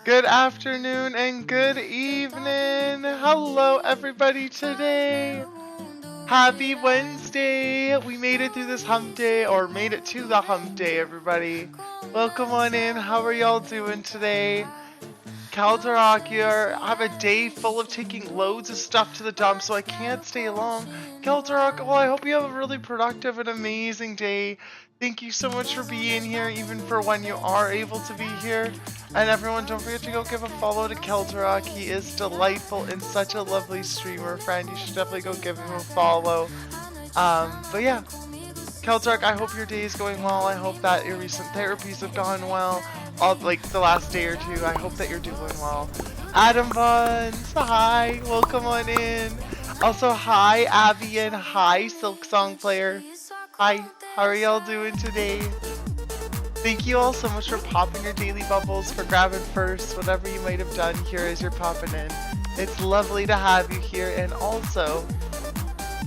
Good afternoon and good evening. Hello everybody today. Happy Wednesday. We made it through this hump day, or made it to the hump day, everybody. Welcome on in. How are y'all doing today? Calderock here. I have a day full of taking loads of stuff to the dump, so I can't stay long. Calderock, well, I hope you have a really productive and amazing day. Thank you so much for being here, even for when you are able to be here. And everyone, don't forget to go give a follow to Calderock. He is delightful and such a lovely streamer friend. You should definitely go give him a follow. But yeah, Calderock, I hope your day is going well. I hope that your recent therapies have gone well. Like the last day or two, I hope that you're doing well. Adam Buns, hi, welcome on in. Also, hi Abby and hi Silk Song Player. Hi, how are y'all doing today? Thank you all so much for popping your daily bubbles, for grabbing first, whatever you might have done here as you're popping in. It's lovely to have you here, and also,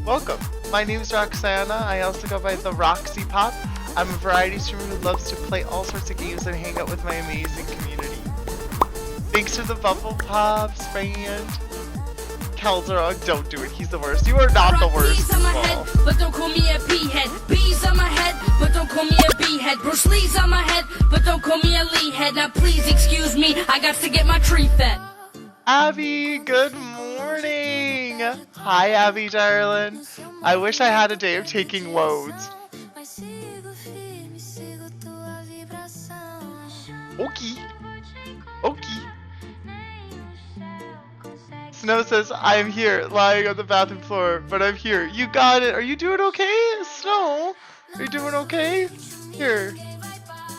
welcome. My name is Roxana. I also go by the Roxy Pop. I'm a variety streamer who loves to play all sorts of games and hang out with my amazing community. Thanks to the Bubble Pops, friend. Calderock, don't do it. He's the worst. You are not the worst. Bees on my head, but don't call me a B-head. Bees on my head, but don't call me a B-head. Bruce Lee's on my head, but don't call me a Lee head. Now please excuse me, I got to get my tree fed. Abby, good morning. Hi, Abby, darling. I wish I had a day of taking loads. Okay. Snow says, I'm here, lying on the bathroom floor, but I'm here. You got it. Are you doing okay, Snow? Are you doing okay? Here.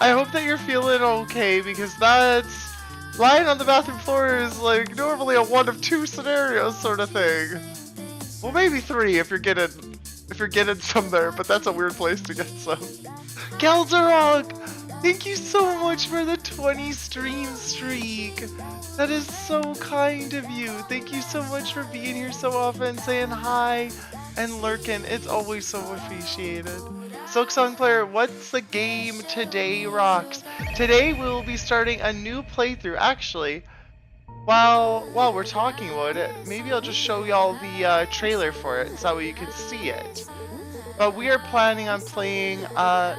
I hope that you're feeling okay, because that's... lying on the bathroom floor is like normally a one of two scenarios sort of thing. Well, maybe three if you're getting some there, but that's a weird place to get some. Calderock, thank you so much for the 20 stream streak. That is so kind of you. Thank you so much for being here so often, saying hi and lurking. It's always so appreciated. Silk Song Player, what's the game today, Rocks? Today we will be starting a new playthrough. Actually, while we're talking about it, maybe I'll just show y'all the trailer for it so you can see it. But we are planning on playing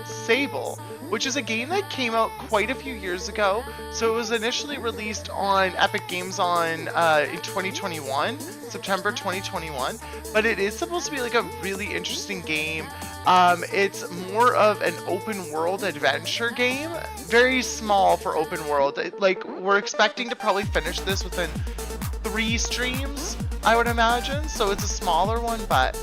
Sable, which is a game that came out quite a few years ago. So it was initially released on Epic Games in 2021, September 2021. But it is supposed to be like a really interesting game. It's more of an open world adventure game, very small for open world. Like, we're expecting to probably finish this within 3 streams, I would imagine. So it's a smaller one, but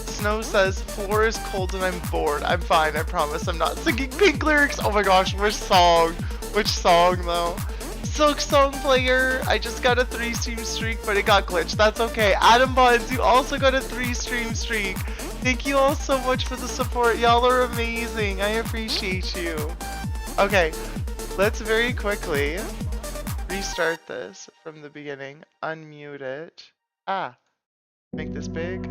Snow says, floor is cold and I'm bored. I'm fine, I promise. I'm not singing pink lyrics. Oh my gosh, which song? Which song though? Silk Song Player, I just got a 3 stream streak, but it got glitched. That's okay. Adam Buns, you also got a 3 stream streak. Thank you all so much for the support. Y'all are amazing. I appreciate you. Okay, let's very quickly restart this from the beginning. Unmute it. Make this big.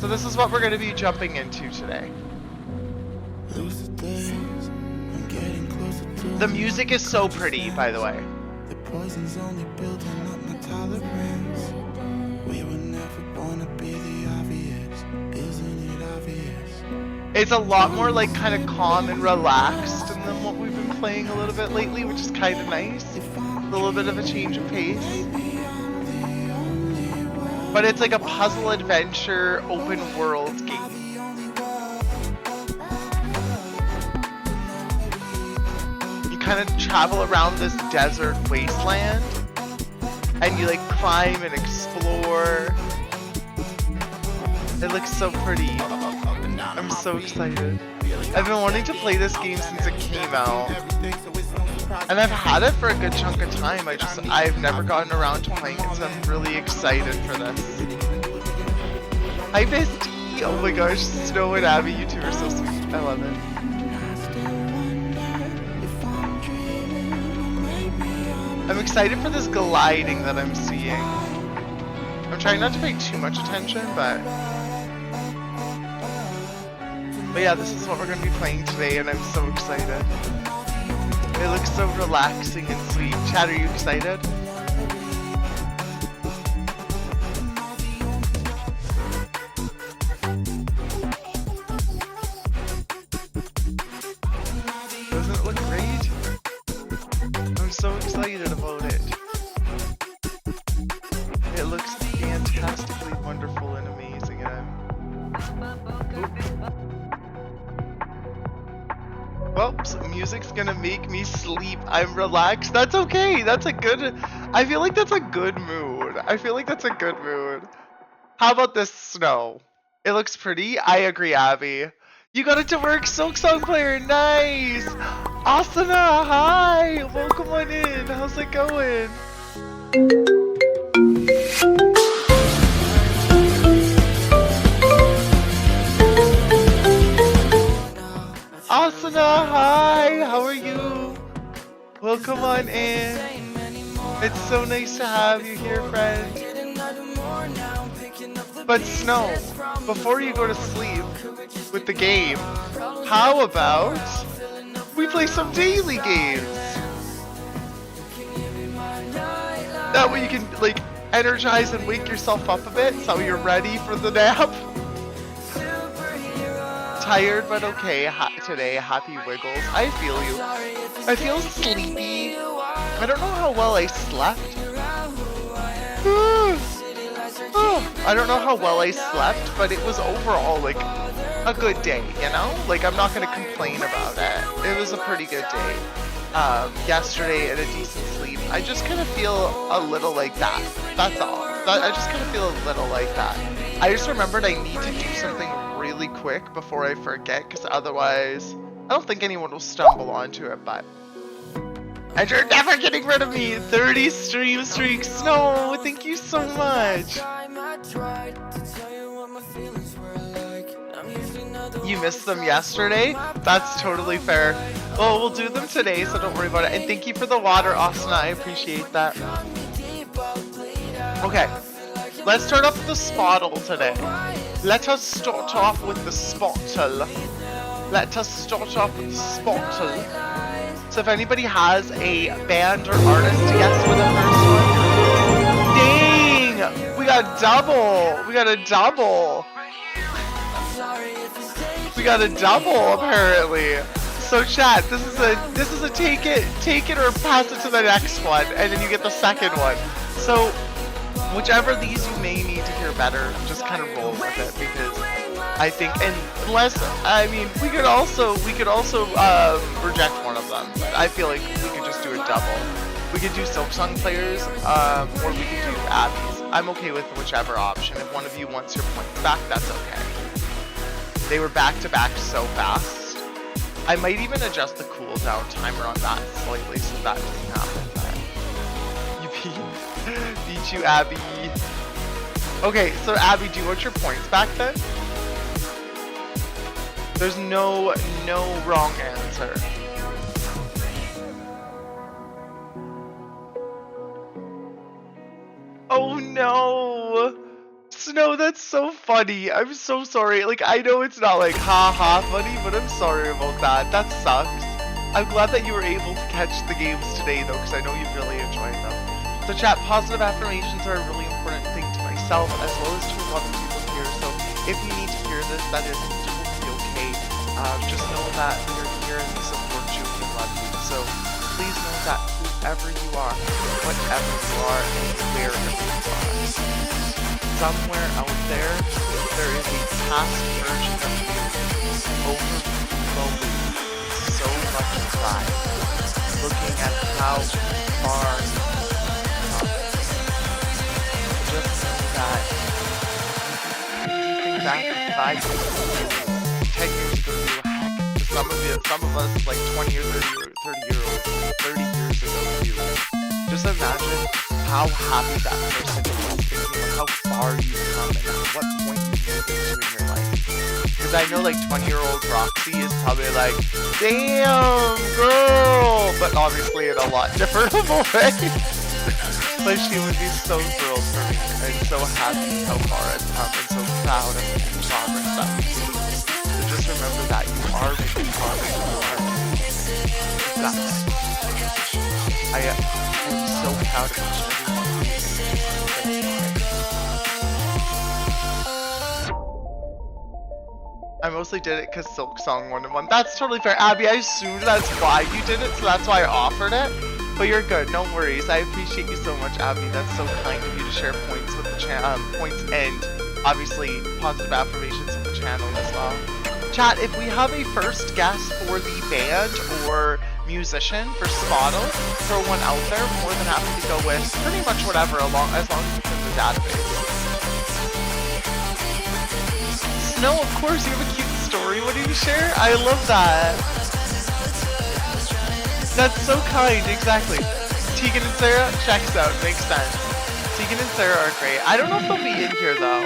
So this is what we're going to be jumping into today. The music is so pretty, by the way. The poison's only building up my tolerance. We were never born to be the obvious. Isn't it obvious? It's a lot more like kind of calm and relaxed than what we've been playing a little bit lately, which is kind of nice. A little bit of a change of pace. But it's like a puzzle adventure open world game. You kind of travel around this desert wasteland and you like climb and explore. It looks so pretty. I'm so excited. I've been wanting to play this game since it came out. And I've had it for a good chunk of time. I've never gotten around to playing it, so I'm really excited for this. Hi bestie! Oh my gosh, Snow and Abby, you two are so sweet. I love it. I'm excited for this gliding that I'm seeing. I'm trying not to pay too much attention, but yeah, this is what we're going to be playing today, and I'm so excited. It looks so relaxing and sweet. Chad, are you excited? Doesn't it look great? I'm so excited about it. It looks fantastically wonderful and amazing, and Whoops, music's gonna make me sleep. I'm relaxed. That's okay. That's a good... I feel like that's a good mood. I feel like that's a good mood. How about this snow? It looks pretty. I agree, Abby. You got it to work, Silk Song Player. Nice. Asana, hi. Welcome on in. How's it going? Asana, hi. How are you? Welcome on in. It's so nice to have you here, friend. But Snow, before you go to sleep with the game, how about we play some daily games? That way you can like energize and wake yourself up a bit so you're ready for the nap. Tired but okay today, happy wiggles. I feel you. I feel sleepy. I don't know how well I slept. I don't know how well I slept, but it was overall like a good day, you know? Like I'm not gonna complain about it. It was a pretty good day. Yesterday and a decent sleep. I just kind of feel a little like that. That's all. I just kind of feel a little like that. I just remembered I need to do something really quick before I forget, because otherwise I don't think anyone will stumble onto it, but... And you're never getting rid of me! 30 stream streaks! No, thank you so much! You missed them yesterday? That's totally fair. Well, we'll do them today, so don't worry about it. And thank you for the water, Asana. I appreciate that. Okay, let's start off with the spottle today. Let us start off with the spottle. Let us start off with the spottle. So if anybody has a band or artist to guess for the first one. Dang! We got a double! We got a double! We got a double apparently. So chat, this is a take it or pass it to the next one, and then you get the second one. So whichever these you may need to hear better, just kind of roll with it, because I think, unless, I mean, we could also reject one of them. But I feel like we could just do a double. We could do Silk Song Players, or we could do Abby's. I'm okay with whichever option. If one of you wants your points back, that's okay. They were back to back so fast. I might even adjust the cooldown timer on that slightly so that doesn't happen. But you beat you, Abby. Okay, so Abby, do you want your points back then? There's no wrong answer. Oh no! Snow, that's so funny. I'm so sorry. Like, I know it's not like ha funny, but I'm sorry about that. That sucks. I'm glad that you were able to catch the games today though, because I know you've really enjoyed them. So chat, positive affirmations are a really important thing to myself as well as to a lot of people here. So if you need to hear this, that is totally okay. Just know that we're here and we support you and we love you. So please know that whoever you are, whatever you are, and wherever you are, somewhere out there, there is a past version of you overflowing so much pride, looking at how far you've come. Just know that you think back to 5 years ago, 10 years ago, you were heck. Some of us, like 20 or 30 years ago, you. Just imagine how happy that person was thinking of how far you've come and at what point you've moved to in your life. Because I know like 20-year-old Roxy is probably like, damn, girl! But obviously in a lot different of a way. But she would be so thrilled for me and so happy how far I've come and so proud of the progress that we've made. So just remember that you are making progress, you are making Got it. I am so proud of you. I mostly did it because Silk Song 1-1. That's totally fair. Abby, I assumed that's why you did it, so that's why I offered it. But you're good, no worries. I appreciate you so much, Abby. That's so kind of you to share points with the channel, points and obviously positive affirmations with the channel as well. Chat, if we have a first guest for the band or musician for Spottle, throw one out there. More than happy to go with pretty much whatever, as long as it's in the database. No, of course, you have a cute story. What did you share? I love that. That's so kind, exactly. Tegan and Sarah, checks out, makes sense. Tegan and Sarah are great. I don't know if they'll be in here though.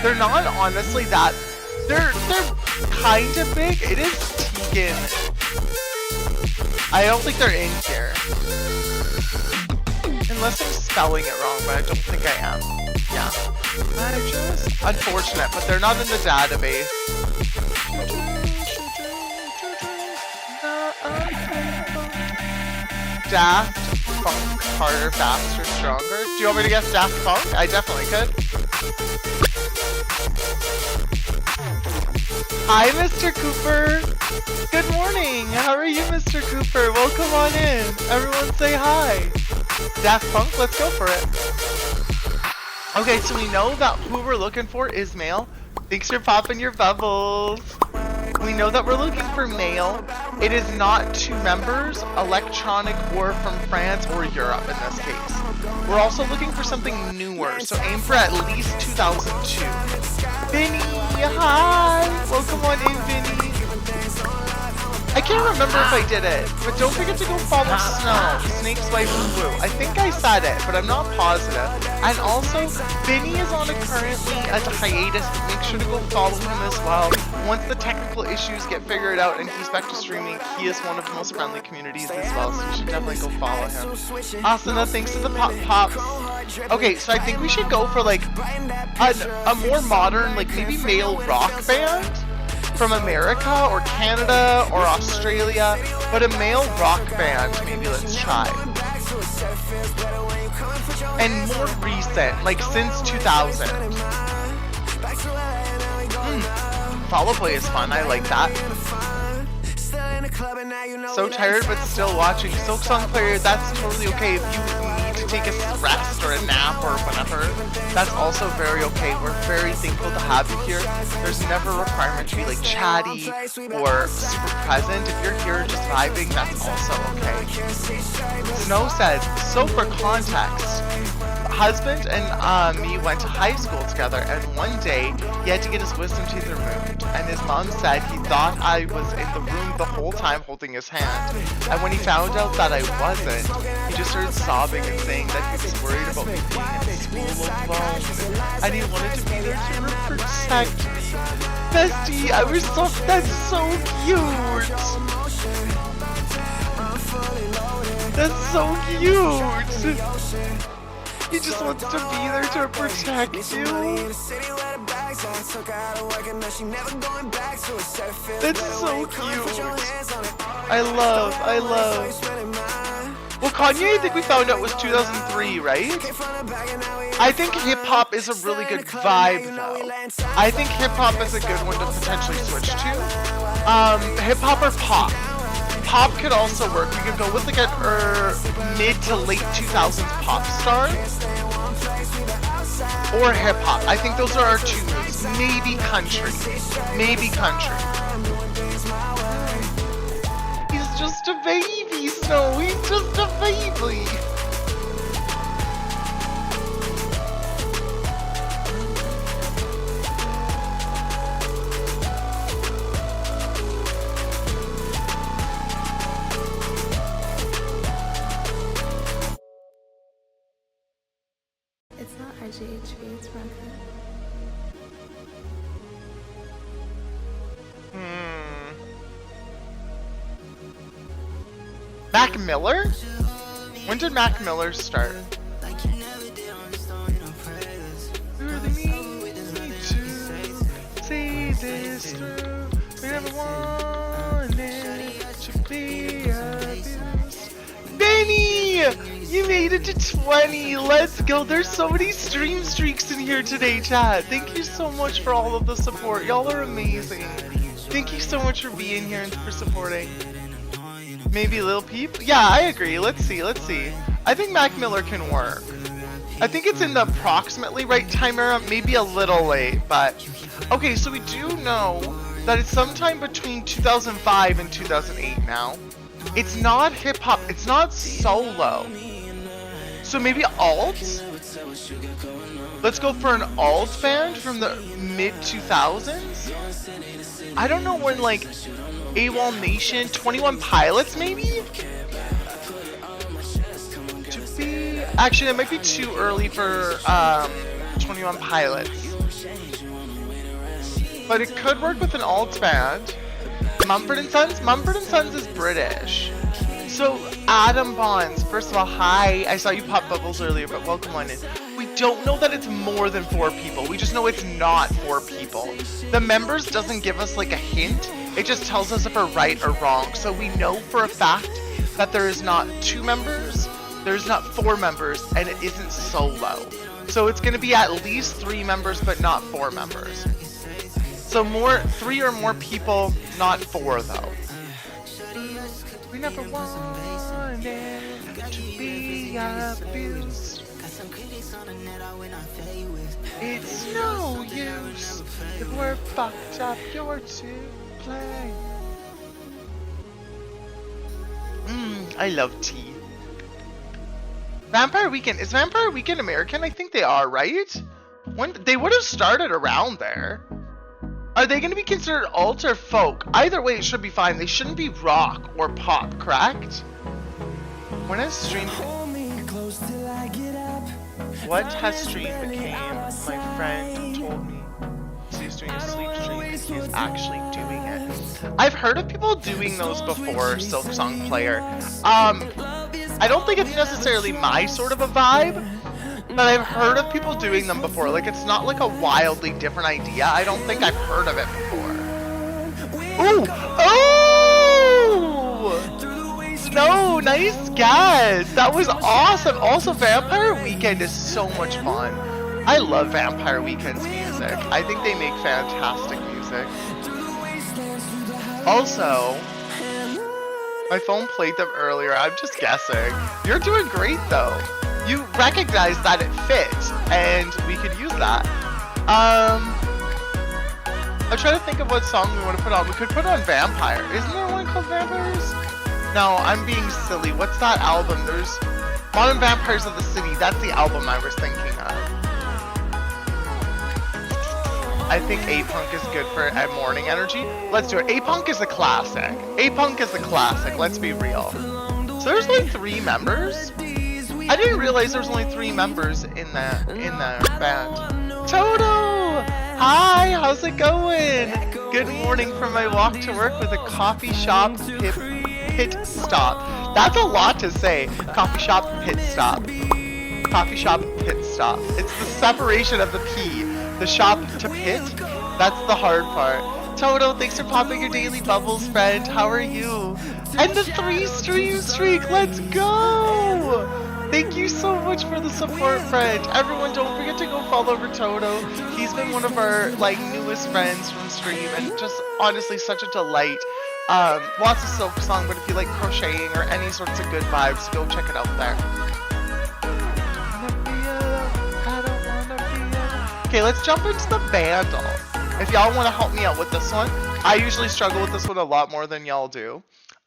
They're not honestly that. They're kind of big. It is Tegan. I don't think they're in here. Unless I'm spelling it wrong, but I don't think I am. Yeah. Unfortunate, but they're not in the database. Daft Punk, harder, faster, stronger. Do you want me to guess Daft Punk? I definitely could. Hi, Mr. Cooper. Good morning. How are you, Mr. Cooper? Welcome on in. Everyone say hi. Daft Punk, let's go for it. Okay, so we know that who we're looking for is male. Thanks for popping your bubbles. We know that we're looking for male. It is not 2 members, electronic or from France or Europe in this case. We're also looking for something newer, so aim for at least 2002. Vinny, hi! Welcome on in, Vinny. I can't remember if I did it, but don't forget to go follow Snow, Snake's wife in blue. I think I said it, but I'm not positive. And also, Vinny is on currently a hiatus, but make sure to go follow him as well. Once the technical issues get figured out and he's back to streaming, he is one of the most friendly communities as well, so you should definitely go follow him. Asana, thanks to the pop. Okay, so I think we should go for like a more modern, like maybe male rock band from America or Canada or Australia, but a male rock band, maybe let's try. And more recent, like since 2000. Follow Play is fun, I like that. So tired but still watching. Silk Song Player, that's totally okay if you need to take a rest or a nap or whatever. That's also very okay. We're very thankful to have you here. There's never a requirement to be like chatty or super present. If you're here just vibing, that's also okay. Snow says, so for context, husband and me went to high school together, and one day he had to get his wisdom teeth removed, and his mom said he thought I was in the room the whole time holding his hand, and when he found out that I wasn't, he just started sobbing and saying that he was worried about me being in school alone, and he wanted to be there to protect me. Bestie, that's so cute! That's so cute! He just wants to be there to protect you. That's so cute. I love. Well, Kanye, I think we found out was 2003, right? I think hip-hop is a really good vibe, though. I think hip-hop is a good one to potentially switch to. Hip-hop or pop? Pop could also work. We could go with like a mid to late 2000s pop star. Or hip-hop. I think those are our 2 moves. Maybe country. He's just a baby, Snow. He's just a baby. It's not RGHV, it's Bronco. Mac Miller? When did Mac Miller start? See this through. We never wanted to be You made it to 20. Let's go. There's so many stream streaks in here today, chat. Thank you so much for all of the support. Y'all are amazing. Thank you so much for being here and for supporting. Maybe Lil Peep? Yeah, I agree. Let's see. I think Mac Miller can work. I think it's in the approximately right time era, maybe a little late, but... Okay, so we do know that it's sometime between 2005 and 2008 now. It's not hip-hop, it's not solo. So maybe alt? Let's go for an alt band from the mid-2000s? I don't know when, like, AWOL Nation, 21 Pilots, maybe? Actually, that might be too early for 21 Pilots. But it could work with an alt band. Mumford & Sons? Mumford & Sons is British. So, Adam Bonds, first of all, hi. I saw you pop bubbles earlier, but welcome on in. We don't know that it's more than 4 people. We just know it's not 4 people. The members doesn't give us like a hint. It just tells us if we're right or wrong. So we know for a fact that there is not 2 members, there's not 4 members, and it isn't solo. So it's gonna be at least 3 members, but not 4 members. So 3 or more people, not 4 though. We never wanted to be abused. It's no use if we're fucked up, you're to blame. I love tea. Vampire Weekend. Is Vampire Weekend American? I think they are, right? When they would have started around there. Are they going to be considered alt or folk? Either way, it should be fine. They shouldn't be rock or pop, correct? When has stream... What has stream became? My friend told me he's doing a sleep stream and he's actually doing it. I've heard of people doing those before, Silk Song Player. I don't think it's necessarily my sort of a vibe, but I've heard of people doing them before. Like, it's not like a wildly different idea. I don't think I've heard of it before. Ooh! Oh! No, nice guess! That was awesome! Also, Vampire Weekend is so much fun. I love Vampire Weekend's music. I think they make fantastic music. Also, my phone played them earlier. I'm just guessing. You're doing great, though. You recognize that it fits, and we could use that. I'm trying to think of what song we want to put on. We could put on Vampire. Isn't there one called Vampires? No, I'm being silly. What's that album? There's Modern Vampires of the City. That's the album I was thinking of. I think A-Punk is good for a morning energy. Let's do it. A-Punk is a classic. A-Punk is a classic. Let's be real. So there's only 3 members? I didn't realize there was only 3 members in the band. Toto! Hi, how's it going? Good morning from my walk to work with a coffee shop pit stop. That's a lot to say. Coffee shop pit stop. Coffee shop pit stop. It's the separation of the P. The shop to pit? That's the hard part. Toto, thanks for popping your daily bubbles, friend. How are you? And the 3 stream streak, let's go! Thank you so much for the support, friend. Everyone, don't forget to go follow Toto. He's been one of our newest friends from stream, and just honestly such a delight. Lots of Silk Song, but if you like crocheting or any sorts of good vibes, go check it out there. Okay, let's jump into the Vandal. If y'all want to help me out with this one, I usually struggle with this one a lot more than y'all do.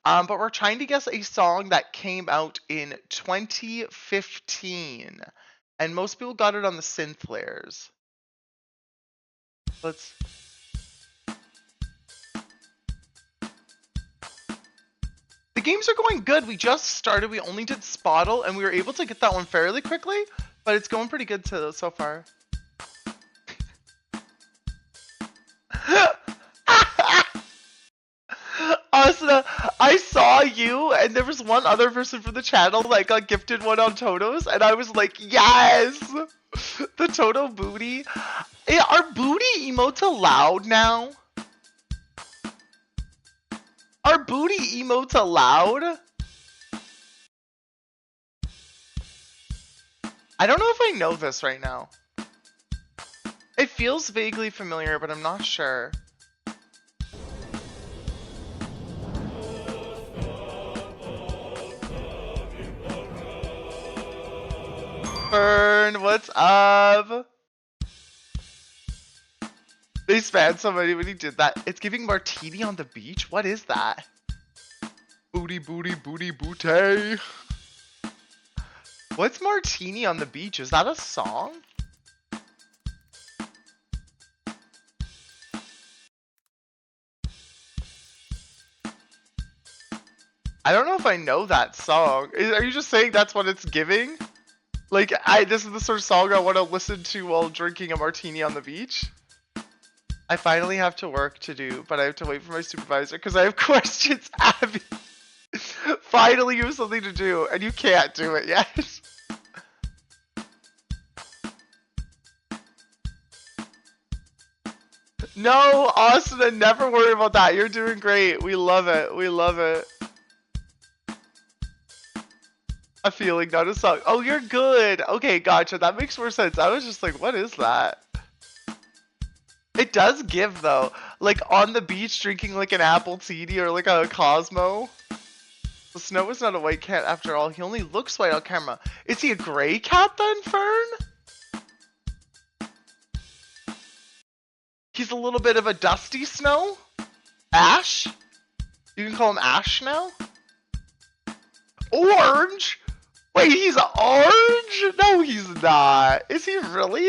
But we're trying to guess a song that came out in 2015. And most people got it on the synth layers. Let's... The games are going good. We just started. We only did Spottle, and we were able to get that one fairly quickly. But it's going pretty good so far. Asuna, I saw you, and there was one other person from the channel that got gifted one on Toto's, and I was like, yes! The Toto booty. Are booty emotes allowed now? Are booty emotes allowed? I don't know if I know this right now. It feels vaguely familiar, but I'm not sure. Fern, what's up? They spanned somebody when he did that. It's giving martini on the beach? What is that? Booty, booty, booty, booty. What's martini on the beach? Is that a song? I don't know if I know that song. Are you just saying that's what it's giving? Like, this is the sort of song I want to listen to while drinking a martini on the beach? I finally have to work to do, but I have to wait for my supervisor because I have questions, Abby. Finally, you have something to do, and you can't do it yet. No, Austin, never worry about that. You're doing great. We love it. We love it. A feeling, not a song. Oh, you're good. Okay, gotcha. That makes more sense. I was just like, what is that? It does give, though. Like, on the beach, drinking, like, an apple tea or, like, a Cosmo. The Snow is not a white cat, after all. He only looks white on camera. Is he a gray cat, then, Fern? He's a little bit of a dusty Snow? Ash? You can call him Ash now? Orange? Wait, he's orange? No, he's not. Is he really?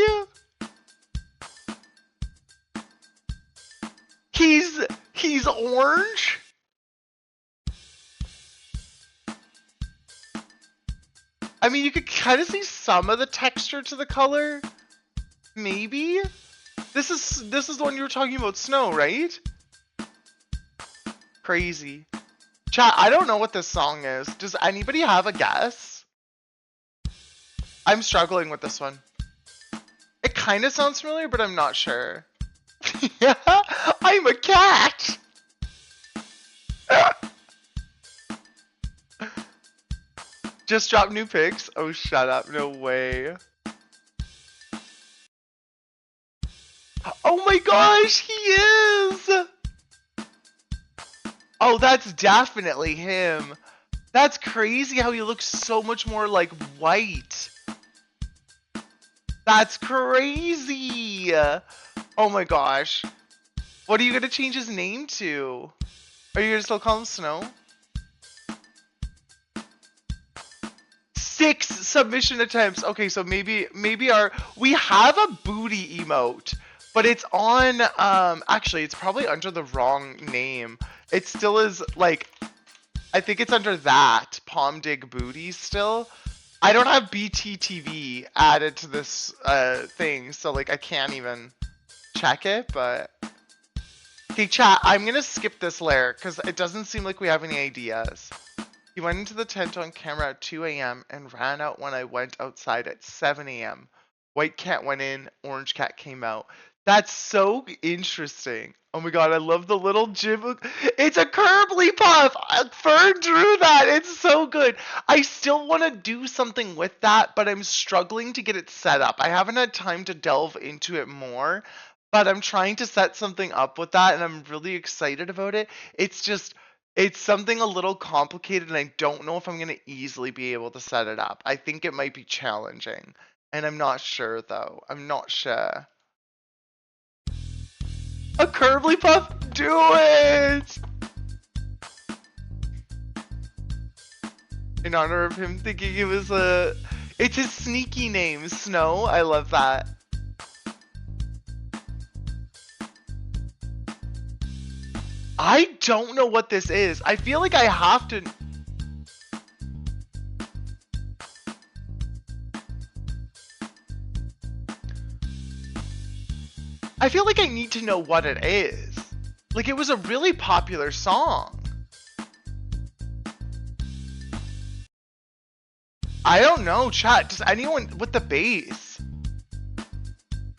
He's orange? I mean, you could kind of see some of the texture to the color. Maybe? This is the one you were talking about, Snow, right? Crazy. Chat, I don't know what this song is. Does anybody have a guess? I'm struggling with this one. It kind of sounds familiar, but I'm not sure. Yeah, I'm a cat! Just dropped new pics? Oh, shut up. No way. Oh my gosh, he is! Oh, that's definitely him. That's crazy how he looks so much more like white. That's crazy. Oh my gosh. What are you going to change his name to? Are you going to still call him Snow? 6 submission attempts. Okay, so maybe we have a booty emote, but it's on, actually, it's probably under the wrong name. It still is, like, I think it's under that, Palm Dig Booty still. I don't have BTTV added to this thing, so, like, I can't even check it, but... Okay, chat, I'm gonna skip this layer, because it doesn't seem like we have any ideas. He went into the tent on camera at 2 a.m. and ran out when I went outside at 7 a.m. White cat went in, orange cat came out. That's so interesting. Oh my god, I love the little jib. It's a Curbly Puff! Fern drew that! It's so good! I still want to do something with that, but I'm struggling to get it set up. I haven't had time to delve into it more, but I'm trying to set something up with that, and I'm really excited about it. It's just... it's something a little complicated, and I don't know if I'm going to easily be able to set it up. I think it might be challenging, and I'm not sure, though. I'm not sure. A Curbly Puff? Do it! In honor of him thinking it was a... it's his sneaky name, Snow. I love that. I don't know what this is. I feel like I have to... I feel like I need to know what it is. Like, it was a really popular song. I don't know, chat. Does anyone with the bass?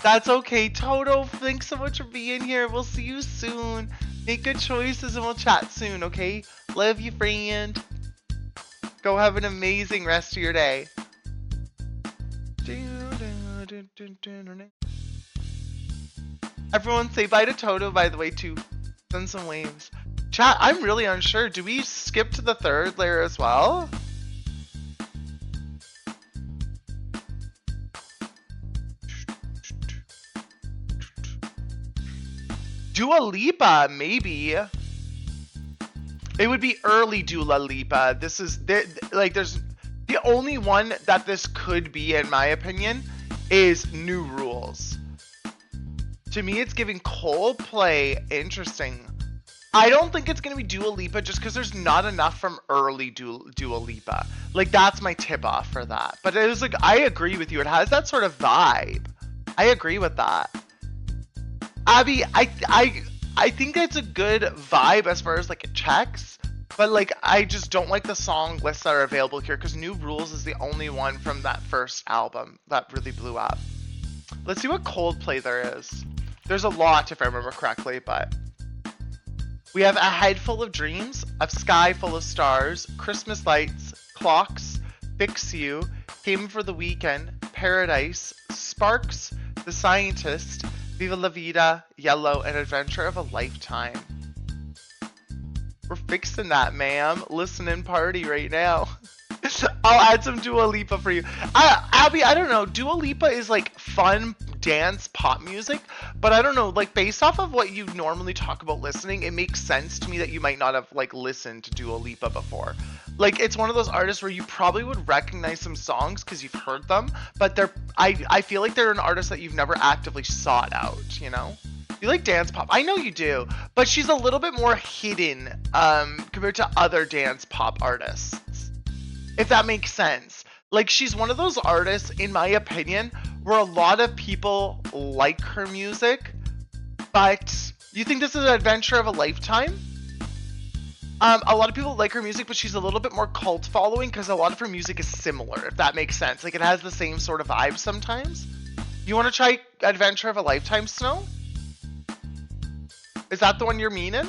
That's okay, Toto. Thanks so much for being here. We'll see you soon. Make good choices and we'll chat soon, okay? Love you, friend. Go have an amazing rest of your day. Everyone say bye to Toto, by the way, too. Send some waves. Chat, I'm really unsure. Do we skip to the third layer as well? Dua Lipa, maybe. It would be early Dua Lipa. This is like there's the only one that this could be, in my opinion, is New Rules. To me, it's giving Coldplay. Interesting. I don't think it's gonna be Dua Lipa just because there's not enough from early Dua Lipa. Like that's my tip off for that. But it was like I agree with you. It has that sort of vibe. I agree with that. Abby, I think it's a good vibe as far as like it checks, but like I just don't like the song lists that are available here because New Rules is the only one from that first album that really blew up. Let's see what Coldplay there is. There's a lot if I remember correctly, but we have A Head Full of Dreams, A Sky Full of Stars, Christmas Lights, Clocks, Fix You, Came for the Weekend, Paradise, Sparks, The Scientist, Viva La Vida, Yellow, and Adventure of a Lifetime. We're fixing that, ma'am. Listen and party right now. I'll add some Dua Lipa for you. Abby, I don't know. Dua Lipa is like fun dance pop music, but I don't know, like based off of what you normally talk about listening, it makes sense to me that you might not have like listened to Dua Lipa before. Like it's one of those artists where you probably would recognize some songs because you've heard them, but I feel like they're an artist that you've never actively sought out, you know? You like dance pop. I know you do, but she's a little bit more hidden compared to other dance pop artists. If that makes sense. Like she's one of those artists, in my opinion, where a lot of people like her music, but you think this is an adventure of a lifetime? A lot of people like her music, but she's a little bit more cult following because a lot of her music is similar, if that makes sense. Like it has the same sort of vibe sometimes. You want to try Adventure of a Lifetime, Snow? Is that the one you're meaning?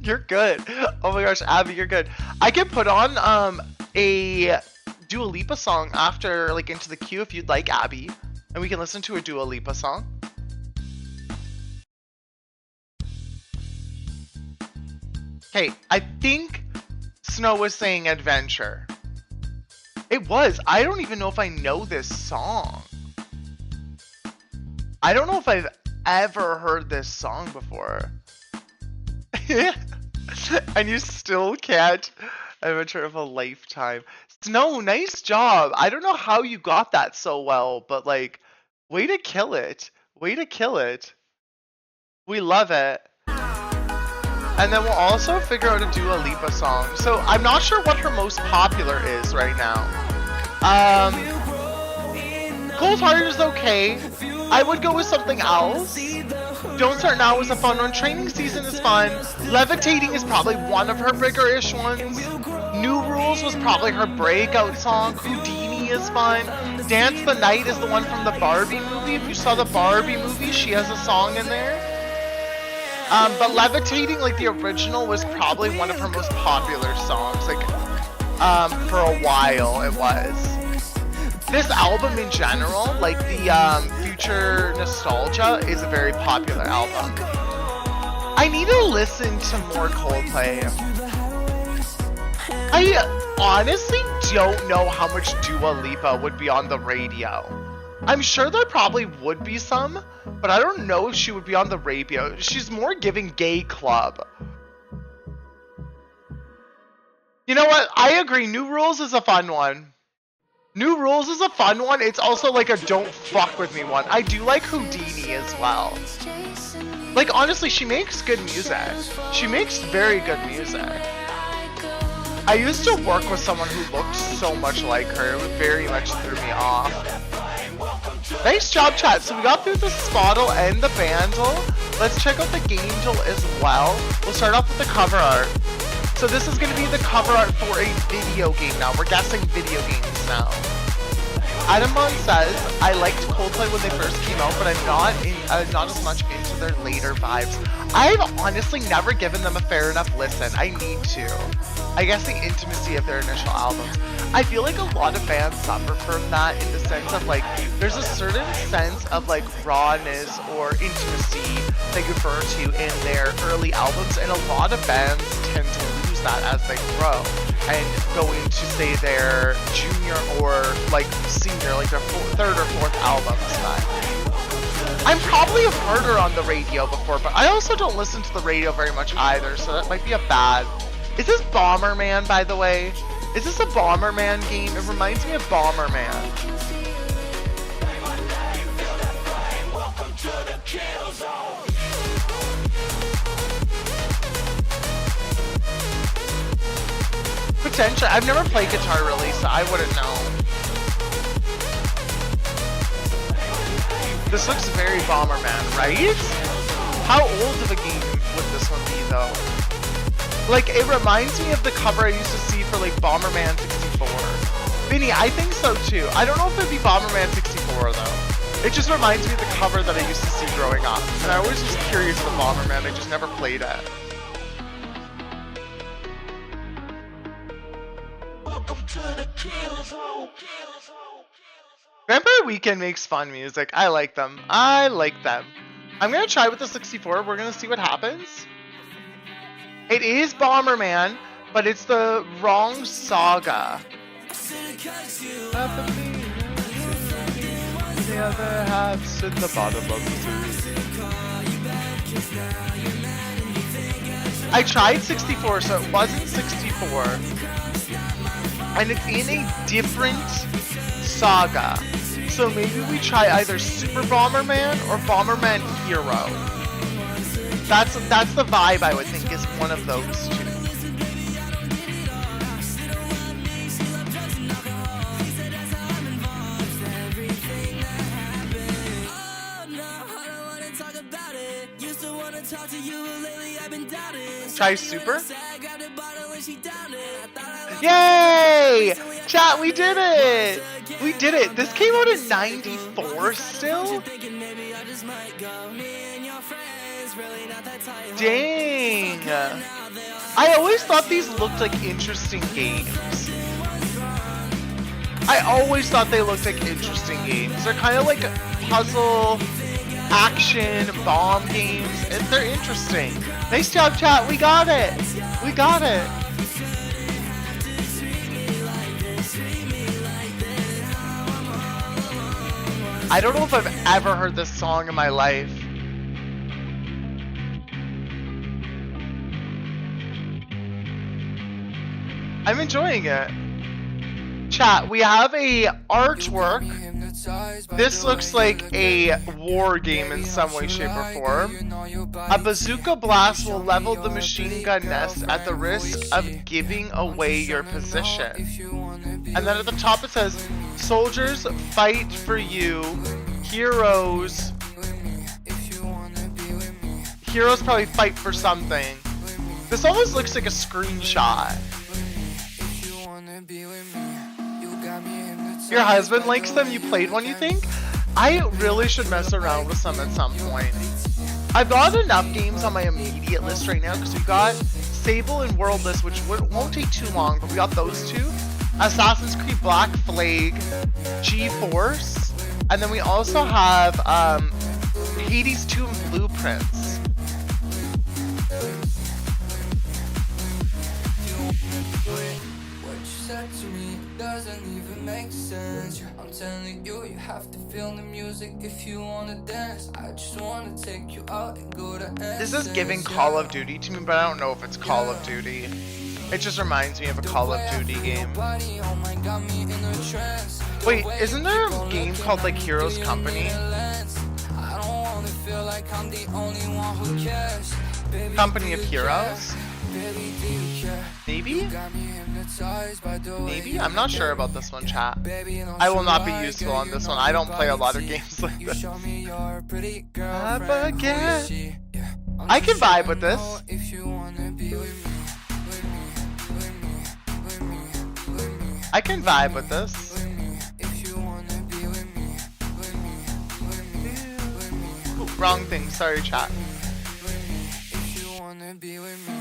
You're good. Oh my gosh, Abby, you're good. I can put on a Dua Lipa song after, like, into the queue if you'd like, Abby, and we can listen to a Dua Lipa song. Okay, I think Snow was saying Adventure. It was. I don't even know if I know this song. I don't know if I've ever heard this song before. And you still can't. Adventure of a Lifetime. Snow, nice job. I don't know how you got that so well, but like, way to kill it. Way to kill it. We love it. And then we'll also figure out a Dua Lipa song. So I'm not sure what her most popular is right now. Cold Heart is okay. I would go with something else. Don't Start Now is a fun one. Training Season is fun. Levitating is probably one of her bigger-ish ones. New Rules was probably her breakout song. Houdini is fun. Dance the Night is the one from the Barbie movie. If you saw the Barbie movie, she has a song in there. But Levitating, like the original, was probably one of her most popular songs. Like, for a while it was. This album in general, like the Future Nostalgia, is a very popular album. I need to listen to more Coldplay. I honestly don't know how much Dua Lipa would be on the radio. I'm sure there probably would be some, but I don't know if she would be on the radio. She's more giving gay club. You know what? I agree. New Rules is a fun one. New Rules is a fun one. It's also like a don't fuck with me one. I do like Houdini as well. Like, honestly, she makes good music. She makes very good music. I used to work with someone who looked so much like her. It very much threw me off. Nice job, chat. So we got through the Spottle and the Bandle. Let's check out the Gangel as well. We'll start off with the cover art. So this is going to be the cover art for a video game now. We're guessing video games now. Adamon says, I liked Coldplay when they first came out, but I'm not as much into their later vibes. I've honestly never given them a fair enough listen. I need to. I guess the intimacy of their initial albums. I feel like a lot of bands suffer from that in the sense of like, there's a certain sense of like rawness or intimacy they refer to in their early albums, and a lot of bands tend to lose that as they grow and go into say their junior or like senior, like their third or fourth albums. I'm probably heard her on the radio before, but I also don't listen to the radio very much either, so that might be a bad. Is this Bomberman, by the way? Is this a Bomberman game? It reminds me of Bomberman. Potentially. I've never played guitar really, so I wouldn't know. This looks very Bomberman, right? How old of a game would this one be, though? Like, it reminds me of the cover I used to see for, like, Bomberman 64. Vinny, I think so, too. I don't know if it'd be Bomberman 64, though. It just reminds me of the cover that I used to see growing up. And I always was curious with Bomberman, I just never played it. Vampire Weekend makes fun music. I like them. I like them. I'm gonna try with the 64. We're gonna see what happens. It is Bomberman, but it's the wrong saga. The other half's in the bottom of the sea. I tried 64, so it wasn't 64. And it's in a different saga. So maybe we try either Super Bomberman or Bomberman Hero. That's the vibe I would think is one of those two. Try Super? Yay! Chat, we did it! We did it! This came out in 94 still? Dang! I always thought these looked like interesting games. I always thought they looked like interesting games. They're kind of like puzzle, action, bomb games. And they're interesting. Nice job, chat. We got it. We got it. I don't know if I've ever heard this song in my life. I'm enjoying it. Chat, we have a artwork. This looks like a war game in some way, shape, or form. A bazooka blast will level the machine gun nest at the risk of giving away your position. And then at the top it says, soldiers fight for you, heroes probably fight for something. This almost looks like a screenshot. Your husband likes them? You played one, you think? I really should mess around with some at some point. I've got enough games on my immediate list right now because we got Sable and Worldless, which won't take too long, but we got those two. Assassin's Creed Black Flag, G-Force, and then we also have Hades 2 and Blueprints. To me doesn't even make sense. I'm telling you, you have to feel the music if you wanna dance. I just wanna take you out and go to This is giving Call of Duty to me, but I don't know if it's Call of Duty. It just reminds me of a Call of Duty game. Wait, isn't there a game called like Heroes Company? Company of Heroes? Maybe? Maybe? I'm not sure about this one, chat. I will not be useful on this one. I don't play a lot of games like this. I can vibe with this. I can vibe with this. Wrong thing. Sorry, chat. If you wanna be with me,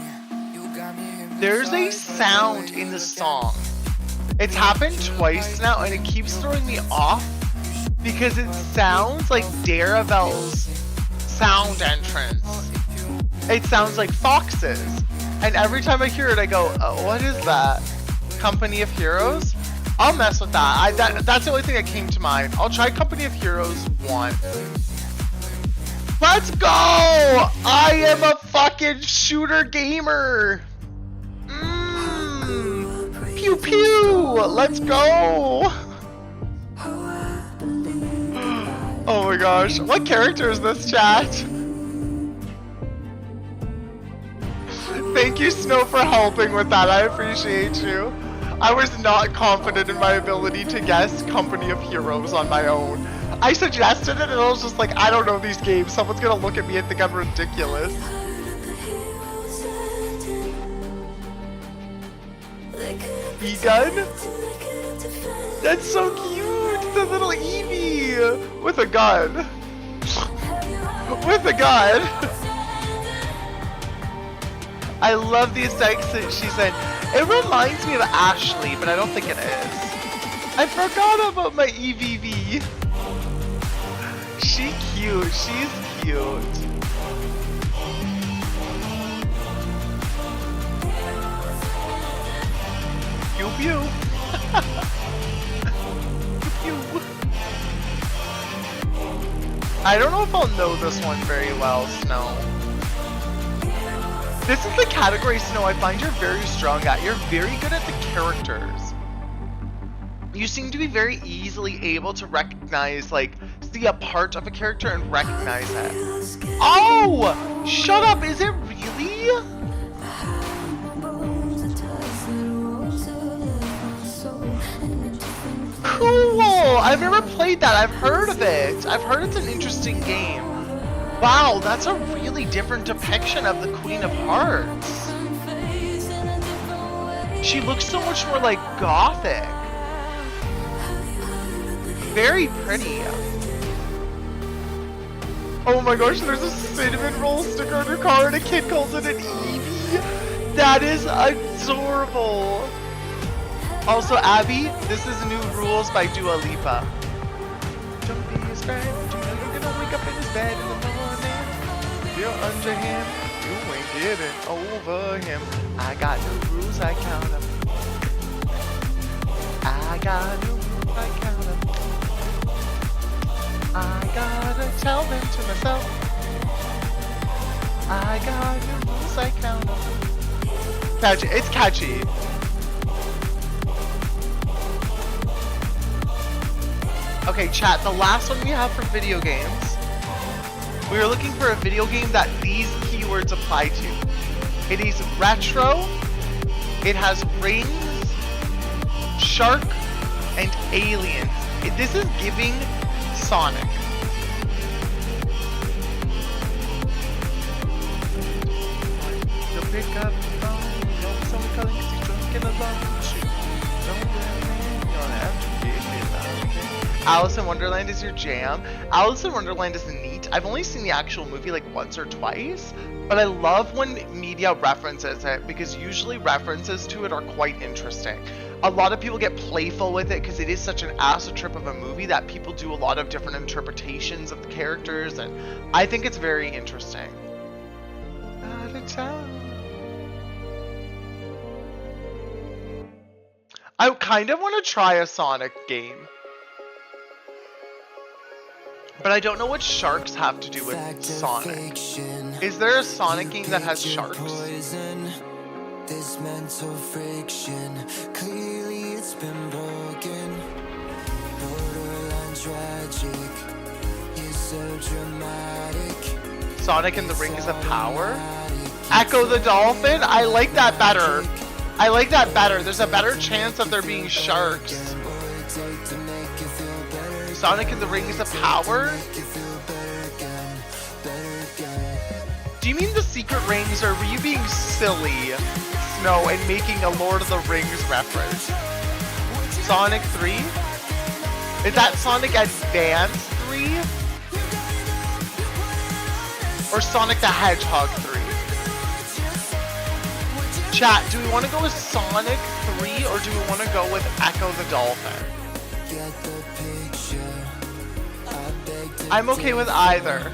you got me There's a hypnotized by the sound way in you the look song. It's happened twice now, and it keeps throwing me off because it sounds like Daravel's sound entrance. It sounds like Fox's. And every time I hear it, I go, oh, what is that? Company of Heroes? I'll mess with that. That's the only thing that came to mind. I'll try Company of Heroes once. Let's go! I am a fucking shooter gamer! Pew pew! Let's go! Oh my gosh. What character is this, chat? Thank you, Snow, for helping with that. I appreciate you. I was not confident in my ability to guess Company of Heroes on my own. I suggested it and I was just like, I don't know these games. Someone's gonna look at me and think I'm ridiculous. E-gun? That's so cute! The little Eevee! With a gun. With a gun! I love the aesthetics that she said. It reminds me of Ashley, but I don't think it is. I forgot about my EVV. She's cute. She's cute. Pew pew. Pew pew. I don't know if I'll know this one very well, Snow. This is the category, Snow, I find you're very strong at. You're very good at the characters. You seem to be very easily able to recognize, like, see a part of a character and recognize it. Oh! Shut up! Is it really? Cool! I've never played that. I've heard of it. I've heard it's an interesting game. Wow, that's a really different depiction of the Queen of Hearts. She looks so much more like gothic. Very pretty. Oh my gosh, there's a cinnamon roll sticker on her car and a kid calls it an Eevee. That is adorable. Also, Abby, this is New Rules by Dua Lipa. Don't be his friend, you know you're gonna wake up in his bed in the morning. If you're under him, you ain't getting over him. I got new rules, I count them. I got new rules, I count them. I gotta tell them to myself. I got new rules, I count them. Catchy, it's catchy. Okay, chat, the last one we have for video games. We are looking for a video game that these keywords apply to. It is retro, it has rings, shark, and aliens. This is giving Sonic. You'll pick up the phone, you'll someone calling 'cause he's drunk and alone. Don't blame me, you'll have to get it out again. Alice in Wonderland is your jam. Alice in Wonderland is neat. I've only seen the actual movie like once or twice, but I love when media references it because usually references to it are quite interesting. A lot of people get playful with it because it is such an acid trip of a movie that people do a lot of different interpretations of the characters, and I think it's very interesting. Out of town. I kind of want to try a Sonic game. But I don't know what sharks have to do with Sonic. Is there a Sonic game that has sharks? This mental friction, clearly it's been broken. Borderline tragic, you're so dramatic. Sonic and the Rings of Power? Echo the Dolphin? I like that better. I like that better. There's a better chance of there being sharks. Sonic and the Rings of Power? Do you mean the secret rings, or were you being silly, Snow, and making a Lord of the Rings reference? Sonic 3? Is that Sonic Advance 3? Or Sonic the Hedgehog 3? Chat, do we want to go with Sonic 3 or do we want to go with Echo the Dolphin? I'm okay with either.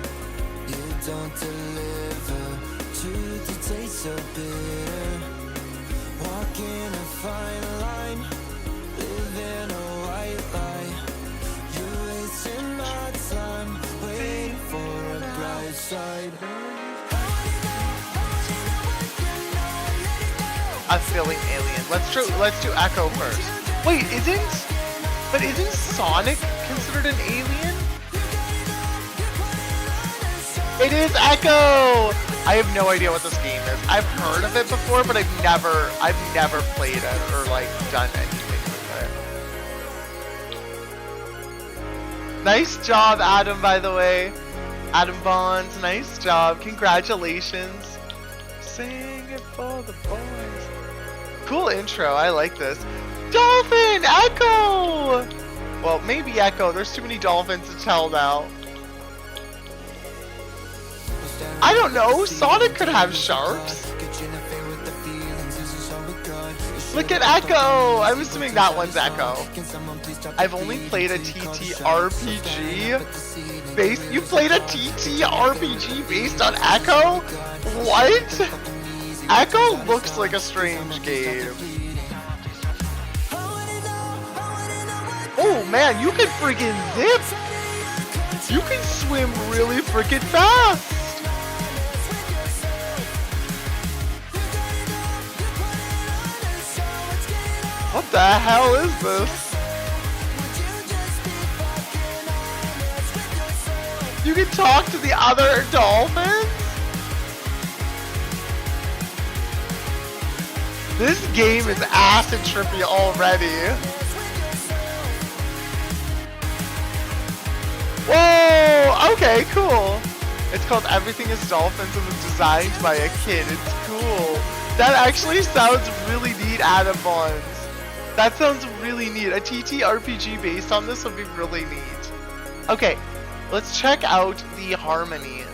I'm feeling alien. Let's do Echo first. Wait, isn't Sonic considered an alien? It is Echo! I have no idea what this game is. I've heard of it before, but I've never played it or like done anything with it. Nice job, Adam, by the way. Adam Bonds, nice job. Congratulations. Sing it for the boys. Cool intro, I like this. Dolphin! Echo! Well, maybe Echo. There's too many dolphins to tell now. I don't know. Sonic could have sharks. Look at Echo! I'm assuming that one's Echo. I've only played a TTRPG based. You played a TTRPG based on Echo? What? Echo looks like a strange game. Oh man, you can freaking zip! You can swim really freaking fast! What the hell is this? You can talk to the other dolphins? This game is acid trippy already. Whoa! Okay, cool. It's called Everything is Dolphins and was designed by a kid. It's cool. That actually sounds really neat, Adam Bonds. That sounds really neat. A TTRPG based on this would be really neat. Okay, let's check out the harmonies.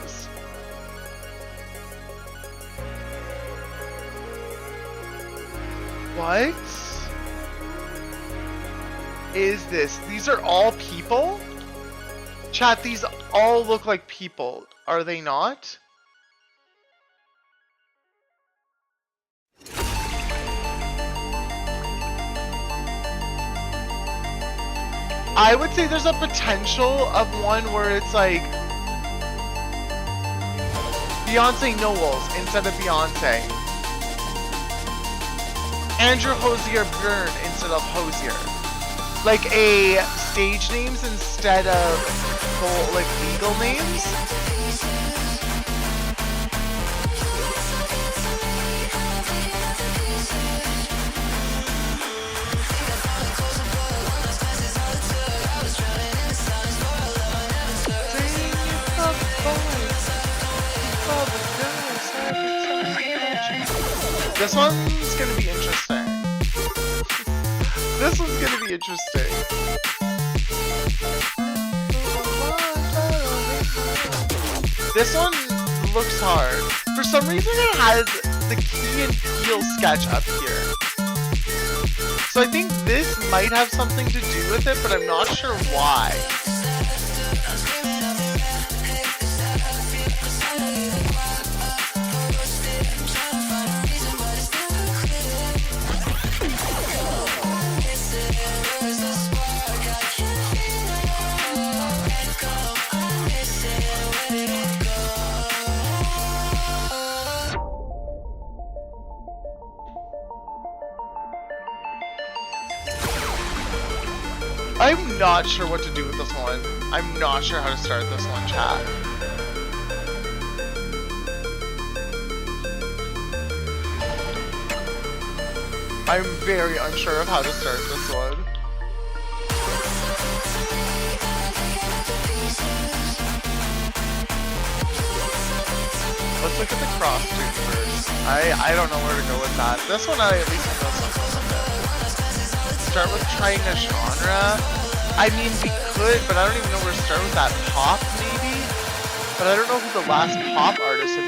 What is this? These are all people? Chat, these all look like people. Are they not? I would say there's a potential of one where it's like Beyonce Knowles instead of Beyonce. Andrew Hosier Byrne instead of Hosier. Like a stage names instead of like legal names. This one's gonna be interesting. This one's gonna be interesting. This one looks hard. For some reason it has the Key and Peele sketch up here. So I think this might have something to do with it, but I'm not sure why. I'm not sure what to do with this one. I'm not sure how to start this one, chat. I'm very unsure of how to start this one. Let's look at the cross tune first. I don't know where to go with that. This one I at least know something with it. Start with trying a genre. I mean, we could, but I don't even know where to start with that. Pop, maybe? But I don't know who the last pop artist would be.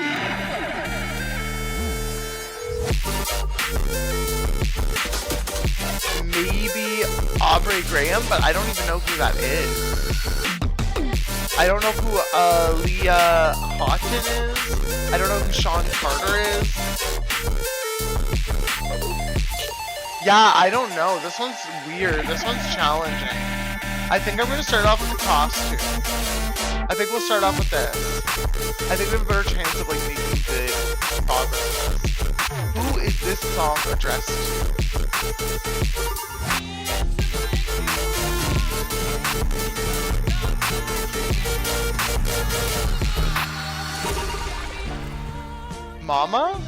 Maybe Aubrey Graham, but I don't even know who that is. I don't know who Leah Houghton is. I don't know who Sean Carter is. Yeah, I don't know. This one's weird. This one's challenging. I think I'm going to start off with the costume. I think we'll start off with this. I think we have a better chance of like making good progress. Who is this song addressed to? Mama?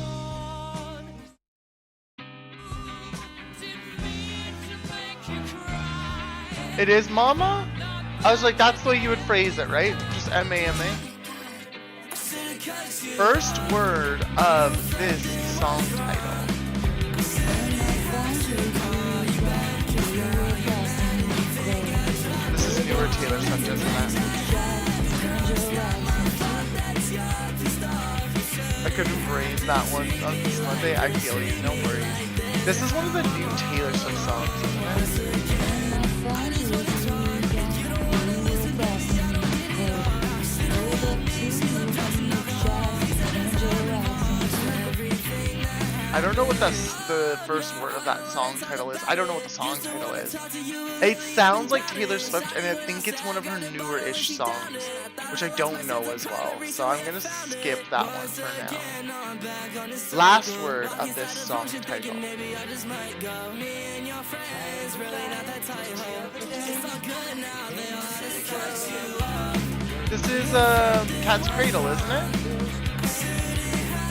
It is Mama? I was like, that's the way you would phrase it, right? Just M-A-M-A. First word of this song title. This is newer Taylor Swift, isn't it? I couldn't phrase that one on this Monday. I feel you, no worries. This is one of the new Taylor Swift songs, isn't it? I don't know what the first word of that song title is. I don't know what the song title is. It sounds like Taylor Swift, and I think it's one of her newer-ish songs, which I don't know as well. So I'm gonna skip that one for now. Last word of this song title. This is Cat's Cradle, isn't it?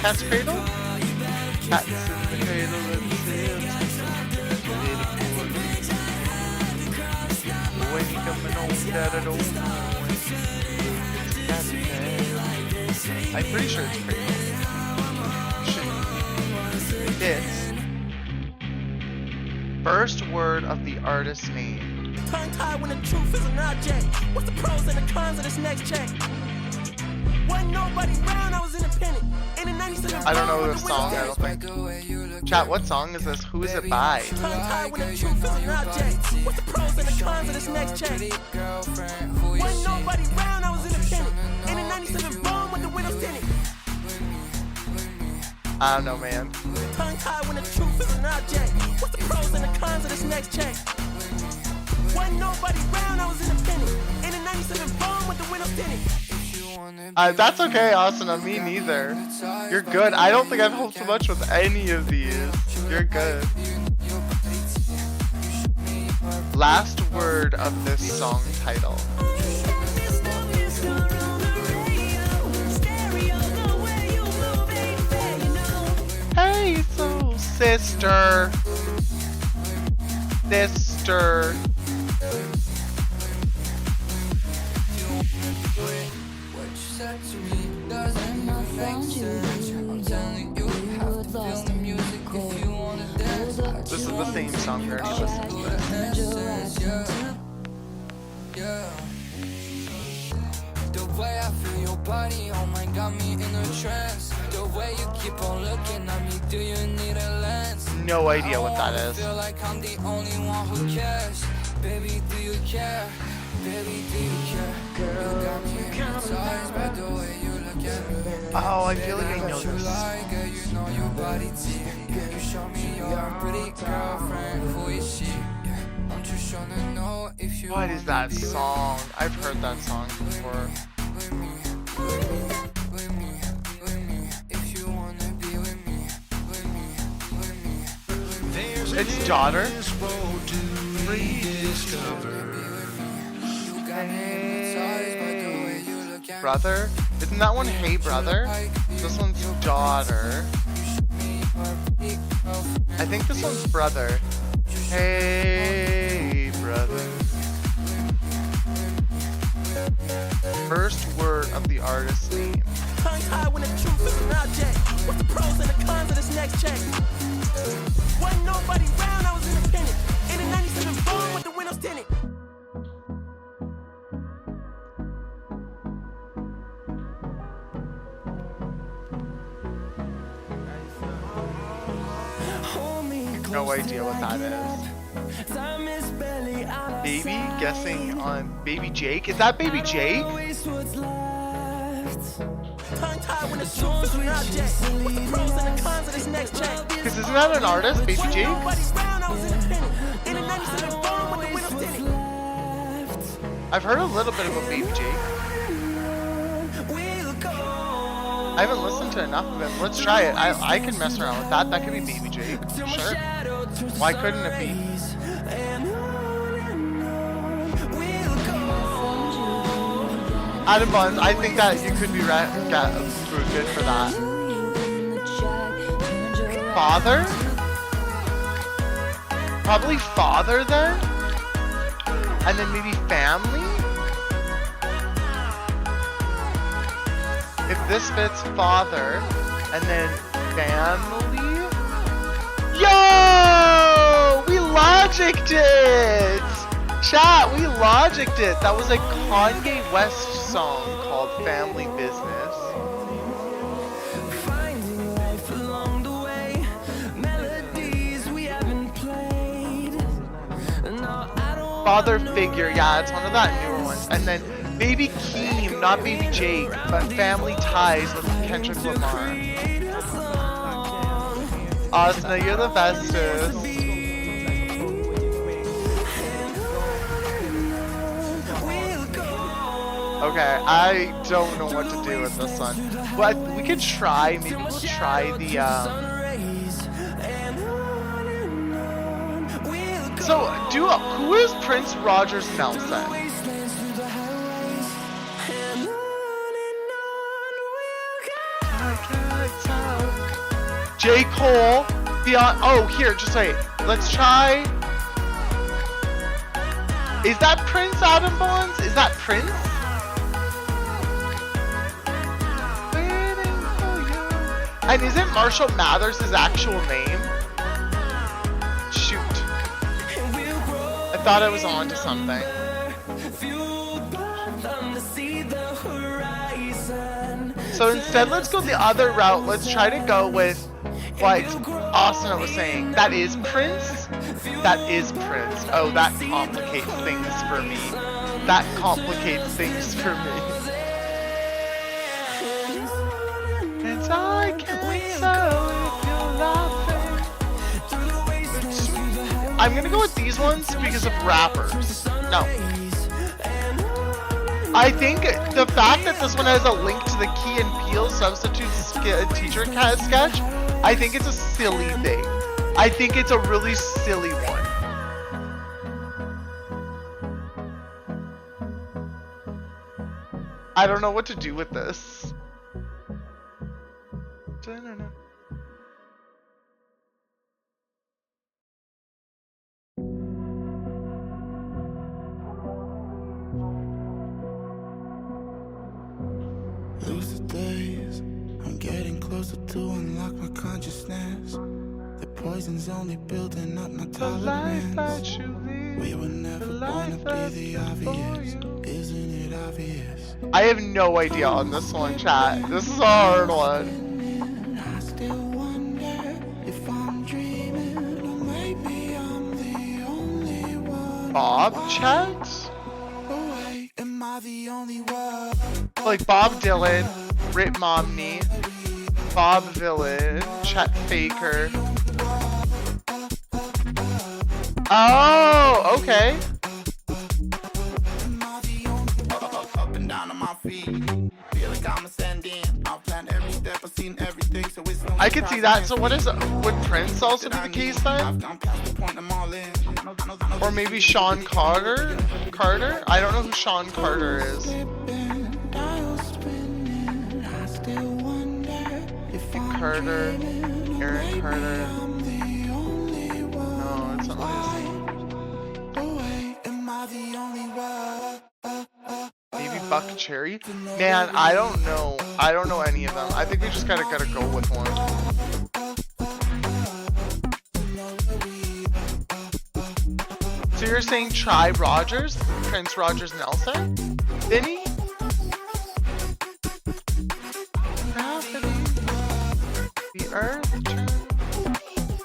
Cat's Cradle? Cats in the cradle and when you coming home that I don't know. I'm pretty sure it's cradle. This first word of the artist's name. Tongue tied when the truth is an object. What's the pros and the cons of this next check? Wasn't nobody round, I was independent. I don't know this song, I don't think. Chat, what song is this? Who is it by? Tongue tied when the truth is an object. What's the pros and the cons of this next check? Wasn't nobody round, I was independent. In a 97 bomb with the windows tinted. I don't know, man. Tongue tied when the truth is an object. What's the pros and the cons of this next check? Wasn't nobody round, I was independent. In a 97 bomb with the windows tinted. That's okay, Asuna. Me neither. You're good. I don't think I've helped so much with any of these. You're good. Last word of this song title. Hey, so sister. Sister. This is the same song we already listened to this. The way I feel your body, oh my, got me in a trance. The way you keep on looking at me, do you need a lens? No idea what that is. I feel like I'm the only one who cares. Baby, do you care? Baby, do you care? Girl, you got me hypnotized by the way you look at me. Oh, I feel like I know this. Girl, you know your body tick. You show me your pretty girlfriend. Who is she? I'm just trying to know if you. What is that song? I've heard that song before. With me, if you wanna be with me, with me. It's Daughter. Hey, brother. Isn't that one Hey Brother? This one's Daughter. I think this one's Brother. Hey brother. First word of the artist's name. Tongue tied when the truth is an object. What's the pros and the cons of this next check? Wasn't nobody round, I was independent. In a 97 bomb with the windows tinted. no idea what that is. Time is barely on our Baby, side. guessing on Baby Jake. Is that Baby Jake? Always what's left. Tongue tied when the truth is an object. What's the pros and the cons of this next check? Because isn't that an artist, Baby Jake? Nobody's round, I was independent. In a 97 bomb with the windows tinted. I've heard a little bit about Baby Jake. We'll go. I haven't listened to enough of it. Let's try it. I can mess around with that. That could be Baby Jake. Sure. Why couldn't it be? Adam Buns, I think that you could be good for that. Father? Probably father then? And then maybe family? If this fits father, and then family? Yo! We logicked it! Chat, we logicked it! That was a Kanye West song called Family Business. Finding life along the way, melodies we haven't played. No, I don't Father Figure, yeah, it's one of that newer ones. And then Baby Keem, not Baby Jake, but Family Ties with Kendrick Lamar. create a song. Asna, you're the bestest. We'll go. Okay, I don't know what to do with this one. But we could try, maybe we'll try the, Rays and on we'll go. So, who is Prince Rogers Nelson? Wastelands through the highways and on we'll go. J. Cole, Beyond. Oh, here, just wait. Let's try. Is that Prince Adam Bonds? Is that Prince? Waiting for you. And isn't Marshall Mathers his actual name? Shoot. And we'll grow. I thought I was on to something. Fueled by them to see the horizon. So instead, let's go the other route. Let's try to go with what Austin was saying. That is Prince. That is Prince. Oh, that complicates things for me. That complicates things for me. And I can't tell if you're laughing. I'm gonna go with these ones because of rappers. No. I think the fact that this one has a link to the Key and Peele substitute teacher sketch, I think it's a silly thing. I think it's a really silly one. I don't know what to do with this. Da-na-na. Lucid days, I'm getting closer to unlock my consciousness. The poison's only building up my The life that tolerance. you live, We were the never born life to be that's the before obvious. you. Isn't it obvious? I have no idea on this one, chat. This is a hard one. I still wonder if I'm dreaming, or maybe I'm the only one. Bob, chat? Oh wait, am I the only one? Like Bob Dylan, Rit Momney, Bob Villain, Chet Faker. Oh, okay. Am I the only one? Up and down on my feet. Feel like I'm ascending. I've planned every step, I've seen everything, so it's no I could see that. So what is, would Prince also be the case then? I've gone past the point, I'm all in. Or maybe Sean Carter? Carter? I don't know who Sean Carter is. Carter, Aaron Carter. No, it's not maybe Buck Cherry? Man, I don't know. I don't know any of them. I think we just gotta go with one. So you're saying try Rogers? Prince Rogers Nelson? Vinny? Gravity. The earth turns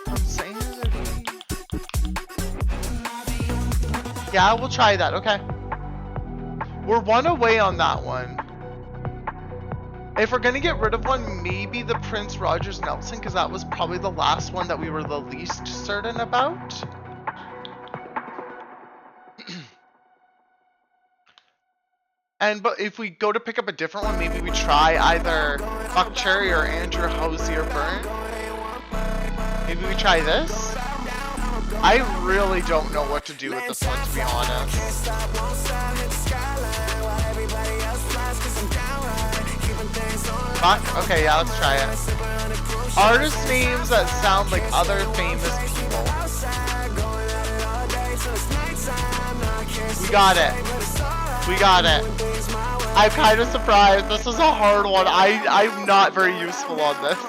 from sanity. Yeah, we'll try that. Okay. We're one away on that one. If we're gonna get rid of one, maybe the Prince Rogers Nelson, because that was probably the last one that we were the least certain about. But if we go to pick up a different one, maybe we try either Buck Cherry or Andrew Hosier Burn. Maybe we try this. I really don't know what to do with this one, to be honest. Fuck. Okay, yeah, let's try it. Artist names that sound like other famous people. We got it. We got it. I'm kind of surprised. This is a hard one. I'm not very useful on this.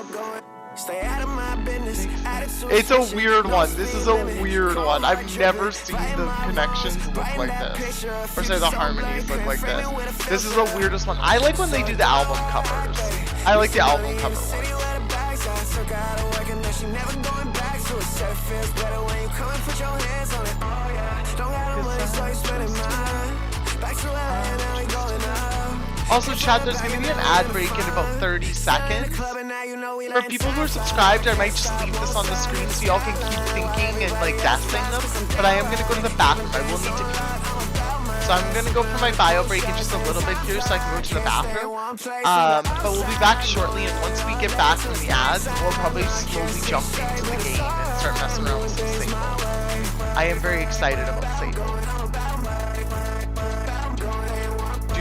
It's a weird one. This is a weird one. I've never seen the connections look like this. Or say the harmonies look like this. This is the weirdest one. I like when they do the album covers. I like the album cover ones. Also, chat, there's going to be an ad break in about 30 seconds. For people who are subscribed, I might just leave this on the screen so y'all can keep thinking and like guessing them. But I am going to go to the bathroom. I will need to pee. So I'm going to go for my bio break in just a little bit here so I can go to the bathroom. But we'll be back shortly, and once we get back from the ads, we'll probably slowly jump into the game and start messing around with some Sable. I am very excited about Sable.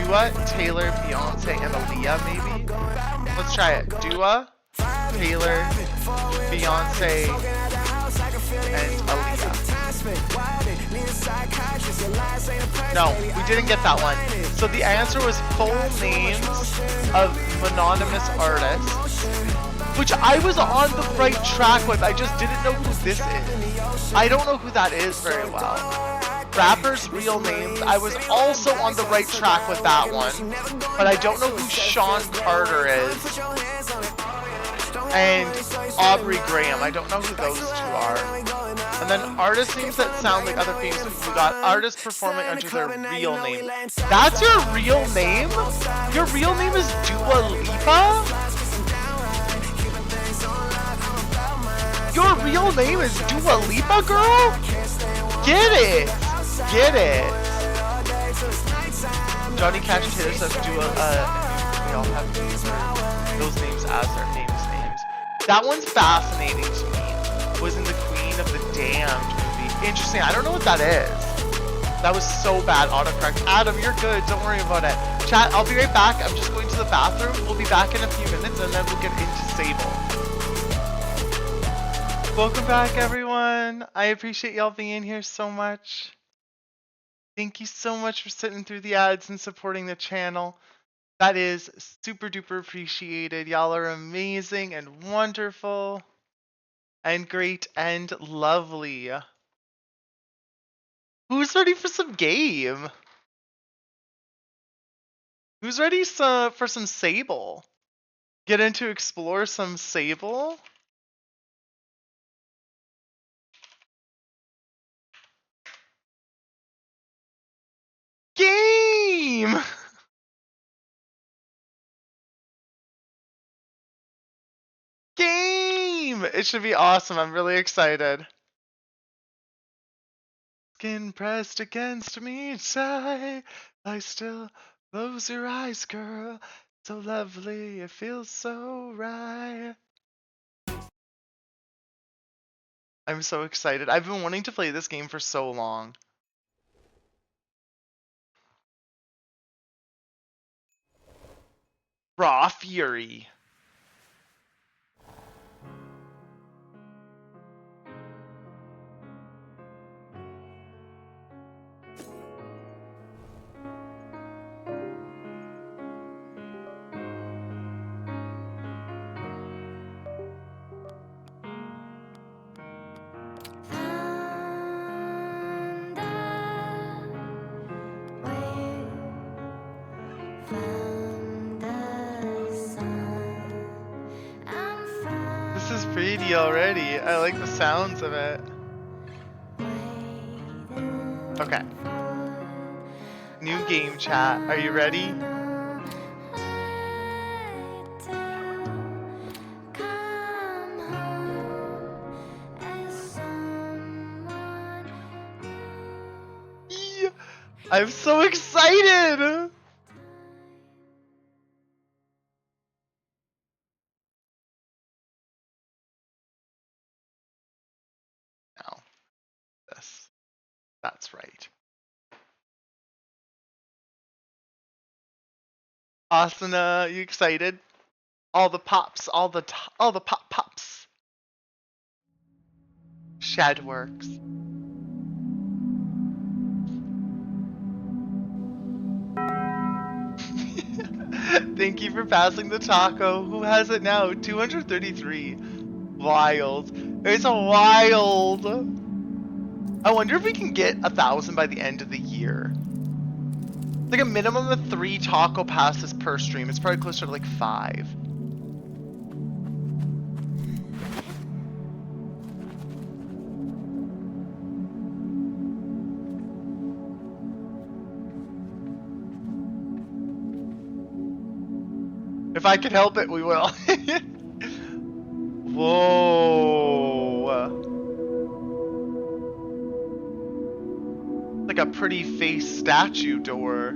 Dua, Taylor, Beyonce, and Aaliyah, maybe? Let's try it. Dua, Taylor, Beyonce, and Aaliyah. No, we didn't get that one. So the answer was full names of anonymous artists, which I was on the right track with. I just didn't know who this is. I don't know who that is very well. Rappers' real names. I was also on the right track with that one, but I don't know who Sean Carter is. And Aubrey Graham. I don't know who those two are. And then artist names that sound like other famous people. We got artists performing under their real name. That's your real name? Your real name is Dua Lipa? Your real name is Dua Lipa, girl? Get it! Get it! Johnny Cash and Taylor Swift do we all have to use those names as their famous names. That one's fascinating to me. Was in the Queen of the Damned movie. Interesting. I don't know what that is. That was so bad. Autocorrect. Adam, you're good. Don't worry about it. Chat, I'll be right back. I'm just going to the bathroom. We'll be back in a few minutes and then we'll get into Sable. Welcome back, everyone. I appreciate y'all being here so much. Thank you so much for sitting through the ads and supporting the channel. That is super duper appreciated. Y'all are amazing and wonderful and great and lovely. Who's ready for some game? Who's ready for some Sable? Get in to explore some Sable? Game! Game! It should be awesome. I'm really excited. Skin pressed against me, sigh. I still close your eyes, girl. So lovely, it feels so right. I'm so excited. I've been wanting to play this game for so long. Raw Fury. This is pretty already. I like the sounds of it. Okay. New game chat. Are you ready? Yee! I'm so excited! Now, this. That's right. Asuna, you excited? All the pops, all the pops. Shed works. Thank you for passing the taco. Who has it now? 233. Wild. It's a wild. I wonder if we can get 1,000 by the end of the year. It's like a minimum of 3 taco passes per stream. It's probably closer to like 5. If I can help it, we will. Whoa. Like a pretty face statue door.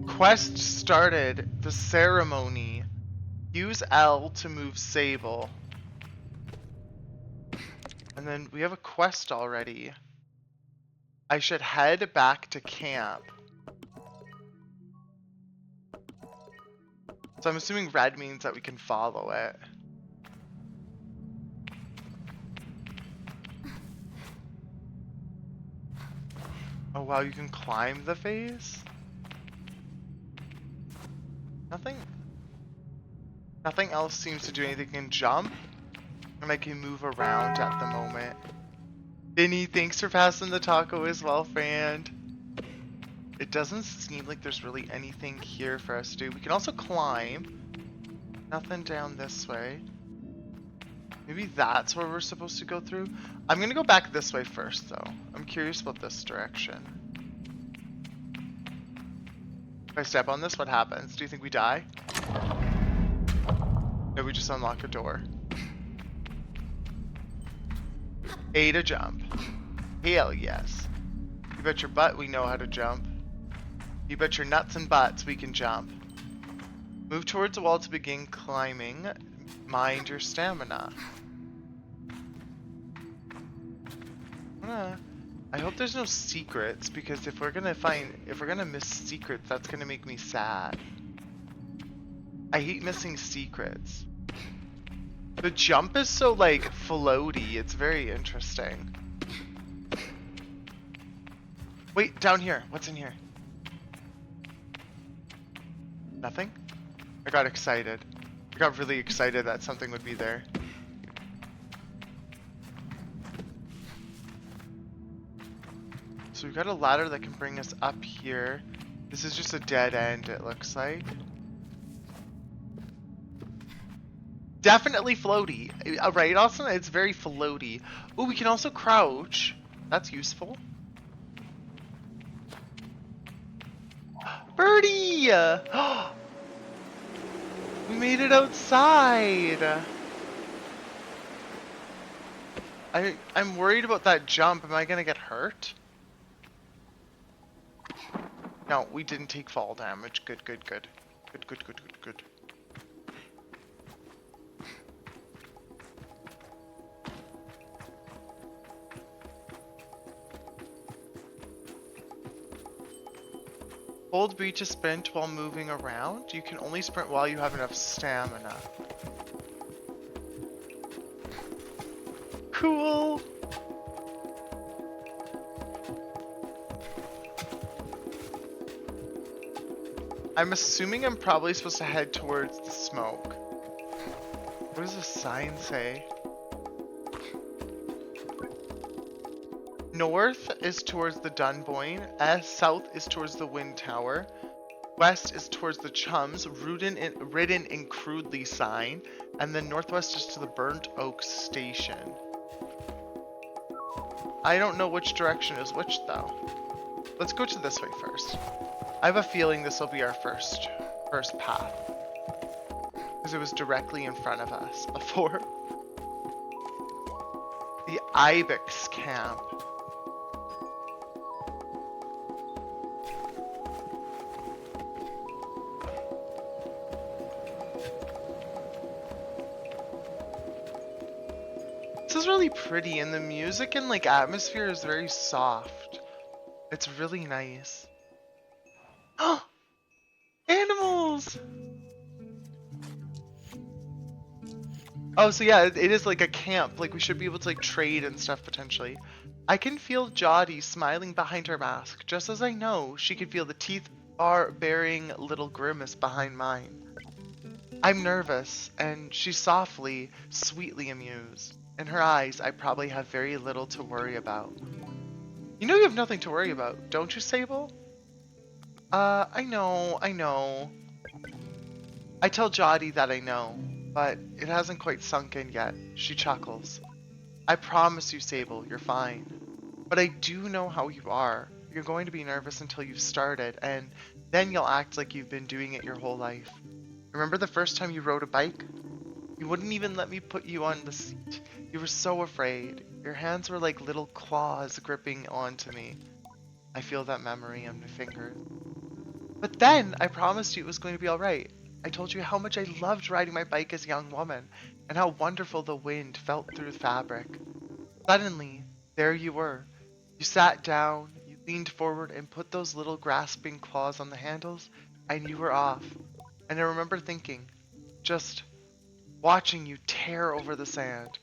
Quest started. The ceremony. Use L to move Sable. And then we have a quest already. I should head back to camp. So I'm assuming red means that we can follow it. Oh wow, you can climb the face? Nothing else seems to do anything. Can jump, and I can move around at the moment. Vinny, thanks for passing the taco as well, friend. It doesn't seem like there's really anything here for us to do. We can also climb. Nothing down this way. Maybe that's where we're supposed to go through. I'm gonna go back this way first, though. I'm curious about this direction. If I step on this, what happens? Do you think we die? No, we just unlock a door. A to jump. Hell yes. You bet your butt we know how to jump. You bet your nuts and butts we can jump. Move towards the wall to begin climbing. Mind your stamina. I hope there's no secrets, because if we're gonna miss secrets, that's gonna make me sad. I hate missing secrets. The jump is so like floaty, it's very interesting. Wait, down here, what's in here? Nothing? I got excited. I got really excited that something would be there. So we've got a ladder that can bring us up here. This is just a dead end, it looks like. Definitely floaty. Right, Austin? It's very floaty. Oh, we can also crouch. That's useful. Birdie! We made it outside! I'm worried about that jump. Am I gonna get hurt? No, we didn't take fall damage. Good, good, good. Good, good, good, good, good. Hold B to sprint while moving around. You can only sprint while you have enough stamina. Cool! I'm assuming I'm probably supposed to head towards the smoke. What does the sign say? North is towards the Dunboyne, south is towards the Wind Tower, west is towards the Chums, ridden in crudely sign, and then northwest is to the Burnt Oak Station. I don't know which direction is which though. Let's go to this way first. I have a feeling this will be our first path, because it was directly in front of us before. The Ibex Camp. This is really pretty, and the music and like atmosphere is very soft. It's really nice. Oh, animals! Oh, so yeah, it is like a camp. Like we should be able to like trade and stuff potentially. I can feel Jodie smiling behind her mask, just as I know she could feel the teeth baring little grimace behind mine. I'm nervous, and she's softly, sweetly amused. In her eyes, I probably have very little to worry about. You know you have nothing to worry about, don't you, Sable? I know. I tell Jodie that I know, but it hasn't quite sunk in yet. She chuckles. I promise you, Sable, you're fine. But I do know how you are. You're going to be nervous until you've started, and then you'll act like you've been doing it your whole life. Remember the first time you rode a bike? You wouldn't even let me put you on the seat. You were so afraid. Your hands were like little claws gripping onto me. I feel that memory on my fingers. But then I promised you it was going to be alright. I told you how much I loved riding my bike as a young woman, and how wonderful the wind felt through the fabric. Suddenly, there you were. You sat down, you leaned forward and put those little grasping claws on the handles, and you were off. And I remember thinking, just watching you tear over the sand.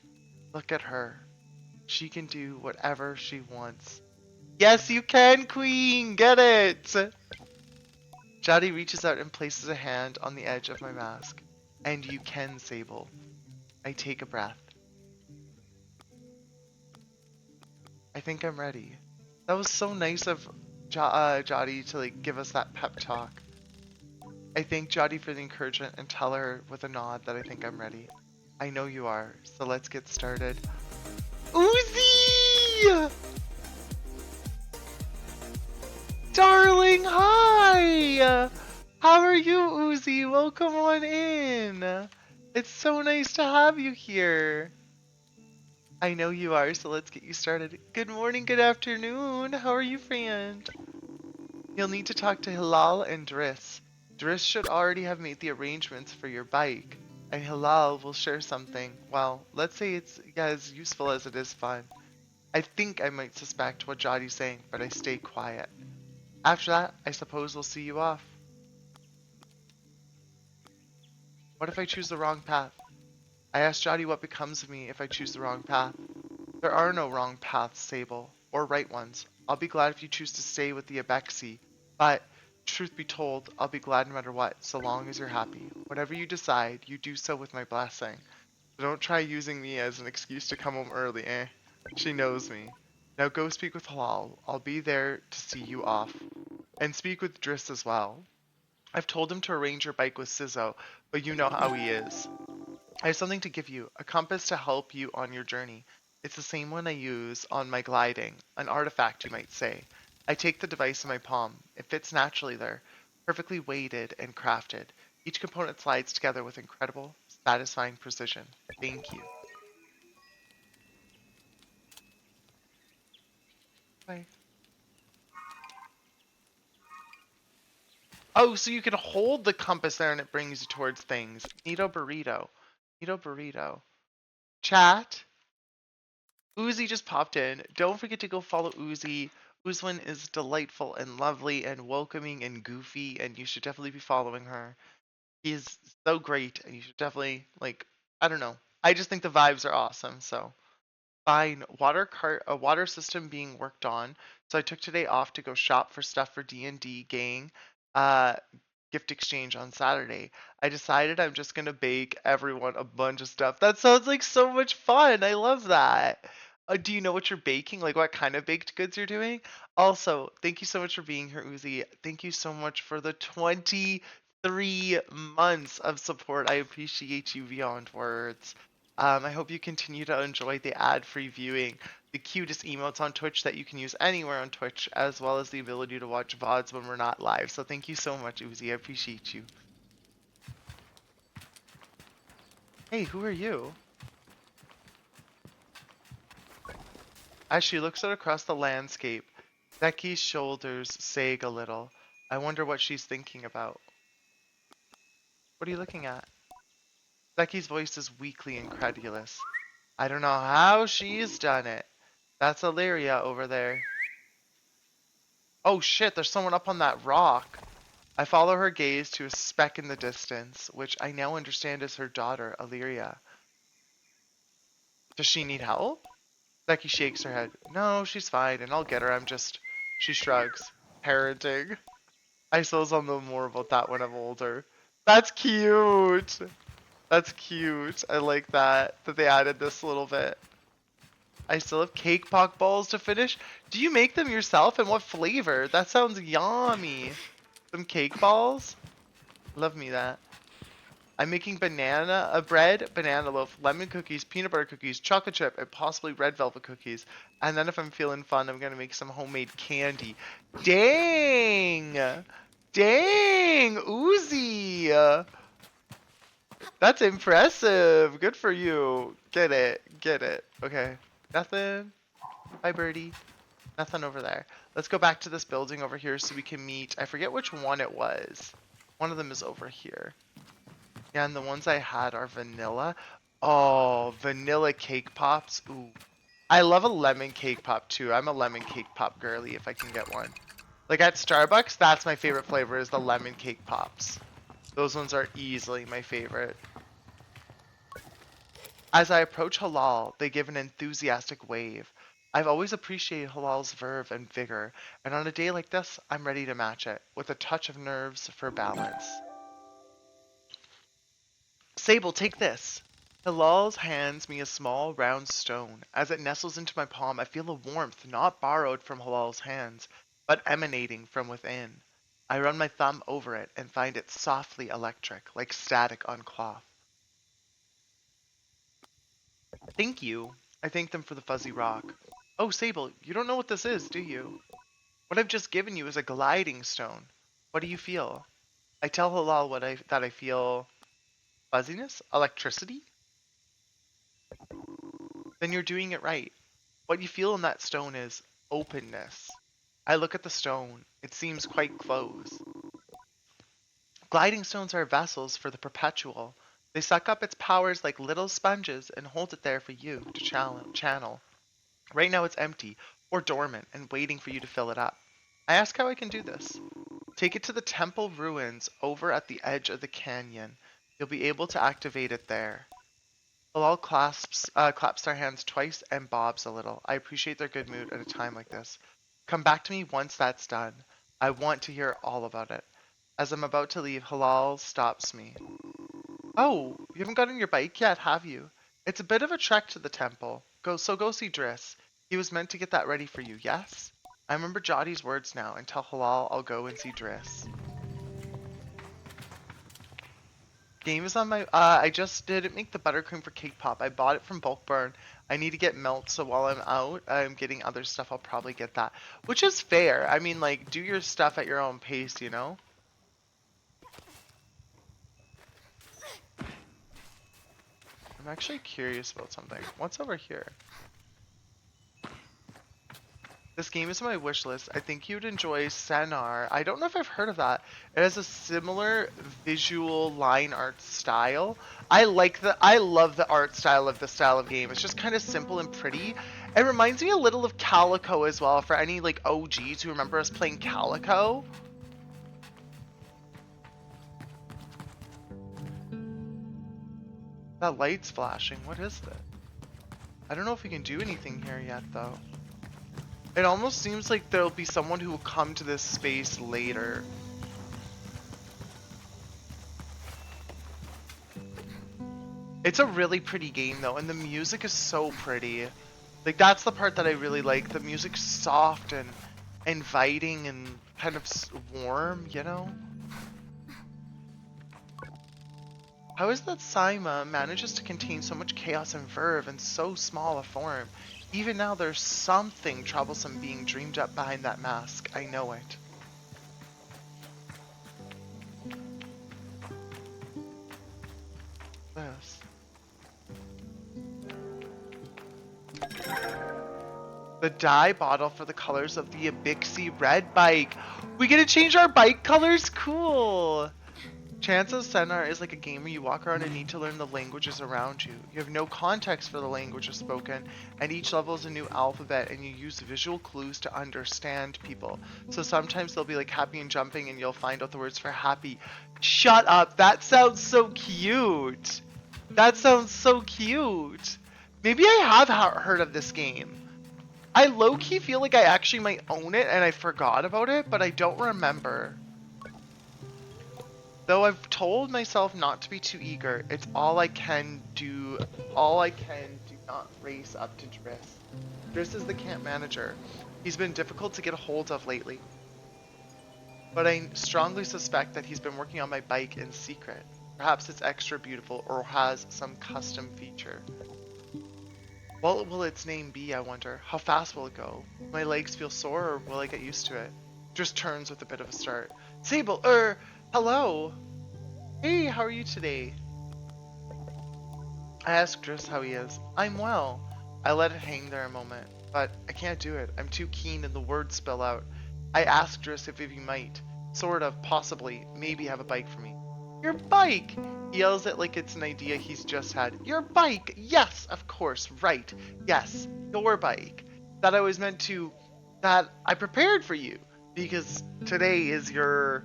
Look at her. She can do whatever she wants. Yes, you can, Queen! Get it! Jodie reaches out and places a hand on the edge of my mask. And you can, Sable. I take a breath. I think I'm ready. That was so nice of Jodie to like give us that pep talk. I thank Jodie for the encouragement and tell her with a nod that I think I'm ready. I know you are, so let's get started. Uzi! Darling, hi! How are you, Uzi? Welcome on in. It's so nice to have you here. I know you are, so let's get you started. Good morning, good afternoon. How are you, friend? You'll need to talk to Hilal and Driss. Driss should already have made the arrangements for your bike, and Hilal will share something. Well, let's say it's as useful as it is fun. I think I might suspect what Jodie's saying, but I stay quiet. After that, I suppose we'll see you off. What if I choose the wrong path? I asked Jodie what becomes of me if I choose the wrong path. There are no wrong paths, Sable, or right ones. I'll be glad if you choose to stay with the Abexi, but truth be told, I'll be glad no matter what, so long as you're happy. Whatever you decide, you do so with my blessing. So don't try using me as an excuse to come home early, eh? She knows me. Now go speak with Halal. I'll be there to see you off. And speak with Driss as well. I've told him to arrange your bike with Sizzo, but you know how he is. I have something to give you, a compass to help you on your journey. It's the same one I use on my gliding, an artifact you might say. I take the device in my palm. It fits naturally there, perfectly weighted and crafted. Each component slides together with incredible, satisfying precision. Thank you. Bye. Oh, so you can hold the compass there and it brings you towards things. Neato burrito. Neato burrito. Chat. Uzi just popped in. Don't forget to go follow Uzi. Uzwin is delightful and lovely and welcoming and goofy, and you should definitely be following her. He is so great, and you should definitely, like, I don't know. I just think the vibes are awesome, so. Fine. A water system being worked on. So I took today off to go shop for stuff for D&D gang. Uh, gift exchange on Saturday. I decided I'm just gonna bake everyone a bunch of stuff. That sounds like so much fun. I love that. Do you know what you're baking? Like what kind of baked goods you're doing? Also, thank you so much for being here, Uzi. Thank you so much for the 23 months of support. I appreciate you beyond words. I hope you continue to enjoy the ad-free viewing, the cutest emotes on Twitch that you can use anywhere on Twitch, as well as the ability to watch VODs when we're not live. So thank you so much, Uzi. I appreciate you. Hey, who are you? As she looks out across the landscape, Becky's shoulders sag a little. I wonder what she's thinking about. What are you looking at? Becky's voice is weakly incredulous. I don't know how she's done it. That's Illyria over there. Oh shit, there's someone up on that rock. I follow her gaze to a speck in the distance, which I now understand is her daughter, Illyria. Does she need help? Becky shakes her head. No, she's fine, and I'll get her. She shrugs. Parenting. I suppose I'll know more about that when I'm older. That's cute. That's cute. I like that they added this little bit. I still have cake pop balls to finish. Do you make them yourself, and what flavor? That sounds yummy. Some cake balls? Love me that. I'm making banana bread, banana loaf, lemon cookies, peanut butter cookies, chocolate chip, and possibly red velvet cookies. And then if I'm feeling fun, I'm gonna make some homemade candy. Dang! Dang! Uzi! That's impressive. Good for you. Get it. Get it. Okay. Nothing. Hi, birdie. Nothing over there. Let's go back to this building over here so we can meet. I forget which one it was. One of them is over here. Yeah, and the ones I had are vanilla. Oh, vanilla cake pops. Ooh. I love a lemon cake pop too. I'm a lemon cake pop girly if I can get one. Like at Starbucks, that's my favorite flavor is the lemon cake pops. Those ones are easily my favorite. As I approach Halal, they give an enthusiastic wave. I've always appreciated Halal's verve and vigor, and on a day like this, I'm ready to match it, with a touch of nerves for balance. Sable, take this! Halal hands me a small, round stone. As it nestles into my palm, I feel a warmth not borrowed from Halal's hands, but emanating from within. I run my thumb over it and find it softly electric, like static on cloth. Thank you. I thank them for the fuzzy rock. Oh, Sable, you don't know what this is, do you? What I've just given you is a gliding stone. What do you feel? I tell Halal that I feel fuzziness? Electricity? Then you're doing it right. What you feel in that stone is openness. I look at the stone. It seems quite closed. Gliding stones are vessels for the perpetual. They suck up its powers like little sponges and hold it there for you to channel. Right now it's empty, or dormant, and waiting for you to fill it up. I ask how I can do this. Take it to the temple ruins over at the edge of the canyon. You'll be able to activate it there. Bilal claps their hands twice and bobs a little. I appreciate their good mood at a time like this. Come back to me once that's done. I want to hear all about it. As I'm about to leave, Halal stops me. Oh, you haven't gotten your bike yet, have you? It's a bit of a trek to the temple. Go see Driss. He was meant to get that ready for you, yes? I remember Jotty's words now, and tell Halal I'll go and see Driss. Game is on my, I just didn't make the buttercream for Cake Pop. I bought it from Bulk Burn. I need to get melt, so while I'm out, I'm getting other stuff, I'll probably get that. Which is fair. I mean, like, do your stuff at your own pace, you know? I'm actually curious about something. What's over here? This game is on my wish list. I think you'd enjoy Senar. I don't know if I've heard of that. It has a similar visual line art style. I love the art style of this style of game. It's just kind of simple and pretty. It reminds me a little of Calico as well, for any like OGs who remember us playing Calico. That light's flashing. What is that? I don't know if we can do anything here yet though. It almost seems like there'll be someone who will come to this space later. It's a really pretty game though, and the music is so pretty. Like, that's the part that I really like. The music's soft and inviting and kind of warm, you know? How is that Saima manages to contain so much chaos and verve in so small a form? Even now there's something troublesome being dreamed up behind that mask. I know it. Yes. The dye bottle for the colors of the Abixi red bike. We get to change our bike colors? Cool. Chance of Senar is like a game where you walk around and need to learn the languages around you. You have no context for the languages spoken, and each level is a new alphabet, and you use visual clues to understand people. So sometimes they'll be like happy and jumping, and you'll find out the words for happy. Shut up! That sounds so cute! That sounds so cute! Maybe I have heard of this game. I low-key feel like I actually might own it, and I forgot about it, but I don't remember. Though I've told myself not to be too eager, it's all I can do. All I can do not race up to Driss. Driss is the camp manager. He's been difficult to get a hold of lately. But I strongly suspect that he's been working on my bike in secret. Perhaps it's extra beautiful or has some custom feature. What will its name be, I wonder? How fast will it go? Will my legs feel sore or will I get used to it? Driss turns with a bit of a start. Sable, hello. Hey, how are you today? I ask Driss how he is. I'm well. I let it hang there a moment, but I can't do it. I'm too keen and the words spill out. I ask Driss if he might, sort of, possibly, maybe have a bike for me. Your bike! He yells it like it's an idea he's just had. Your bike! Yes, of course, right. Yes, your bike. That I was meant to... That I prepared for you. Because today is your...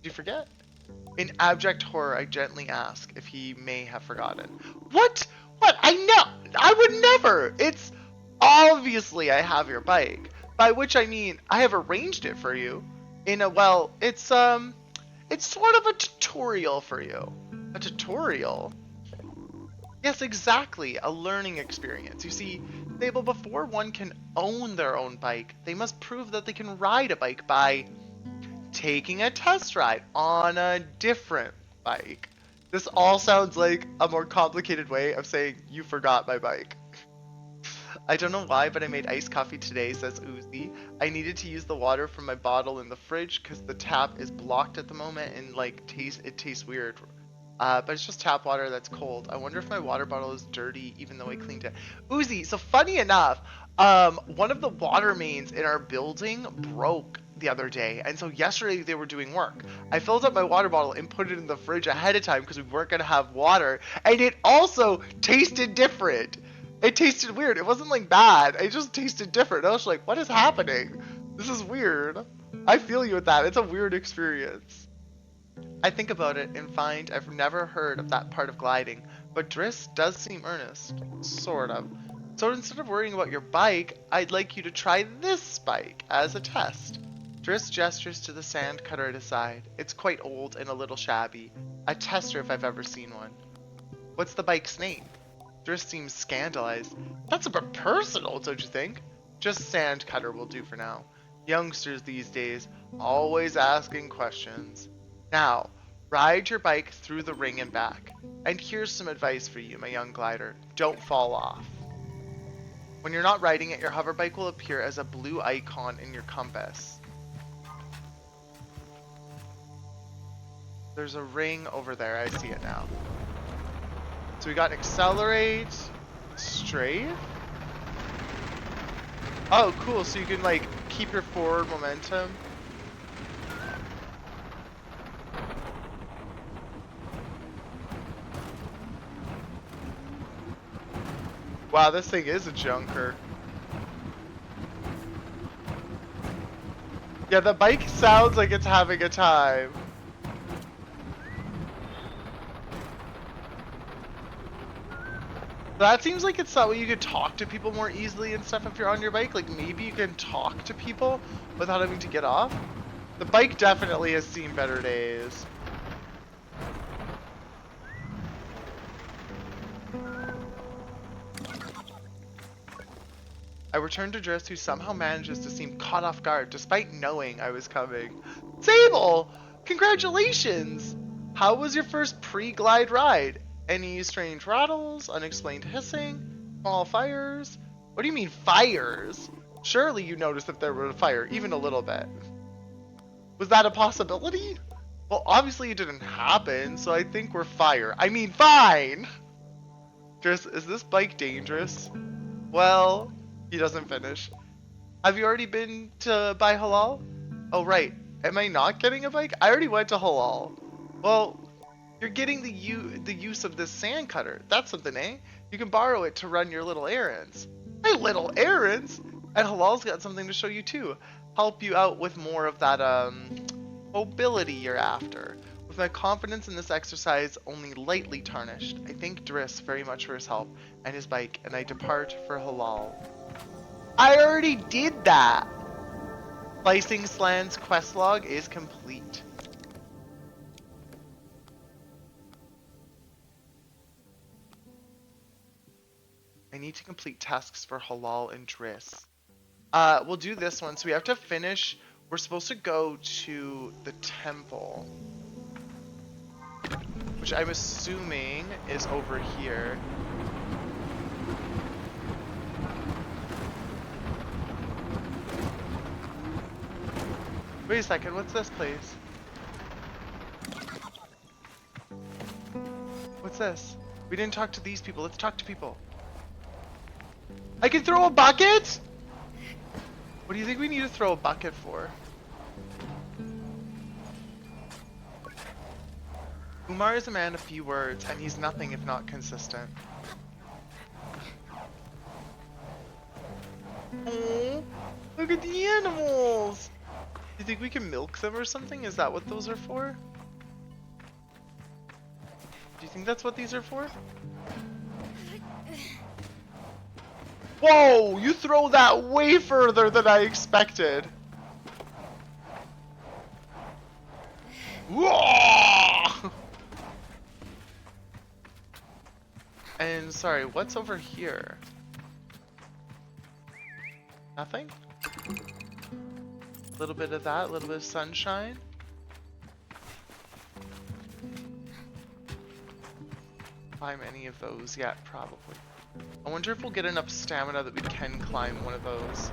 Did you forget? In abject horror, I gently ask if he may have forgotten. What? What? I know! I would never! It's... Obviously, I have your bike. By which I mean, I have arranged it for you. In a, well, it's sort of a tutorial for you. A tutorial? Yes, exactly. A learning experience. You see, Sable, before one can own their own bike, they must prove that they can ride a bike by taking a test ride on a different bike. This all sounds like a more complicated way of saying you forgot my bike. I don't know why, but I made iced coffee today, says Uzi. I needed to use the water from my bottle in the fridge because the tap is blocked at the moment and like it tastes weird. But it's just tap water that's cold. I wonder if my water bottle is dirty even though I cleaned it. Uzi, so funny enough, one of the water mains in our building broke the other day, and so yesterday they were doing work. I filled up my water bottle and put it in the fridge ahead of time because we weren't gonna have water, and it also tasted different. It tasted weird. It wasn't like bad. It just tasted different. I was like, what is happening? This is weird. I feel you with that. It's a weird experience. I think about it and find I've never heard of that part of gliding, but Driss does seem earnest. Sort of. So instead of worrying about your bike, I'd like you to try this bike as a test. Driss gestures to the sand cutter at his side. It's quite old and a little shabby. A tester if I've ever seen one. What's the bike's name? Driss seems scandalized. That's a bit personal, don't you think? Just sand cutter will do for now. Youngsters these days, always asking questions. Now, ride your bike through the ring and back. And here's some advice for you, my young glider. Don't fall off. When you're not riding it, your hover bike will appear as a blue icon in your compass. There's a ring over there, I see it now. So we got accelerate, strafe. Oh, cool. So you can like keep your forward momentum. Wow, this thing is a junker. Yeah, the bike sounds like it's having a time. That seems like it's that way you could talk to people more easily and stuff if you're on your bike. Like maybe you can talk to people without having to get off. The bike definitely has seen better days. I return to Driss, who somehow manages to seem caught off guard despite knowing I was coming. Sable! Congratulations! How was your first pre-glide ride? Any strange rattles, unexplained hissing, small fires? What do you mean fires? Surely you noticed if there were a fire, even a little bit. Was that a possibility? Well, obviously it didn't happen, so I think we're fine! Driss, is this bike dangerous? Well, he doesn't finish. Have you already been to buy halal? Oh, right. Am I not getting a bike? I already went to halal. Well, you're getting the use of this sand cutter. That's something, eh? You can borrow it to run your little errands. My little errands? And halal's got something to show you too. Help you out with more of that, mobility you're after. With my confidence in this exercise only lightly tarnished, I thank Driss very much for his help and his bike, and I depart for halal. I already did that! Slicing Slan's quest log is complete. I need to complete tasks for halal and Driss. We'll do this one. So we have to finish. We're supposed to go to the temple, which I'm assuming is over here. Wait a second, what's this place? What's this? We didn't talk to these people. Let's talk to people. I can throw a bucket? What do you think we need to throw a bucket for? Umar is a man of few words, and he's nothing if not consistent. Oh, look at the animals! Do you think we can milk them or something? Is that what those are for? Do you think that's what these are for? Whoa! You throw that way further than I expected! Whoa! And sorry, what's over here? Nothing? A little bit of that, a little bit of sunshine. Climb any of those yet? Probably. I wonder if we'll get enough stamina that we can climb one of those.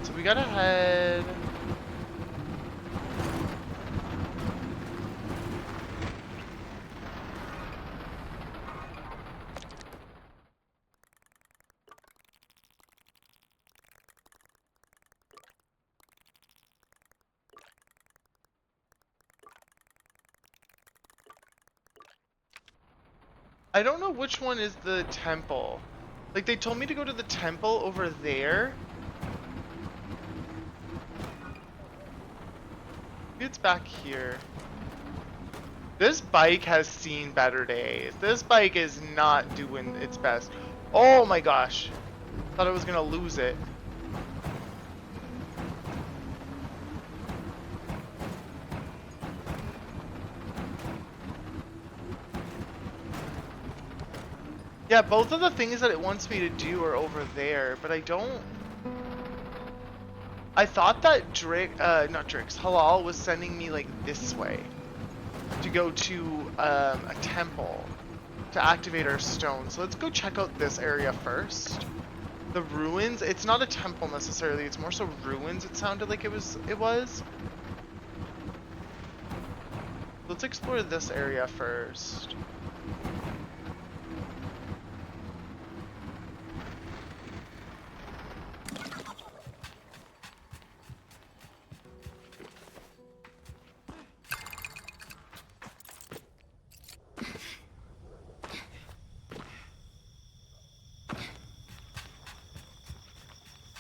So we gotta head... I don't know which one is the temple. Like, they told me to go to the temple over there. Maybe it's back here. This bike has seen better days. This bike is not doing its best. Oh my gosh. Thought I was gonna lose it. Yeah, both of the things that it wants me to do are over there, but I don't... I thought that Halal was sending me like this way to go to a temple to activate our stone. So let's go check out this area first. The ruins, it's not a temple necessarily, it's more so ruins it sounded like it was. Let's explore this area first.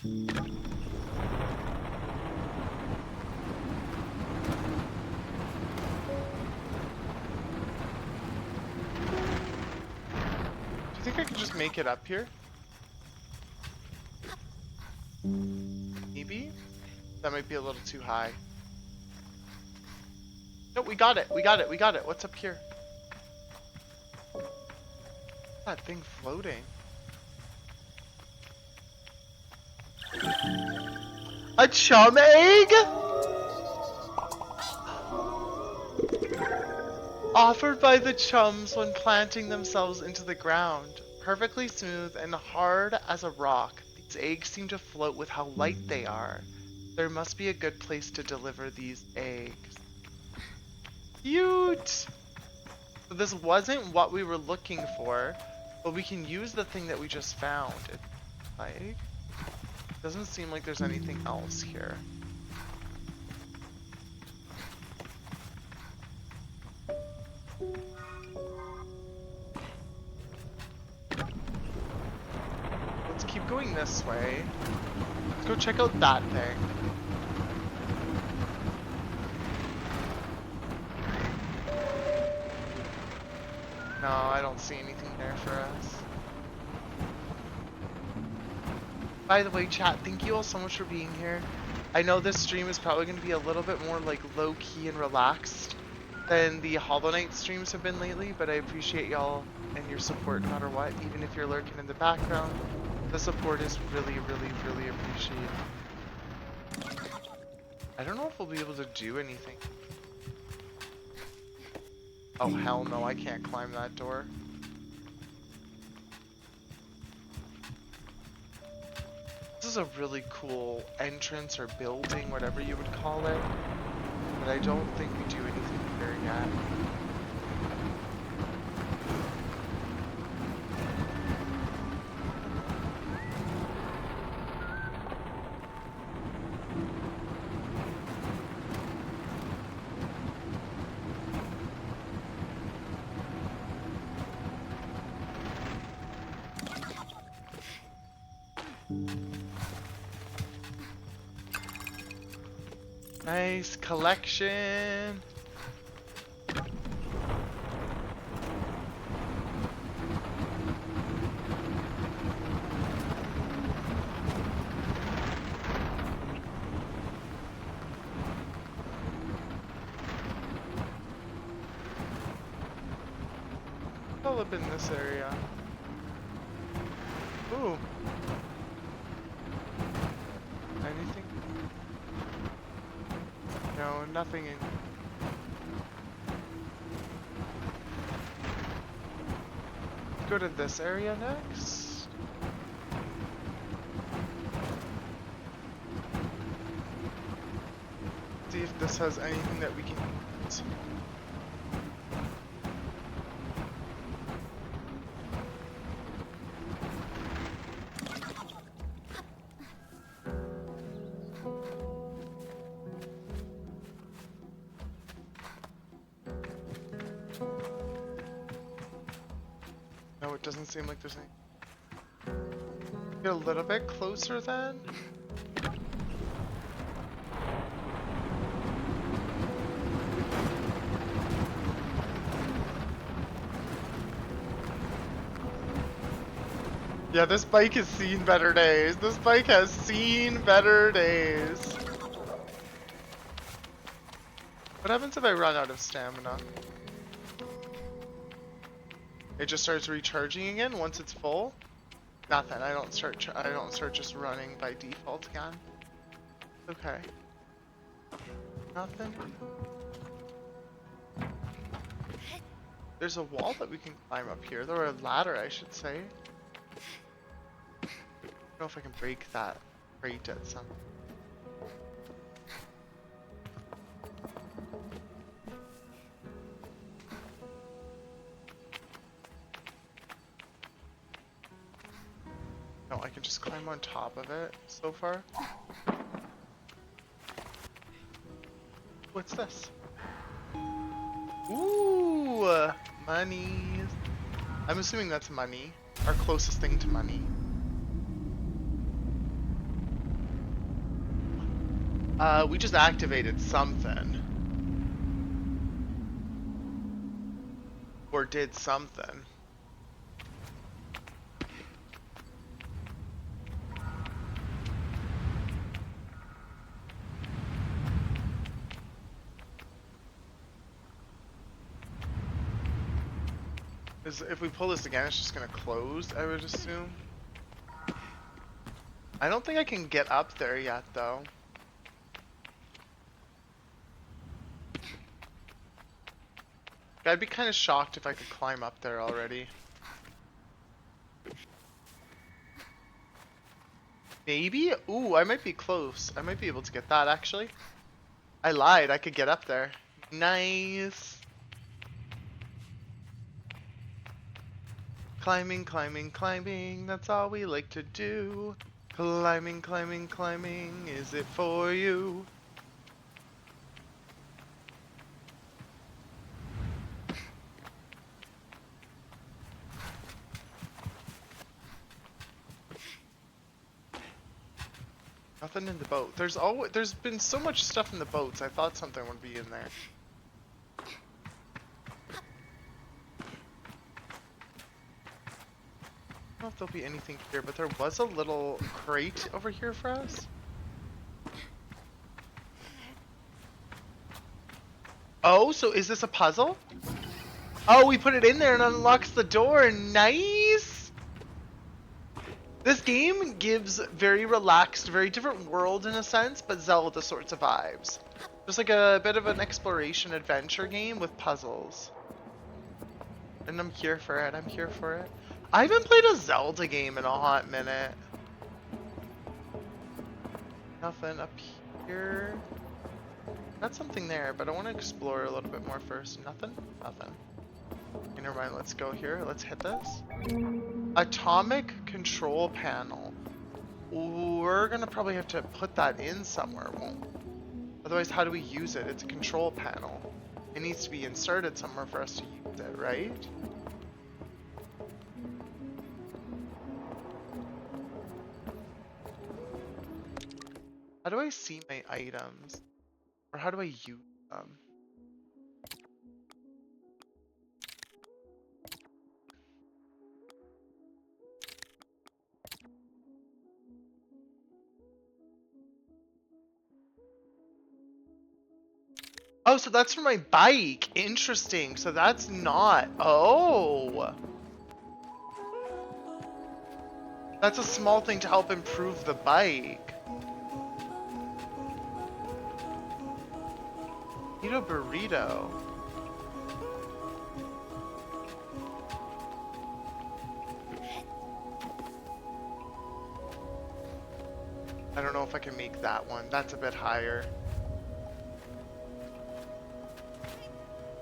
Do you think I can just make it up here? Maybe? That might be a little too high. No, we got it. What's up here? That thing floating. A chum egg? Offered by the chums when planting themselves into the ground. Perfectly smooth and hard as a rock, these eggs seem to float with how light they are. There must be a good place to deliver these eggs. Cute! So this wasn't what we were looking for, but we can use the thing that we just found. It, like, doesn't seem like there's anything else here. Let's keep going this way. Let's go check out that thing. No, I don't see anything there for us. By the way, chat, thank you all so much for being here. I know this stream is probably going to be a little bit more like low-key and relaxed than the Hollow Knight streams have been lately, but I appreciate y'all and your support no matter what, even if you're lurking in the background. The support is really, really, really appreciated. I don't know if we'll be able to do anything. Oh hell no, I can't climb that door. This is a really cool entrance or building, whatever you would call it. But I don't think we do anything here yet. Nice collection. Pull up in this area. Ooh. Anything? No, nothing in. Go to this area next. See if this has anything that we can use. No, it doesn't seem like there's any. Get a little bit closer then. Yeah, this bike has seen better days. This bike has seen better days. What happens if I run out of stamina? It just starts recharging again once it's full. Nothing. I don't start just running by default again. Okay. Nothing. There's a wall that we can climb up here, or a ladder, I should say. I don't know if I can break that crate at some. No, I can just climb on top of it so far. What's this? Ooh, money. I'm assuming that's money. Our closest thing to money. We just activated something. Or did something. If we pull this again, it's just gonna close, I would assume. I don't think I can get up there yet, though. I'd be kind of shocked if I could climb up there already. Maybe? Ooh, I might be close. I might be able to get that, actually. I lied. I could get up there. Nice. Climbing, climbing, climbing. That's all we like to do. Climbing, climbing, climbing. Is it for you? Nothing in the boat. There's been so much stuff in the boats. I thought something would be in there. I don't know if there'll be anything here, but there was a little crate over here for us. Oh, so is this a puzzle? Oh, we put it in there and unlocks the door. Nice! This game gives very relaxed, very different world in a sense, but Zelda sorts of vibes. Just like a bit of an exploration adventure game with puzzles. And I'm here for it, I'm here for it. I haven't played a Zelda game in a hot minute. Nothing up here. Got something there, but I want to explore a little bit more first. Nothing? Nothing. Okay, never mind, let's go here. Let's hit this. Atomic control panel. We're gonna probably have to put that in somewhere, won't we? Otherwise, how do we use it? It's a control panel. It needs to be inserted somewhere for us to use it, right? How do I see my items? Or how do I use them? Oh, so that's for my bike. Interesting. So that's not... Oh! That's a small thing to help improve the bike. Need a burrito. I don't know if I can make that one. That's a bit higher.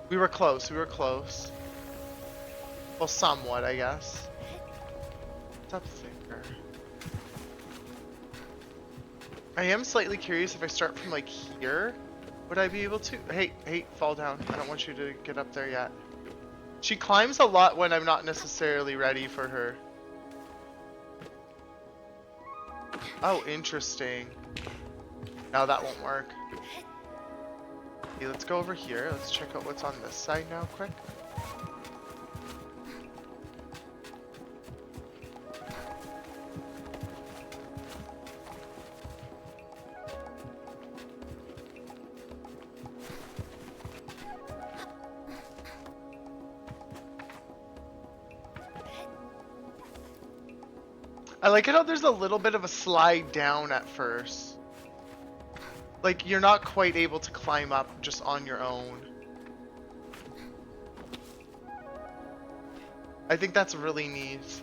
We were close, we were close. Well, somewhat, I guess. What's up there? I am slightly curious if I start from like here, would I be able to? Hey, fall down. I don't want you to get up there yet. She climbs a lot when I'm not necessarily ready for her. Oh, interesting. Now that won't work. Okay, let's go over here. Let's check out what's on this side now, quick. I like it how there's a little bit of a slide down at first. Like, you're not quite able to climb up just on your own. I think that's really neat.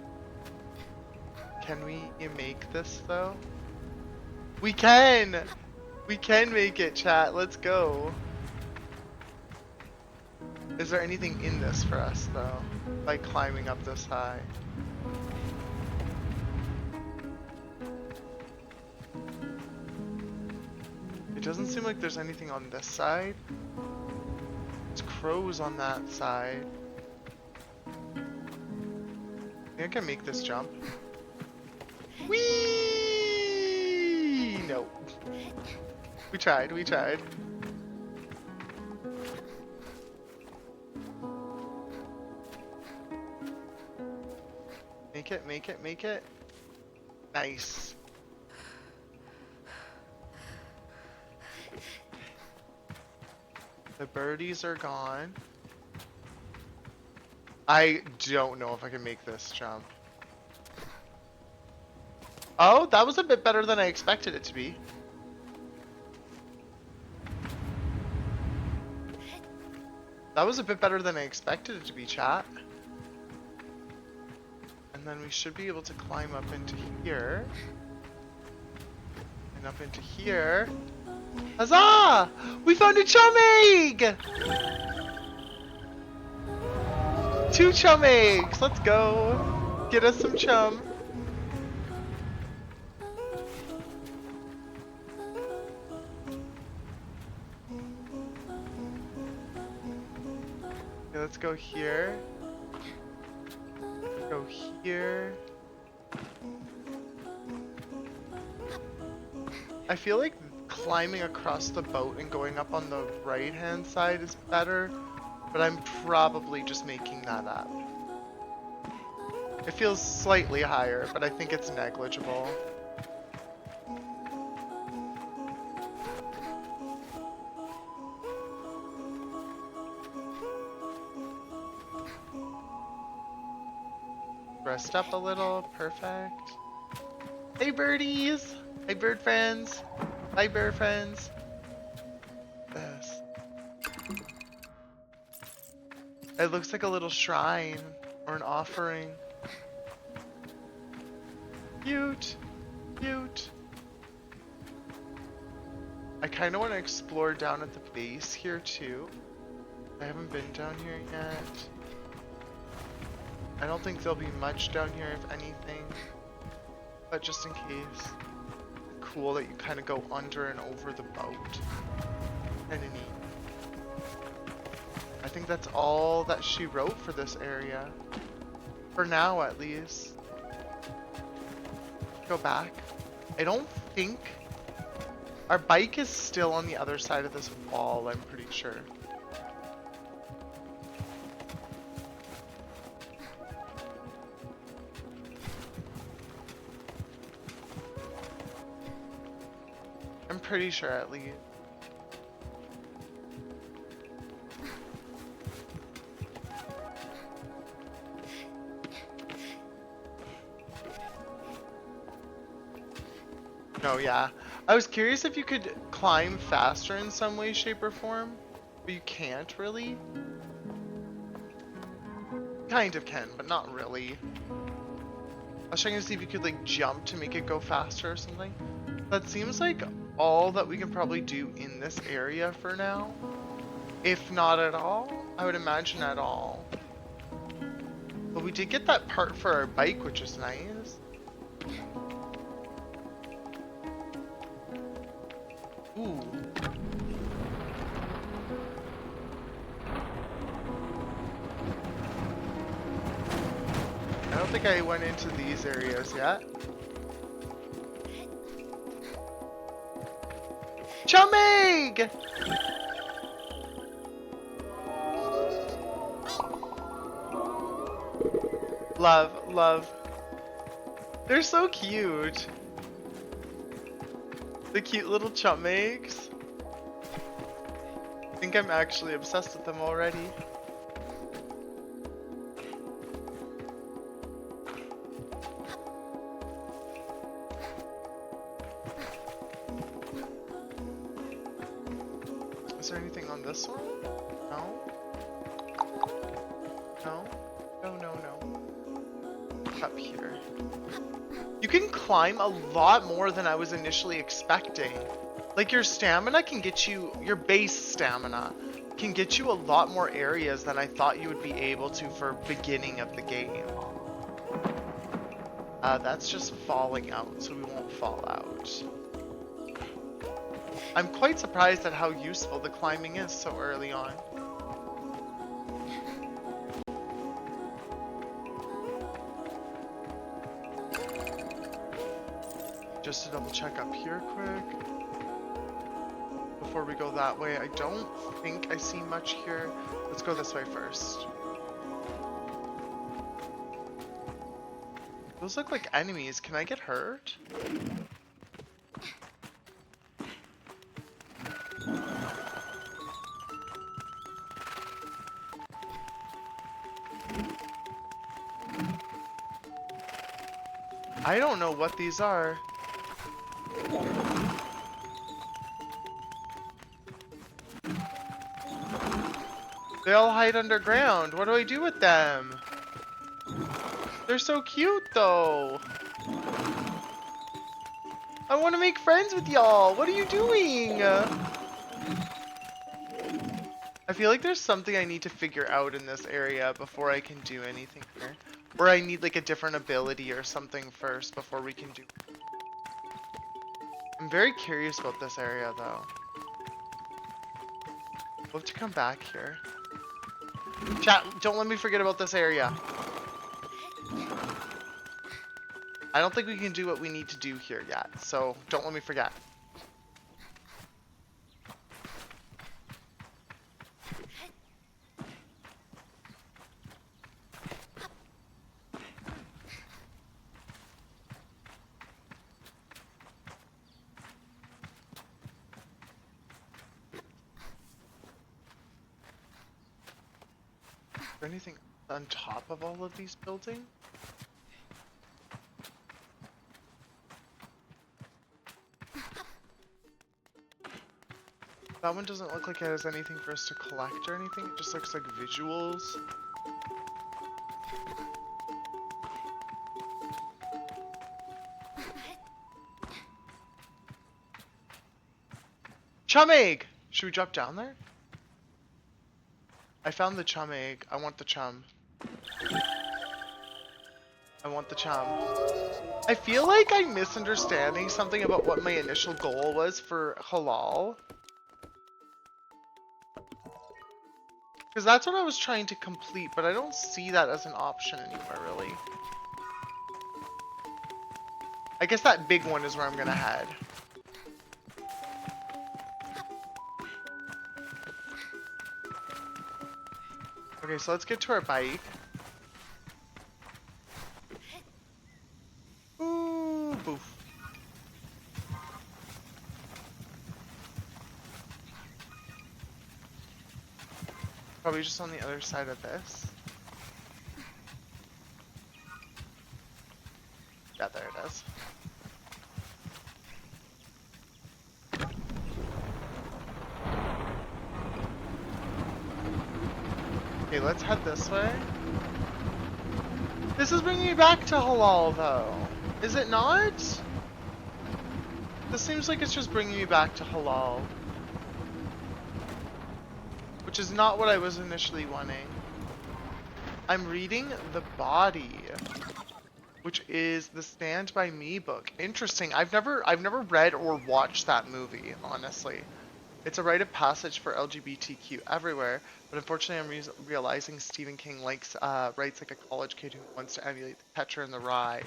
Can we make this, though? We can! We can make it, chat. Let's go. Is there anything in this for us, though? Like climbing up this high? It doesn't seem like there's anything on this side. There's crows on that side. I think I can make this jump. Whee! No. We tried, we tried. Make it, make it, make it. Nice. The birdies are gone. I don't know if I can make this jump. Oh, that was a bit better than I expected it to be. That was a bit better than I expected it to be, chat. And then we should be able to climb up into here. And up into here. Huzzah! We found a chum egg! 2 chum eggs! Let's go! Get us some chum. Okay, let's go here. Go here. I feel like climbing across the boat and going up on the right hand side is better, but I'm probably just making that up. It feels slightly higher, but I think it's negligible. Rest up a little, perfect. Hey birdies! Hey bird friends! Hi bird friends! This. It looks like a little shrine or an offering. Cute! Cute! I kinda wanna explore down at the base here too. I haven't been down here yet. I don't think there'll be much down here, if anything, but just in case. Cool that you kind of go under and over the boat. Kinda neat. I think that's all that she wrote for this area. For now, at least. Go back. I don't think... Our bike is still on the other side of this wall, I'm pretty sure. I'm pretty sure at least. No, yeah. I was curious if you could climb faster in some way, shape, or form, but you can't really. Kind of can, but not really. I was trying to see if you could like jump to make it go faster or something. That seems like all that we can probably do in this area for now. If not at all, I would imagine at all. But we did get that part for our bike, which is nice. Ooh. I don't think I went into these areas yet. Chum egg! Love, love. They're so cute. The cute little chum eggs. I think I'm actually obsessed with them already. Is there anything on this one? No? No? No, no, no. Up here. You can climb a lot more than I was initially expecting. Like your stamina can get you, your base stamina can get you a lot more areas than I thought you would be able to for beginning of the game. That's just falling out, so we won't fall out. I'm quite surprised at how useful the climbing is so early on. Just to double check up here quick. Before we go that way, I don't think I see much here. Let's go this way first. Those look like enemies. Can I get hurt? I don't know what these are. They all hide underground. What do I do with them? They're so cute though. I want to make friends with y'all. What are you doing? I feel like there's something I need to figure out in this area before I can do anything here. Or I need like a different ability or something first before we can do. I'm very curious about this area though. We'll have to come back here. Chat, don't let me forget about this area. I don't think we can do what we need to do here yet, so don't let me forget. Is there anything on top of all of these buildings? That one doesn't look like it has anything for us to collect or anything. It just looks like visuals. Chum egg! Should we drop down there? I found the chum egg. I want the chum. I want the chum. I feel like I'm misunderstanding something about what my initial goal was for halal. Because that's what I was trying to complete, but I don't see that as an option anywhere, really. I guess that big one is where I'm gonna head. Okay, so let's get to our bike. Ooh, boof. Probably just on the other side of this. Yeah, there it is. Okay, let's head this way. This is bringing me back to halal, though. Is it not? This seems like it's just bringing me back to halal. Which is not what I was initially wanting. I'm reading The Body, which is the Stand By Me book. Interesting. I've never read or watched that movie, honestly. It's a rite of passage for LGBTQ everywhere, but unfortunately I'm realizing Stephen King writes like a college kid who wants to emulate the Catcher in the Rye.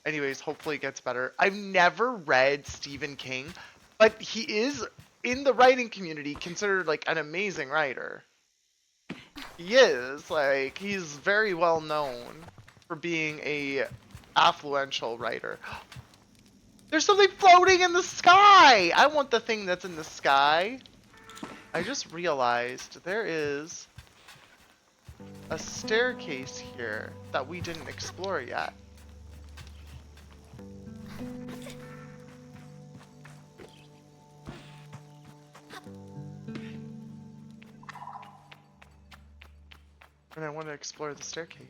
Anyways, hopefully it gets better. I've never read Stephen King, but he is, in the writing community, considered like an amazing writer. He is, like, he's very well known for being a affluential writer. There's something floating in the sky! I want the thing that's in the sky. I just realized there is a staircase here that we didn't explore yet. And I want to explore the staircase.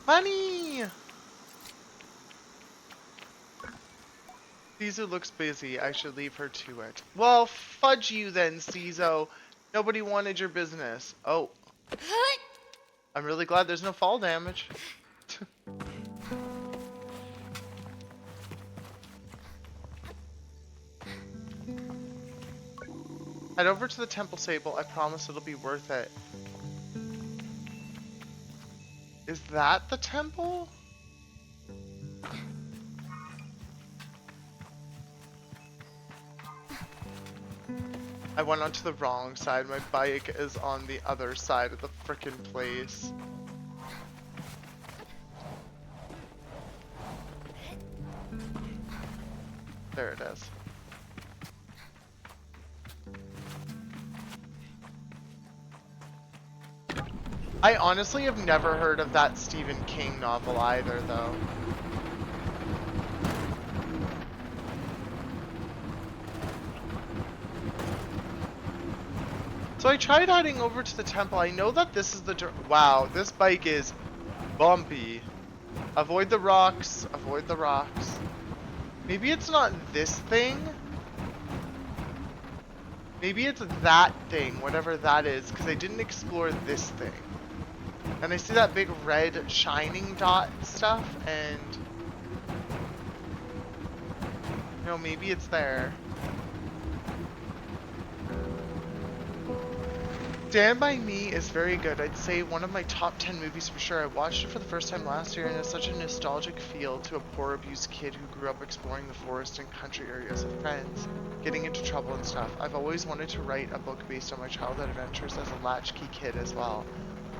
Money! Caesar looks busy. I should leave her to it. Well, fudge you then, Cizo. Nobody wanted your business. Oh. I'm really glad there's no fall damage. Head over to the temple, Sable. I promise it'll be worth it. Is that the temple? I went onto the wrong side. My bike is on the other side of the frickin' place. There it is. I honestly have never heard of that Stephen King novel either, though. So I tried heading over to the temple. I know that this is the wow, this bike is bumpy. Avoid the rocks. Avoid the rocks. Maybe it's not this thing. Maybe it's that thing, whatever that is, because I didn't explore this thing. And I see that big red shining dot stuff, and you know, maybe it's there. Stand By Me is very good. I'd say one of my top 10 movies for sure. I watched it for the first time last year and it's such a nostalgic feel to a poor abused kid who grew up exploring the forest and country areas with friends, getting into trouble and stuff. I've always wanted to write a book based on my childhood adventures as a latchkey kid as well.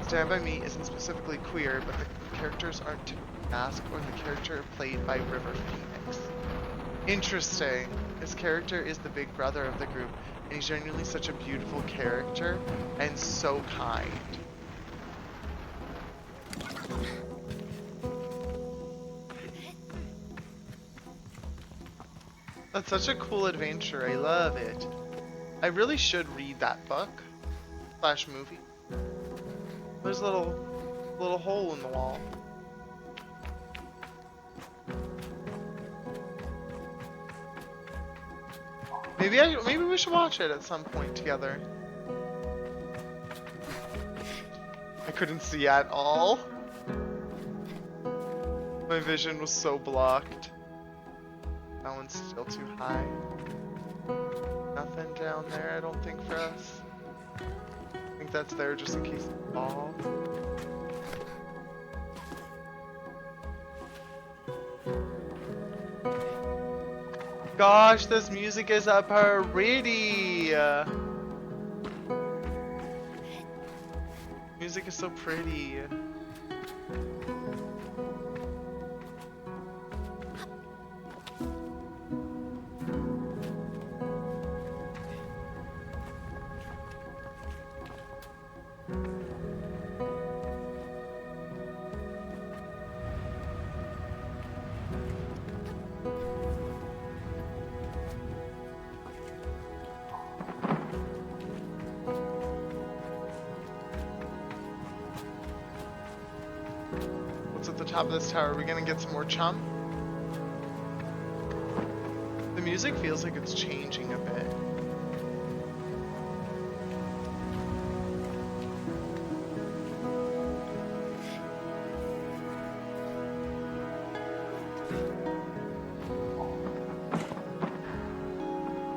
Stand By Me isn't specifically queer, but the characters aren't typically masked or the character played by River Phoenix. Interesting. His character is the big brother of the group, and he's genuinely such a beautiful character and so kind. That's such a cool adventure. I love it. I really should read that book / movie. There's a little hole in the wall. Maybe we should watch it at some point together. I couldn't see at all. My vision was so blocked. That one's still too high. Nothing down there, I don't think, for us. I think that's there just in case we fall. Gosh, this music is a pretty. Music is so pretty. At the top of this tower, are we gonna get some more chum? The music feels like it's changing a bit.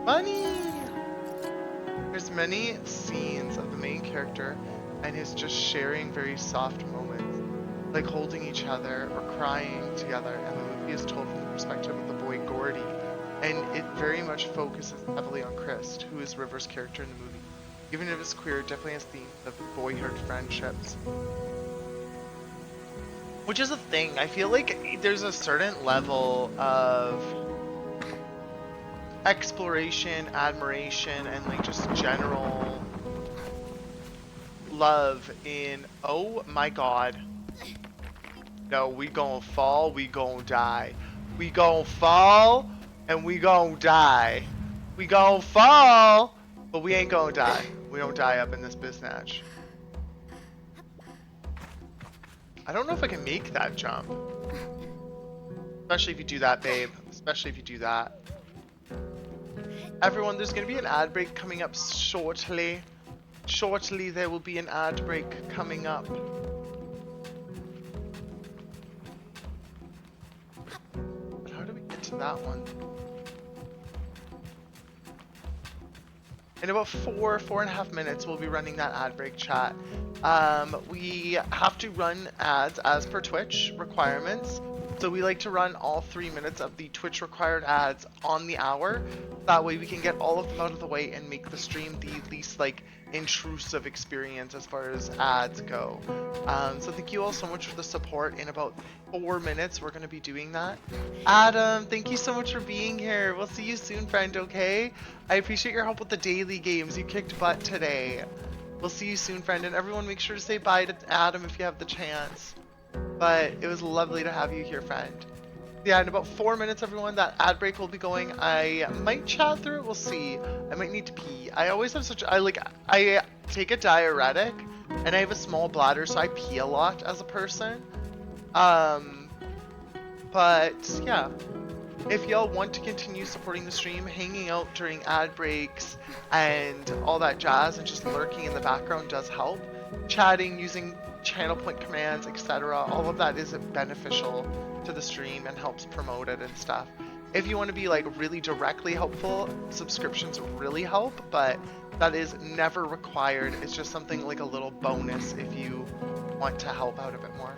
Bunny! There's many scenes of the main character and his just sharing very soft moments, like holding each other or crying together, and the movie is told from the perspective of the boy Gordy, and it very much focuses heavily on Chris, who is River's character in the movie. Even if it's queer, it definitely has themes of boyhood friendships. Which is a thing, I feel like there's a certain level of exploration, admiration, and like just general love in, oh my god. No, we gon' fall, we gon' die. We gon' fall, and we gon' die. We gon' fall, but we ain't gon' die. We don't die up in this biznatch. I don't know if I can make that jump. Especially if you do that, babe. Especially if you do that. Everyone, there's gonna be an ad break coming up shortly. Shortly, there will be an ad break coming up. That one. In about 4.5 minutes, we'll be running that ad break, chat. We have to run ads as per Twitch requirements. So we like to run all 3 minutes of the Twitch required ads on the hour. That way we can get all of them out of the way and make the stream the least like intrusive experience as far as ads go. So thank you all so much for the support. In about 4 minutes, we're going to be doing that. Adam, thank you so much for being here. We'll see you soon, friend, okay? I appreciate your help with the daily games. You kicked butt today. We'll see you soon, friend. And everyone, make sure to say bye to Adam if you have the chance. But it was lovely to have you here, friend. Yeah, in about 4 minutes, everyone, that ad break will be going. I might chat through it. We'll see. I might need to pee. I always have such... I take a diuretic, and I have a small bladder, so I pee a lot as a person. But yeah, if y'all want to continue supporting the stream, hanging out during ad breaks and all that jazz, and just lurking in the background does help. Chatting, using channel point commands, etc. All of that is beneficial to the stream and helps promote it and stuff. If you want to be like really directly helpful, subscriptions really help, but that is never required. It's just something like a little bonus if you want to help out a bit more.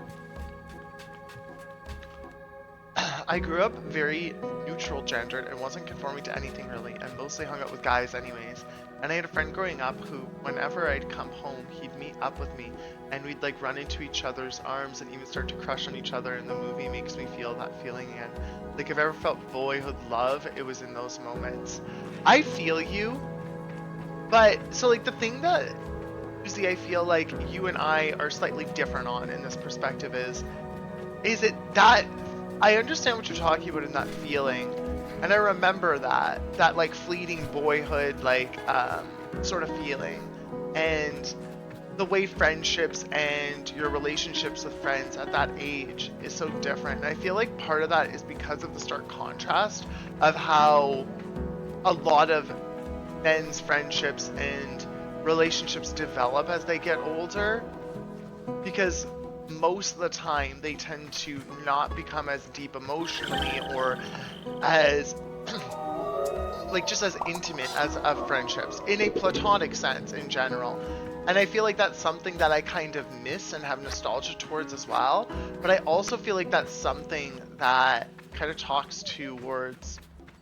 I grew up very neutral gendered and wasn't conforming to anything really, and mostly hung out with guys anyways. And I had a friend growing up who, whenever I'd come home, he'd meet up with me, and we'd like run into each other's arms and even start to crush on each other, and the movie makes me feel that feeling again. Like if I ever felt boyhood love, it was in those moments. I feel you, but so like the thing that Uzi, I feel like you and I are slightly different on in this perspective is it that I understand what you're talking about in that feeling, and I remember that like fleeting boyhood like sort of feeling, and the way friendships and your relationships with friends at that age is so different. And I feel like part of that is because of the stark contrast of how a lot of men's friendships and relationships develop as they get older, because most of the time they tend to not become as deep emotionally or as like just as intimate as of friendships in a platonic sense in general. And I feel like that's something that I kind of miss and have nostalgia towards as well. But I also feel like that's something that kind of talks towards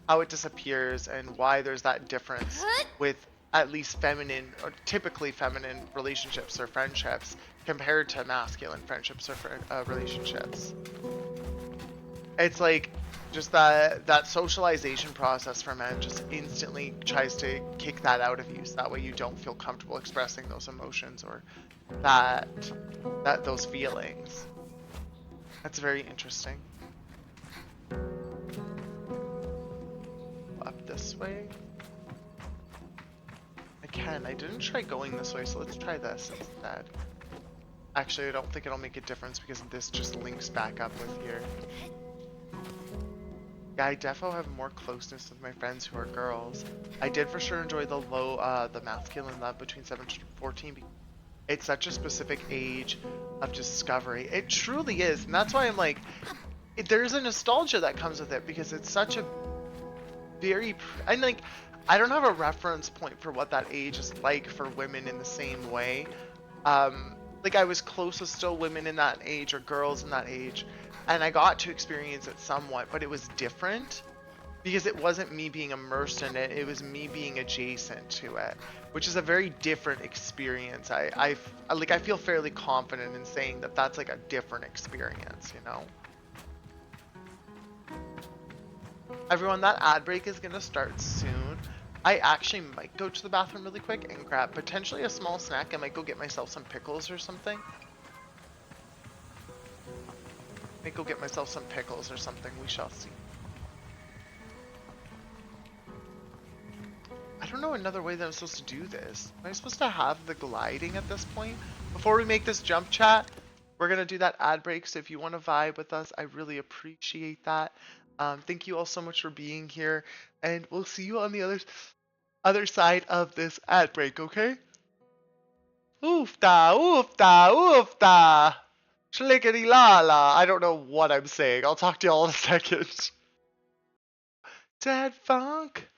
how it disappears and why there's that difference with at least feminine or typically feminine relationships or friendships compared to masculine friendships or relationships. It's like just that socialization process for men just instantly tries to kick that out of you, so that way you don't feel comfortable expressing those emotions or that those feelings. That's very interesting. Up this way. I didn't try going this way, so let's try this instead. Actually, I don't think it'll make a difference because this just links back up with here. Yeah, I defo have more closeness with my friends who are girls. I did for sure enjoy the the masculine love between 7 to 14. It's such a specific age of discovery. It truly is, and that's why I'm like, there's a nostalgia that comes with it because it's such a very, and like, I don't have a reference point for what that age is like for women in the same way. Like I was close with still women in that age or girls in that age, and I got to experience it somewhat, but it was different because it wasn't me being immersed in it, it was me being adjacent to it, which is a very different experience. I feel fairly confident in saying that that's like a different experience, you know? Everyone, that ad break is gonna start soon. I actually might go to the bathroom really quick and grab potentially a small snack. I might go get myself some pickles or something. We shall see. I don't know another way that I'm supposed to do this. Am I supposed to have the gliding at this point? Before we make this jump chat, we're gonna do that ad break, so if you want to vibe with us, I really appreciate that. Thank you all so much for being here, and we'll see you on the other side of this ad break, okay? Oofta, oofta, oofta! Schlickety la la! I don't know what I'm saying. I'll talk to y'all in a second. Dead funk,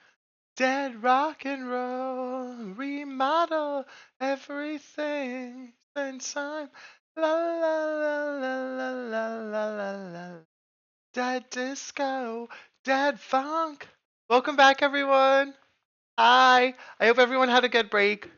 dead rock and roll, remodel everything. Spend time, la la la la la la la la la. Dead disco, dead funk. Welcome back, everyone. Hi. I hope everyone had a good break.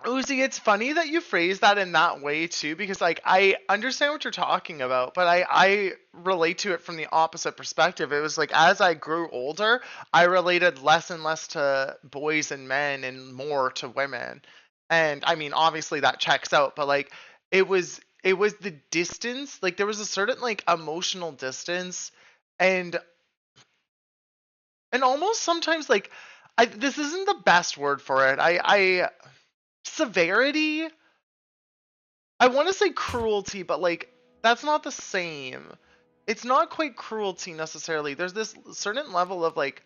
Uzi, it's funny that you phrase that in that way too, because like I understand what you're talking about, but I relate to it from the opposite perspective. It was like as I grew older, I related less and less to boys and men and more to women. And I mean, obviously that checks out, but like it was the distance, like there was a certain like emotional distance and almost sometimes like This isn't the best word for it. Severity. I want to say cruelty, but like that's not the same. It's not quite cruelty necessarily. There's this certain level of like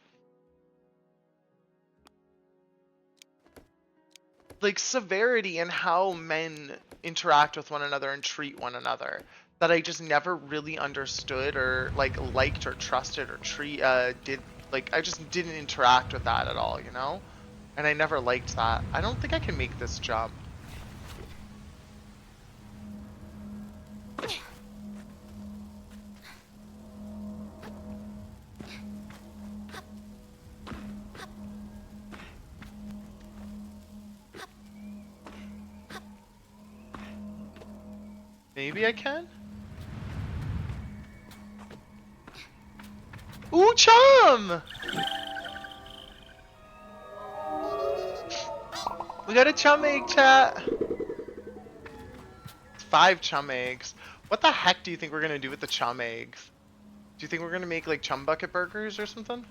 severity in how men interact with one another and treat one another that I just never really understood or like liked or trusted or did like I just didn't interact with that at all, you know? And I never liked that. I don't think I can make this jump. Maybe I can? Ooh, chum! We got a chum egg, chat. 5 chum eggs. What the heck do you think we're gonna do with the chum eggs? Do you think we're gonna make like chum bucket burgers or something?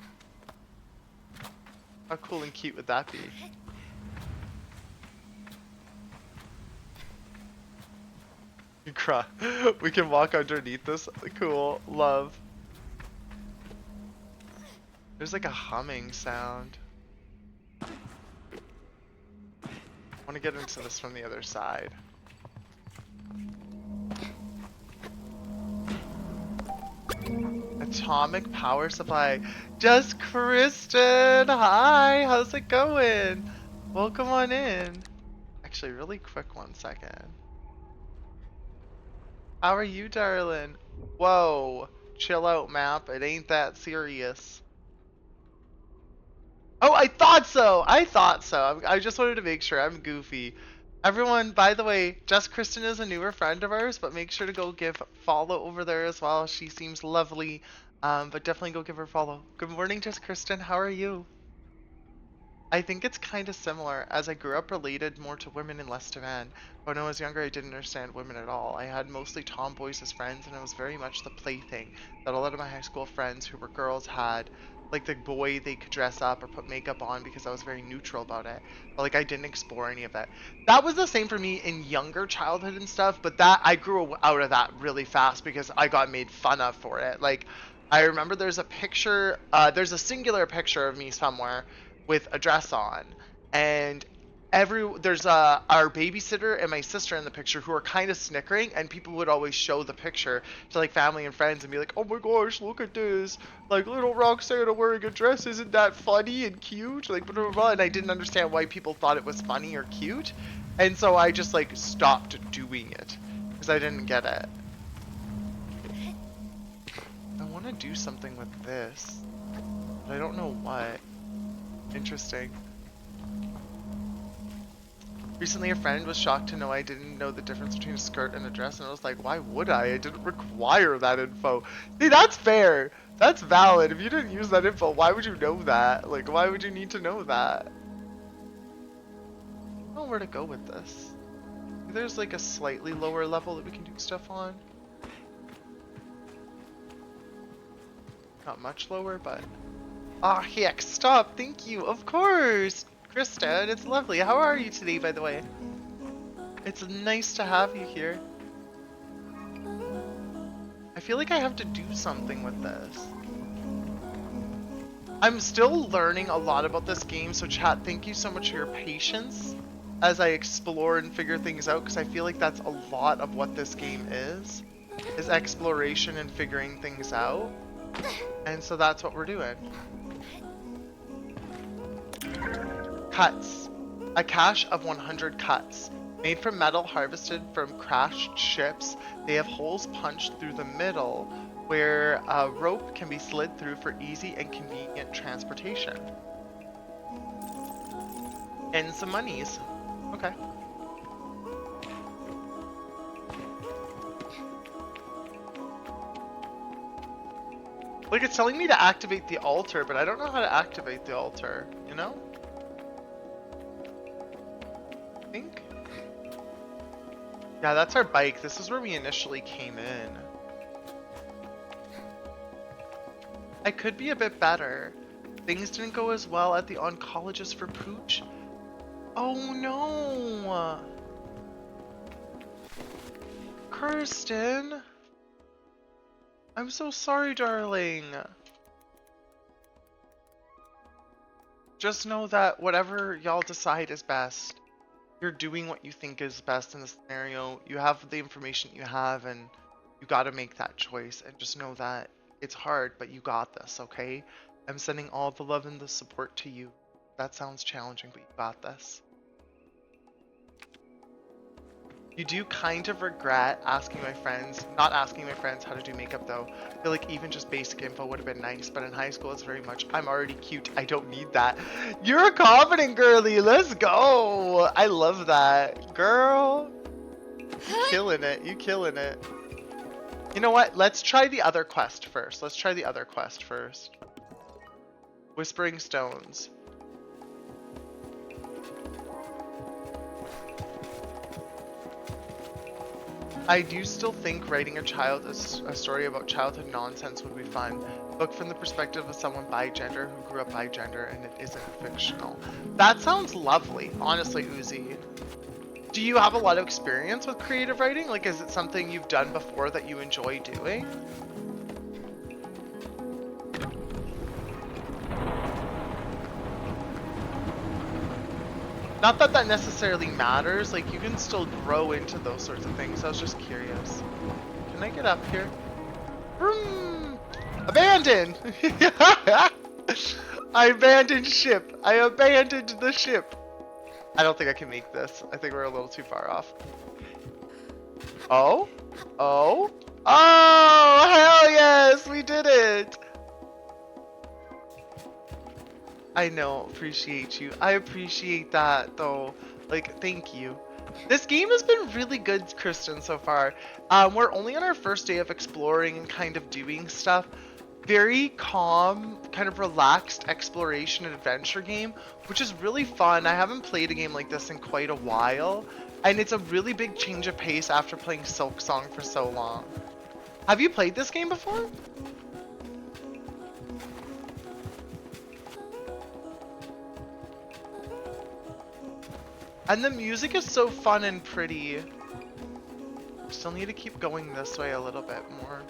How cool and cute would that be? We can walk underneath this. Cool. Love. There's like a humming sound. I want to get into this from the other side. Atomic power supply. Just Kristen. Hi. How's it going? Welcome on in. Actually, really quick 1 second. How are you, darling? Whoa. Chill out, map. It ain't that serious. Oh, I thought so! I thought so. I just wanted to make sure. I'm goofy. Everyone, by the way, Jess Kristen is a newer friend of ours, but make sure to go give follow over there as well. She seems lovely, but definitely go give her follow. Good morning, Jess Kristen. How are you? I think it's kind of similar, as I grew up related more to women and less to men. When I was younger, I didn't understand women at all. I had mostly tomboys as friends, and I was very much the plaything that a lot of my high school friends who were girls had. Like the boy they could dress up or put makeup on because I was very neutral about it. But like I didn't explore any of it. That was the same for me in younger childhood and stuff, but that I grew out of that really fast because I got made fun of for it. Like I remember there's a picture, there's a singular picture of me somewhere with a dress on, and there's our babysitter and my sister in the picture who are kind of snickering, and people would always show the picture to like family and friends and be like, oh my gosh, look at this, like little Roxana wearing a dress, isn't that funny and cute, like blah, blah, blah. And I didn't understand why people thought it was funny or cute, and so I just like stopped doing it because I didn't get it. I want to do something with this, but I don't know what. Interesting. Recently, a friend was shocked to know I didn't know the difference between a skirt and a dress, and I was like, why would I? I didn't require that info. See, that's fair. That's valid. If you didn't use that info, why would you know that? Like, why would you need to know that? I don't know where to go with this. There's like a slightly lower level that we can do stuff on. Not much lower, but... Ah, heck, stop. Thank you. Of course. Krista, it's lovely. How are you today, by the way? It's nice to have you here. I feel like I have to do something with this. I'm still learning a lot about this game, so chat, thank you so much for your patience as I explore and figure things out, because I feel like that's a lot of what this game is exploration and figuring things out. And so that's what we're doing. Cuts. A cache of 100 cuts. Made from metal harvested from crashed ships, they have holes punched through the middle where a rope can be slid through for easy and convenient transportation. And some monies. Okay. Like, it's telling me to activate the altar, but I don't know how to activate the altar, you know? I think? Yeah, that's our bike. This is where we initially came in. I could be a bit better. Things didn't go as well at the oncologist for Pooch. Oh no! Kirsten! I'm so sorry, darling. Just know that whatever y'all decide is best, you're doing what you think is best in the scenario. You have the information you have, and you gotta make that choice. And just know that it's hard, but you got this, okay? I'm sending all the love and the support to you. That sounds challenging, but you got this. You do kind of regret asking my friends, not asking my friends how to do makeup though. I feel like even just basic info would have been nice, but in high school it's very much, I'm already cute, I don't need that. You're a confident girly, let's go! I love that. Girl, you killing it, you killing it. You know what, let's try the other quest first. Let's try the other quest first. Whispering Stones. I do still think writing a story about childhood nonsense would be fun. Book from the perspective of someone bi-gender who grew up bi-gender and it isn't fictional. That sounds lovely, honestly, Uzi. Do you have a lot of experience with creative writing? Like, is it something you've done before that you enjoy doing? Not that that necessarily matters, like you can still grow into those sorts of things. I was just curious. Can I get up here? Vroom! Abandon! I abandoned ship. I abandoned the ship. I don't think I can make this. I think we're a little too far off. Oh? Oh? Oh, hell yes, we did it! I know, appreciate you. I appreciate that though. Like, thank you. This game has been really good, Kristen, so far. We're only on our first day of exploring and kind of doing stuff. Very calm, kind of relaxed exploration and adventure game, which is really fun. I haven't played a game like this in quite a while, and it's a really big change of pace after playing Silk Song for so long. Have you played this game before? And the music is so fun and pretty. Still need to keep going this way a little bit more.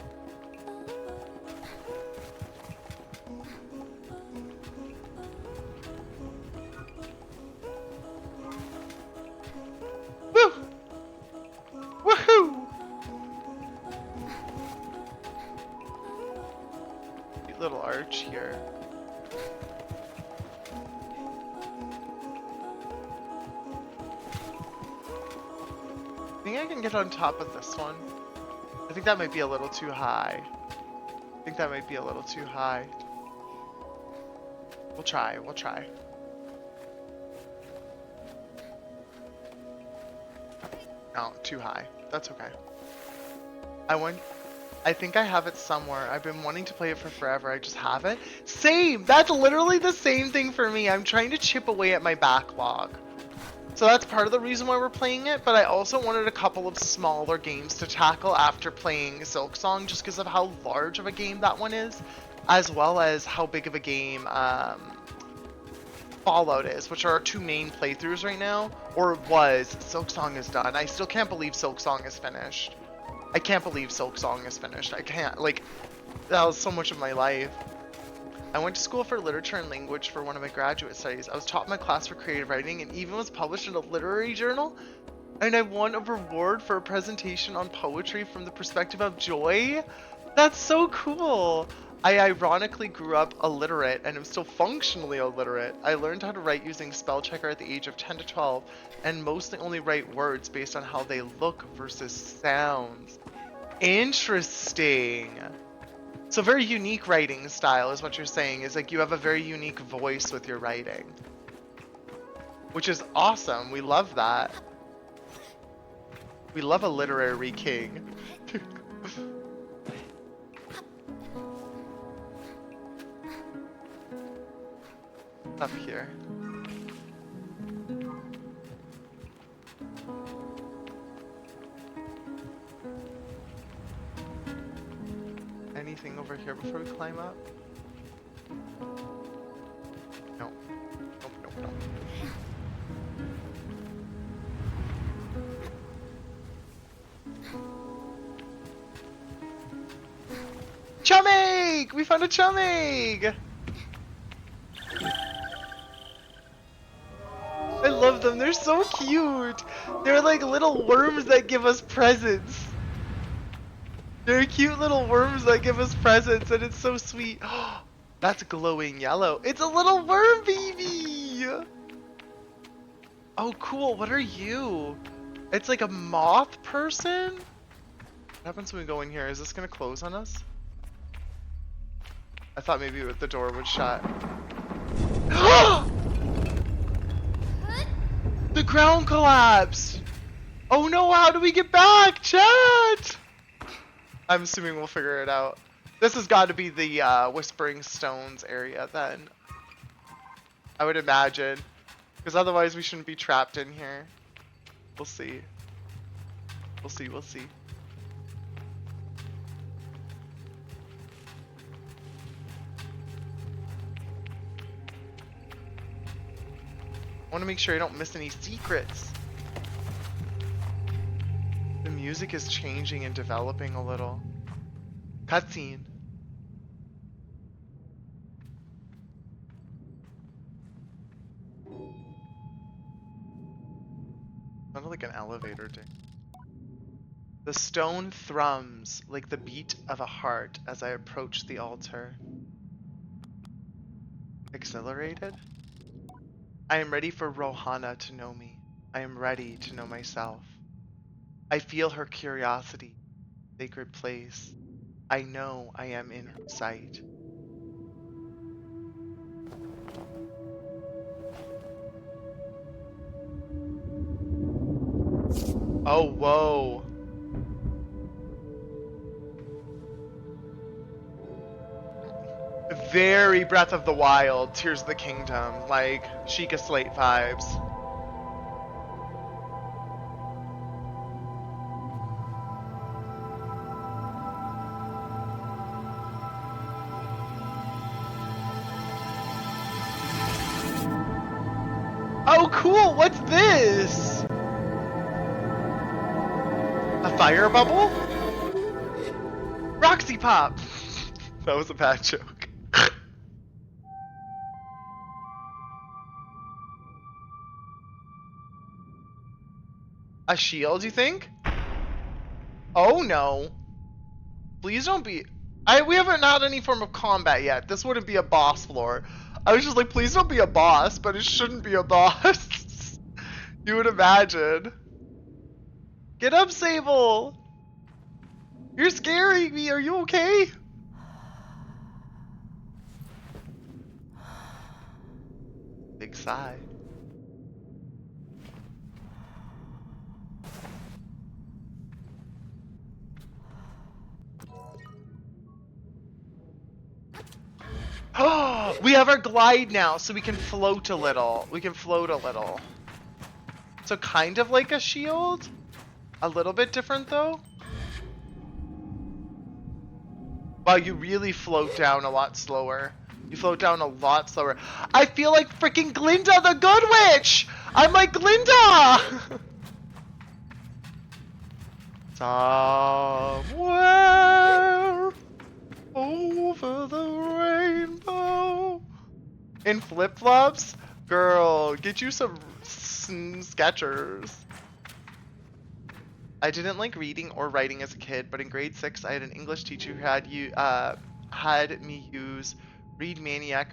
Woo! Woohoo! Cute little arch here. I think I can get on top of this one. I think that might be a little too high. I think that might be a little too high. We'll try, we'll try. No, too high. That's okay. I think I have it somewhere. I've been wanting to play it for forever. I just haven't. Same! That's literally the same thing for me. I'm trying to chip away at my backlog. So that's part of the reason why we're playing it, but I also wanted a couple of smaller games to tackle after playing Silk Song, just because of how large of a game that one is, as well as how big of a game Fallout is, which are our two main playthroughs right now, or it was. Silk Song is done. I still can't believe Silk Song is finished. I can't believe Silk Song is finished. I can't, like, that was so much of my life. I went to school for literature and language for one of my graduate studies. I was taught in my class for creative writing and even was published in a literary journal. And I won a reward for a presentation on poetry from the perspective of joy. That's so cool. I ironically grew up illiterate and am still functionally illiterate. I learned how to write using spell checker at the age of 10 to 12 and mostly only write words based on how they look versus sounds. Interesting. So very unique writing style is what you're saying, is like you have a very unique voice with your writing. Which is awesome. We love that. We love a literary king. Up here. Anything over here before we climb up? Chum egg! We found a chum egg! I love them. They're so cute. They're like little worms that give us presents. They're cute little worms that give us presents, and it's so sweet. That's glowing yellow. It's a little worm baby! Oh, cool. What are you? It's like a moth person? What happens when we go in here? Is this gonna close on us? I thought maybe the door would shut. The ground collapsed! Oh no, how do we get back, chat? I'm assuming we'll figure it out. This has got to be the Whispering Stones area then. I would imagine. Because otherwise we shouldn't be trapped in here. We'll see. We'll see, we'll see. I want to make sure I don't miss any secrets. The music is changing and developing a little. Cutscene. Sounded like an elevator ding. The stone thrums like the beat of a heart as I approach the altar. Exhilarated? I am ready for Rohana to know me. I am ready to know myself. I feel her curiosity, sacred place. I know I am in her sight. Oh, whoa. Very Breath of the Wild, Tears of the Kingdom, like Sheikah Slate vibes. Oh, cool! What's this? A fire bubble? Roxy Pop! That was a bad joke. A shield, you think? Oh no. Please don't be... we haven't had any form of combat yet. This wouldn't be a boss floor. I was just like, please don't be a boss, but it shouldn't be a boss. You would imagine. Get up, Sable! You're scaring me, are you okay? Big sigh. Oh, we have our glide now, so we can float a little. We can float a little. So kind of like a shield. A little bit different though. Wow, you really float down a lot slower. You float down a lot slower. I feel like freaking Glinda the Good Witch! I'm like Glinda! Somewhere over the rainbow. In flip-flops? Girl, get you some Skechers. I didn't like reading or writing as a kid, but in grade 6 I had an English teacher who had me use Read Maniac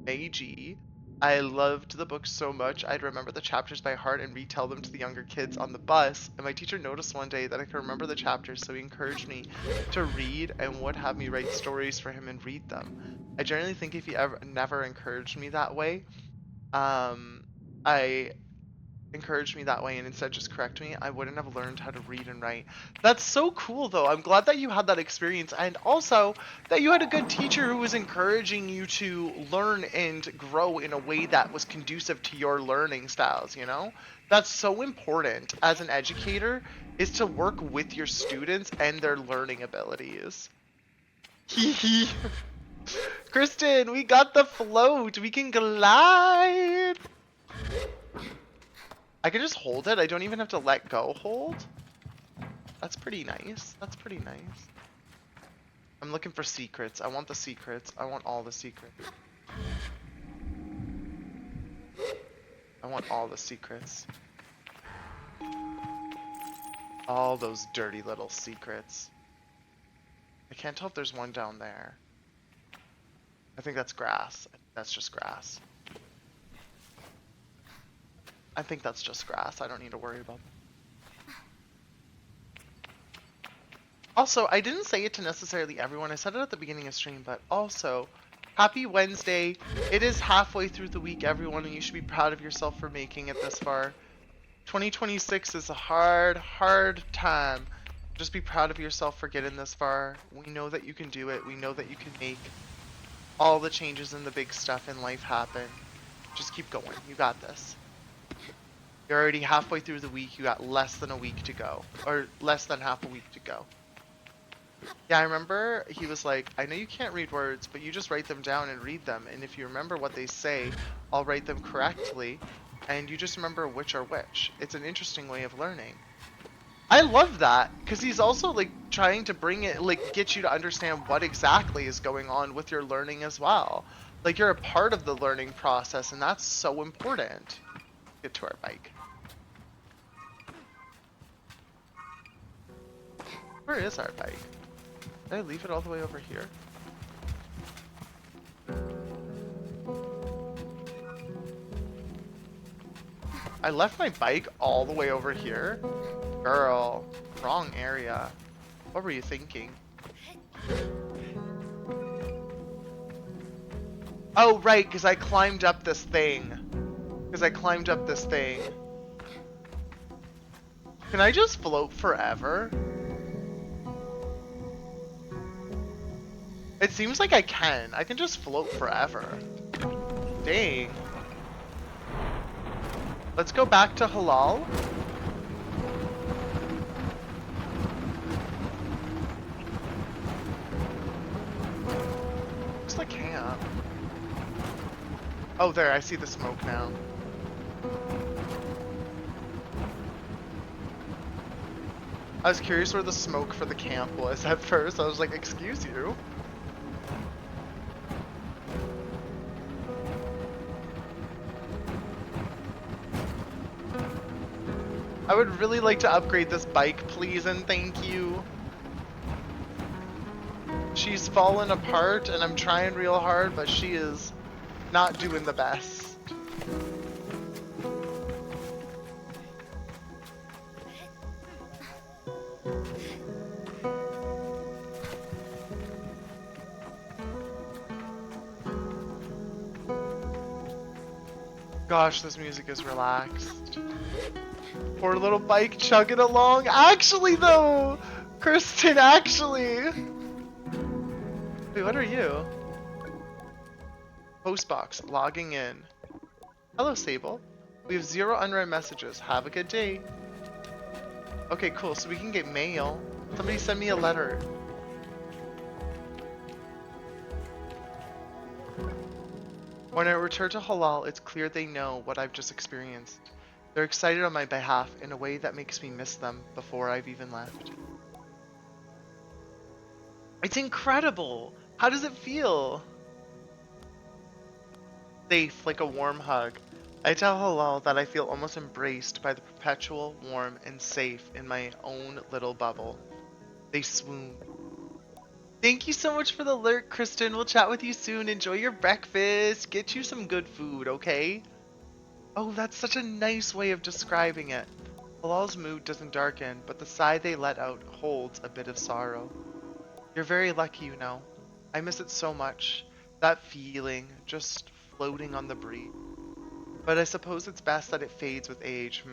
Meiji. I loved the book so much I'd remember the chapters by heart and retell them to the younger kids on the bus, and my teacher noticed one day that I could remember the chapters, so he encouraged me to read and would have me write stories for him and read them. I generally think if he never encouraged me that way, and instead just correct me, I wouldn't have learned how to read and write. That's so cool though. I'm glad that you had that experience, and also that you had a good teacher who was encouraging you to learn and grow in a way that was conducive to your learning styles, you know? That's so important as an educator, is to work with your students and their learning abilities. Hee hee. Kristen, we got the float. We can glide. I can just hold it. I don't even have to let go hold. That's pretty nice. That's pretty nice. I'm looking for secrets. I want the secrets. I want all the secrets. I want all the secrets. All those dirty little secrets. I can't tell if there's one down there. I think that's grass. That's just grass. I think that's just grass. I don't need to worry about that. Also, I didn't say it to necessarily everyone. I said it at the beginning of stream, but also, happy Wednesday. It is halfway through the week, everyone, and you should be proud of yourself for making it this far. 2026 is a hard, hard time. Just be proud of yourself for getting this far. We know that you can do it. We know that you can make all the changes and the big stuff in life happen. Just keep going. You got this. You're already halfway through the week. You got less than a week to go. Or less than half a week to go. Yeah, I remember he was like, I know you can't read words, but you just write them down and read them. And if you remember what they say, I'll write them correctly. And you just remember which are which. It's an interesting way of learning. I love that, because he's also like trying to bring it, like get you to understand what exactly is going on with your learning as well. Like you're a part of the learning process, and that's so important. Get to our bike. Where is our bike? Did I leave it all the way over here? I left my bike all the way over here? Girl, wrong area. What were you thinking? Oh, right, because I climbed up this thing. Can I just float forever? It seems like I can. I can just float forever. Dang. Let's go back to Halal. Where's the camp? Oh, there. I see the smoke now. I was curious where the smoke for the camp was at first. I was like, excuse you? I would really like to upgrade this bike, please and thank you. She's fallen apart and I'm trying real hard, but she is not doing the best. Gosh, this music is relaxed. Poor little bike chugging along. Actually, though, Kristen, actually. Wait, what are you? Postbox, logging in. Hello, Sable. We have 0 unread messages. Have a good day. Okay, cool. So we can get mail. Somebody send me a letter. When I return to Halal, it's clear they know what I've just experienced. They're excited on my behalf in a way that makes me miss them before I've even left. It's incredible! How does it feel? Safe, like a warm hug. I tell Halal that I feel almost embraced by the perpetual, warm, and safe in my own little bubble. They swoon. Thank you so much for the alert, Kristen. We'll chat with you soon. Enjoy your breakfast. Get you some good food, okay? Oh, that's such a nice way of describing it. Halal's mood doesn't darken, but the sigh they let out holds a bit of sorrow. You're very lucky, you know. I miss it so much. That feeling, just floating on the breeze. But I suppose it's best that it fades with age,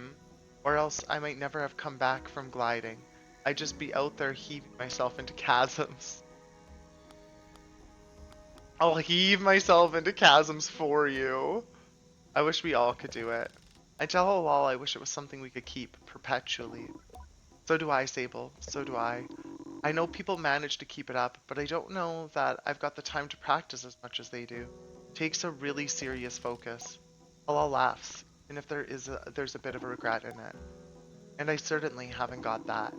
Or else I might never have come back from gliding. I'd just be out there heaving myself into chasms. I'll heave myself into chasms for you. I wish we all could do it. I tell Halal I wish it was something we could keep perpetually. So do I, Sable. So do I. I know people manage to keep it up, but I don't know that I've got the time to practice as much as they do. It takes a really serious focus. Halal laughs, and if there's a bit of a regret in it. And I certainly haven't got that.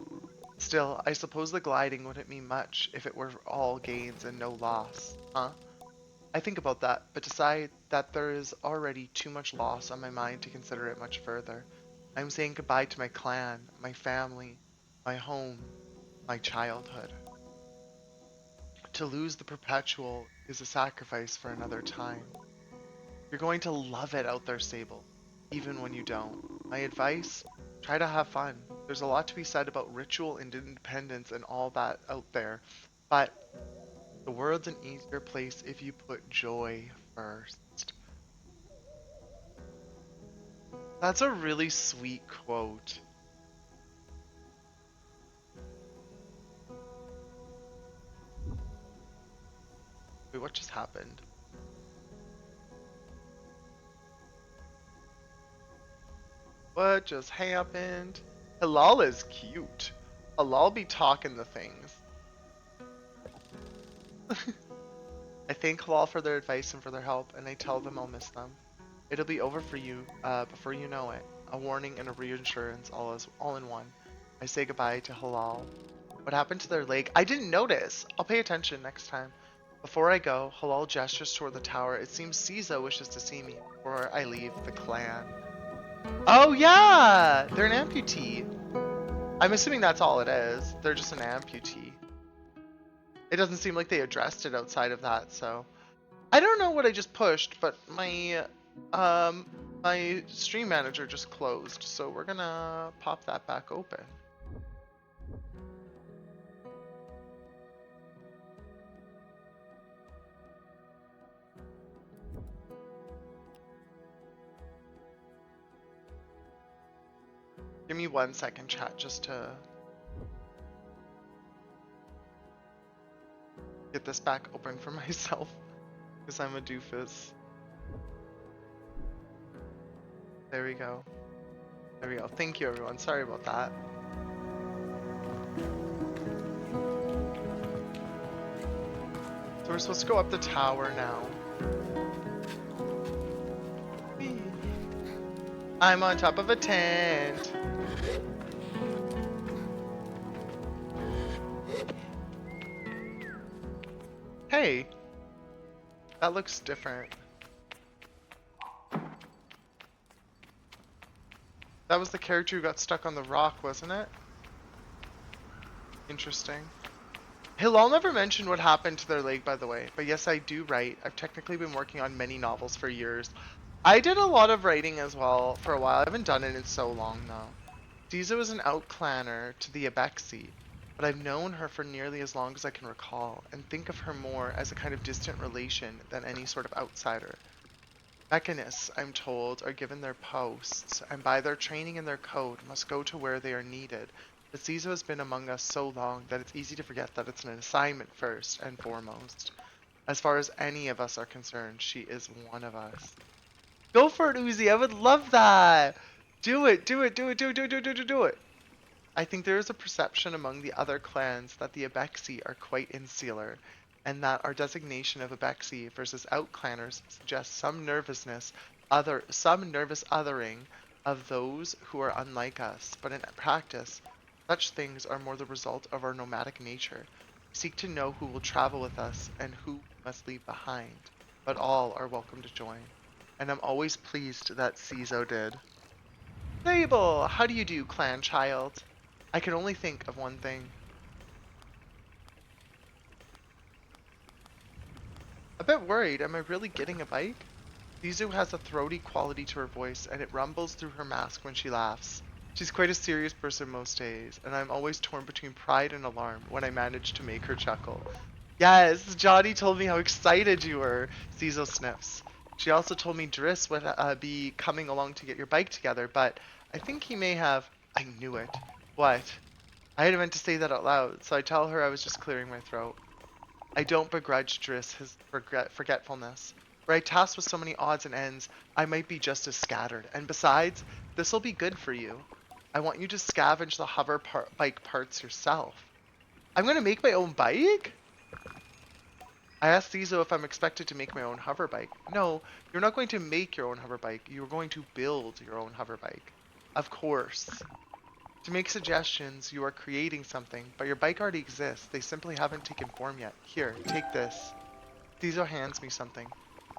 Still, I suppose the gliding wouldn't mean much if it were all gains and no loss, huh? I think about that, but decide that there is already too much loss on my mind to consider it much further. I am saying goodbye to my clan, my family, my home, my childhood. To lose the perpetual is a sacrifice for another time. You're going to love it out there, Sable, even when you don't. My advice? Try to have fun. There's a lot to be said about ritual and independence and all that out there, but the world's an easier place if you put joy first. That's a really sweet quote. Wait, what just happened? What just happened? Halal is cute. Halal be talking the things. I thank Halal for their advice and for their help, and I tell them I'll miss them. It'll be over for you before you know it. A warning and a reassurance all in one. I say goodbye to Halal. What happened to their leg? I didn't notice. I'll pay attention next time. Before I go, Halal gestures toward the tower. It seems Caesar wishes to see me before I leave the clan. Oh yeah! They're an amputee. I'm assuming that's all it is. They're just an amputee. It doesn't seem like they addressed it outside of that, so. I don't know what I just pushed, but my stream manager just closed, so we're gonna pop that back open. Give me 1 second, chat, just to get this back open for myself, because I'm a doofus. There we go. There we go. Thank you, everyone. Sorry about that. So we're supposed to go up the tower now. I'm on top of a tent. Hey, that looks different. That was the character who got stuck on the rock, wasn't it? Interesting. Hilal never mentioned what happened to their leg, by the way, but yes, I do write. I've technically been working on many novels for years. I did a lot of writing as well for a while. I haven't done it in so long, though. Diza was an outclanner to the Abexi, but I've known her for nearly as long as I can recall, and think of her more as a kind of distant relation than any sort of outsider. Mechanists, I'm told, are given their posts, and by their training and their code, must go to where they are needed. But Zizo has been among us so long that it's easy to forget that it's an assignment first and foremost. As far as any of us are concerned, she is one of us. Go for it, Uzi! I would love that! Do it! Do it! Do it! Do it! Do it! Do it! Do it! Do it! I think there is a perception among the other clans that the Abexi are quite insular, and that our designation of Abexi versus outclanners suggests some nervous othering of those who are unlike us. But in practice, such things are more the result of our nomadic nature. We seek to know who will travel with us and who we must leave behind, but all are welcome to join. And I'm always pleased that Cizo did. Sable, how do you do, clan child? I can only think of one thing. A bit worried, am I really getting a bike? Zizu has a throaty quality to her voice, and it rumbles through her mask when she laughs. She's quite a serious person most days, and I'm always torn between pride and alarm when I manage to make her chuckle. Yes, Johnny told me how excited you were, Zizo sniffs. She also told me Driss would be coming along to get your bike together, but I think he may have... I knew it. What? I had meant to say that out loud, so I tell her I was just clearing my throat. I don't begrudge Driss his forgetfulness. Were I tasked with so many odds and ends, I might be just as scattered. And besides, this'll be good for you. I want you to scavenge the bike parts yourself. I'm gonna make my own bike? I asked Zizo if I'm expected to make my own hover bike. No, you're not going to make your own hover bike. You're going to build your own hover bike. Of course. To make suggestions, you are creating something, but your bike already exists. They simply haven't taken form yet. Here, take this. Caesar hands me something.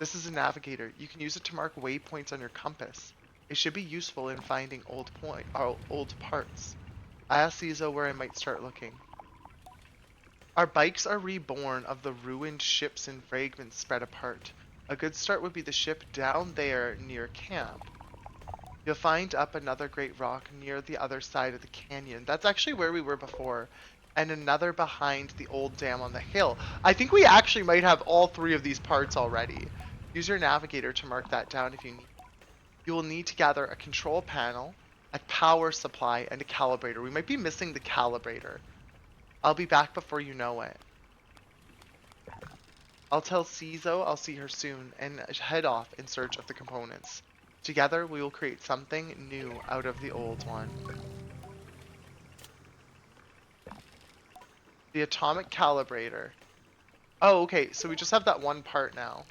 This is a navigator. You can use it to mark waypoints on your compass. It should be useful in finding old parts. I asked Caesar where I might start looking. Our bikes are reborn of the ruined ships and fragments spread apart. A good start would be the ship down there near camp. You'll find up another great rock near the other side of the canyon. That's actually where we were before. And another behind the old dam on the hill. I think we actually might have all three of these parts already. Use your navigator to mark that down if you need. You will need to gather a control panel, a power supply, and a calibrator. We might be missing the calibrator. I'll be back before you know it. I'll tell Cizo I'll see her soon and head off in search of the components. Together, we will create something new out of the old one. The atomic calibrator. Oh, okay, so we just have that one part now.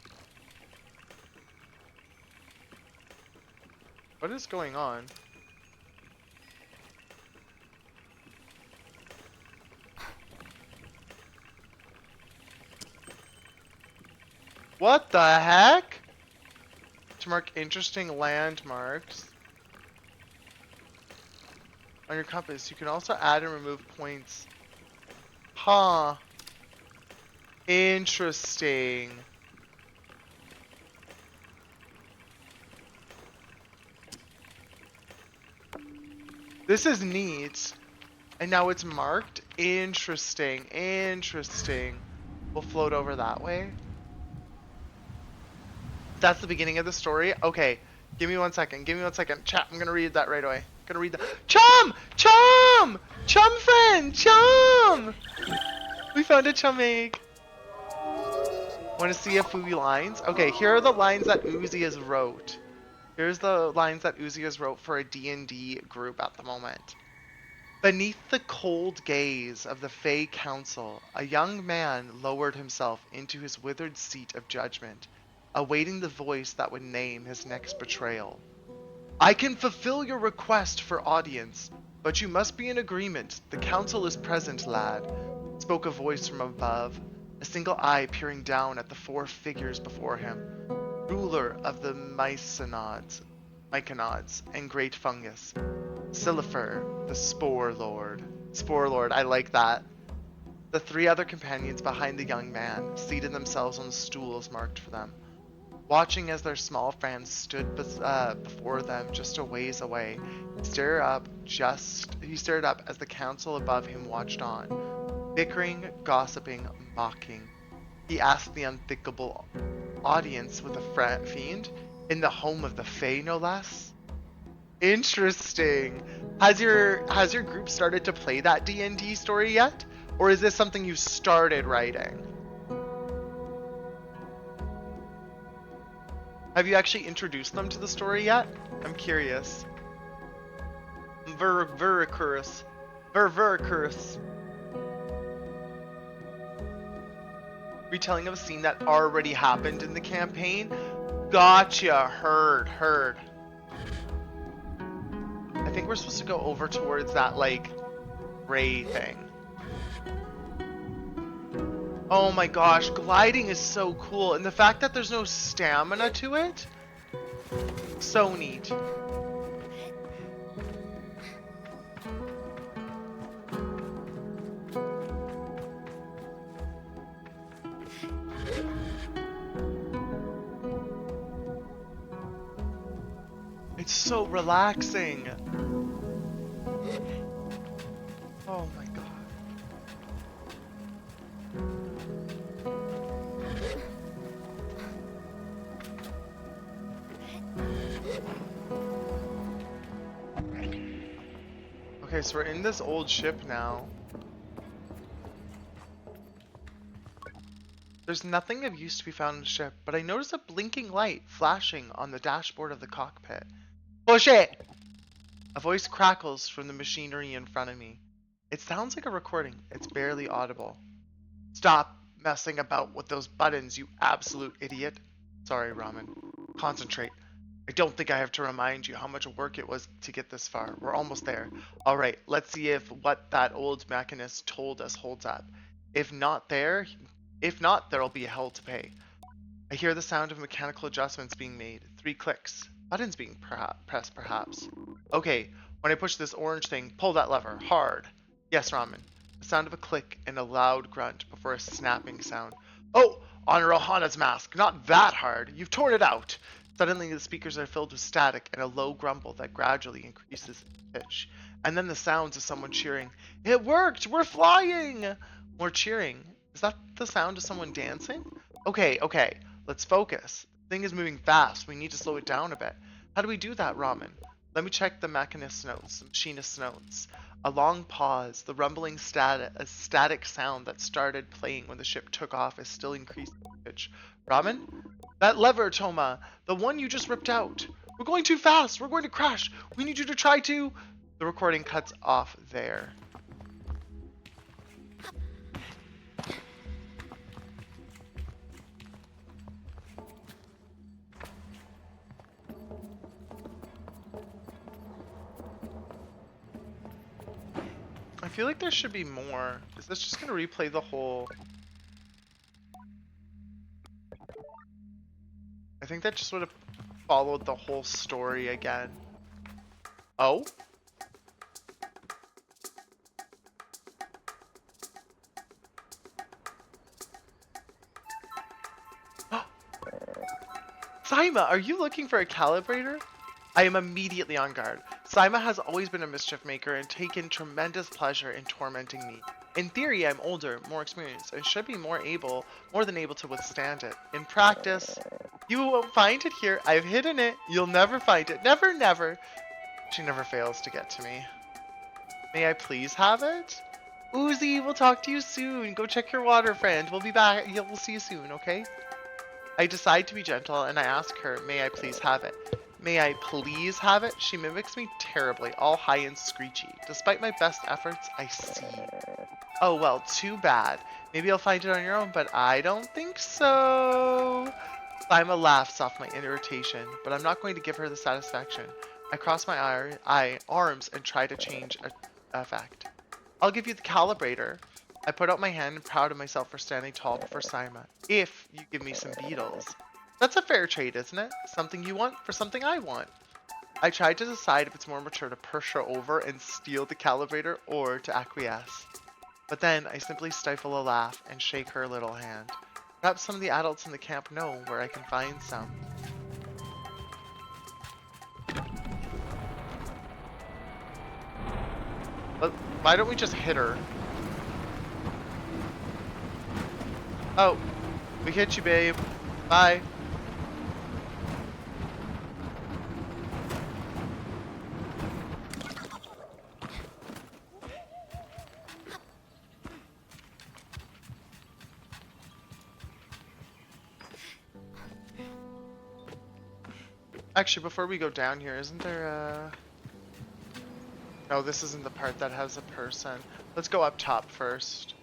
What is going on? What the heck? To mark interesting landmarks on your compass. You can also add and remove points. Huh. Interesting. This is neat. And now it's marked. Interesting. Interesting. We'll float over that way. That's the beginning of the story. Okay, give me 1 second. Give me 1 second. Chat, I'm gonna read that right away. Gonna read that. Chum! Chum! Chum friend! Chum! We found a chum egg. Want to see a few lines? Okay, here are the lines that Uzi has wrote. Here's the lines that Uzi has wrote for a D&D group at the moment. Beneath the cold gaze of the Fey Council, a young man lowered himself into his withered seat of judgment, awaiting the voice that would name his next betrayal. I can fulfill your request for audience, but you must be in agreement. The council is present, lad, spoke a voice from above, a single eye peering down at the four figures before him. Ruler of the Myconauts, and Great Fungus. Sillifer, the Spore Lord. Spore Lord, I like that. The three other companions behind the young man seated themselves on the stools marked for them, watching as their small friends stood before them just a ways away. He stared up as the council above him watched on, bickering, gossiping, mocking. He asked the unthinkable audience with a fiend in the home of the Fae, no less. Interesting. Has your group started to play that D&D story yet, or is this something you started writing? Have you actually introduced them to the story yet? I'm curious. Very curious. Very curious. Retelling of a scene that already happened in the campaign? Gotcha. Heard. I think we're supposed to go over towards that, like, gray thing. Oh my gosh, gliding is so cool. And the fact that there's no stamina to it, so neat. It's so relaxing. Oh my god. Okay, so we're in this old ship now. There's nothing of use to be found in the ship, but I notice a blinking light flashing on the dashboard of the cockpit. Push it! A voice crackles from the machinery in front of me. It sounds like a recording. It's barely audible. Stop messing about with those buttons, you absolute idiot. Sorry, Ramen. Concentrate. I don't think I have to remind you how much work it was to get this far. We're almost there. All right, let's see if what that old machinist told us holds up. If not, there'll be hell to pay. I hear the sound of mechanical adjustments being made. 3 clicks. Buttons being pressed, perhaps. Okay, when I push this orange thing, pull that lever. Hard. Yes, Ramen. The sound of a click and a loud grunt before a snapping sound. Oh, Honor Ohana's mask. Not that hard. You've torn it out. Suddenly, the speakers are filled with static and a low grumble that gradually increases in pitch. And then the sounds of someone cheering. It worked! We're flying! More cheering. Is that the sound of someone dancing? Okay, okay. Let's focus. The thing is moving fast. We need to slow it down a bit. How do we do that, Ramen? Let me check the machinist's notes, the machinist's notes. A long pause. The rumbling static sound that started playing when the ship took off is still increasing in pitch. Ramen? That lever, Toma. The one you just ripped out. We're going too fast. We're going to crash. We need you to try to... The recording cuts off there. I feel like there should be more. Is this just going to replay the whole... I think that just would have followed the whole story again. Oh? Saima, are you looking for a calibrator? I am immediately on guard. Saima has always been a mischief maker and taken tremendous pleasure in tormenting me. In theory, I'm older, more experienced, and should be more than able to withstand it. In practice, you won't find it here. I've hidden it. You'll never find it. Never, never. She never fails to get to me. May I please have it? Uzi, we'll talk to you soon. Go check your water, friend. We'll be back. We'll see you soon, okay? I decide to be gentle and I ask her, may I please have it? May I please have it? She mimics me terribly, all high and screechy. Despite my best efforts, I see. Oh well, too bad. Maybe you'll find it on your own, but I don't think so. Saima laughs off my irritation, but I'm not going to give her the satisfaction. I cross my arms and try to change effect. I'll give you the calibrator. I put out my hand, proud of myself for standing tall before Saima. If you give me some beetles. That's a fair trade, isn't it? Something you want for something I want. I tried to decide if it's more mature to push her over and steal the calibrator or to acquiesce. But then I simply stifle a laugh and shake her little hand. Perhaps some of the adults in the camp know where I can find some. But why don't we just hit her? Oh, we hit you, babe. Bye. Actually, before we go down here, isn't there a... No, this isn't the part that has a person. Let's go up top first.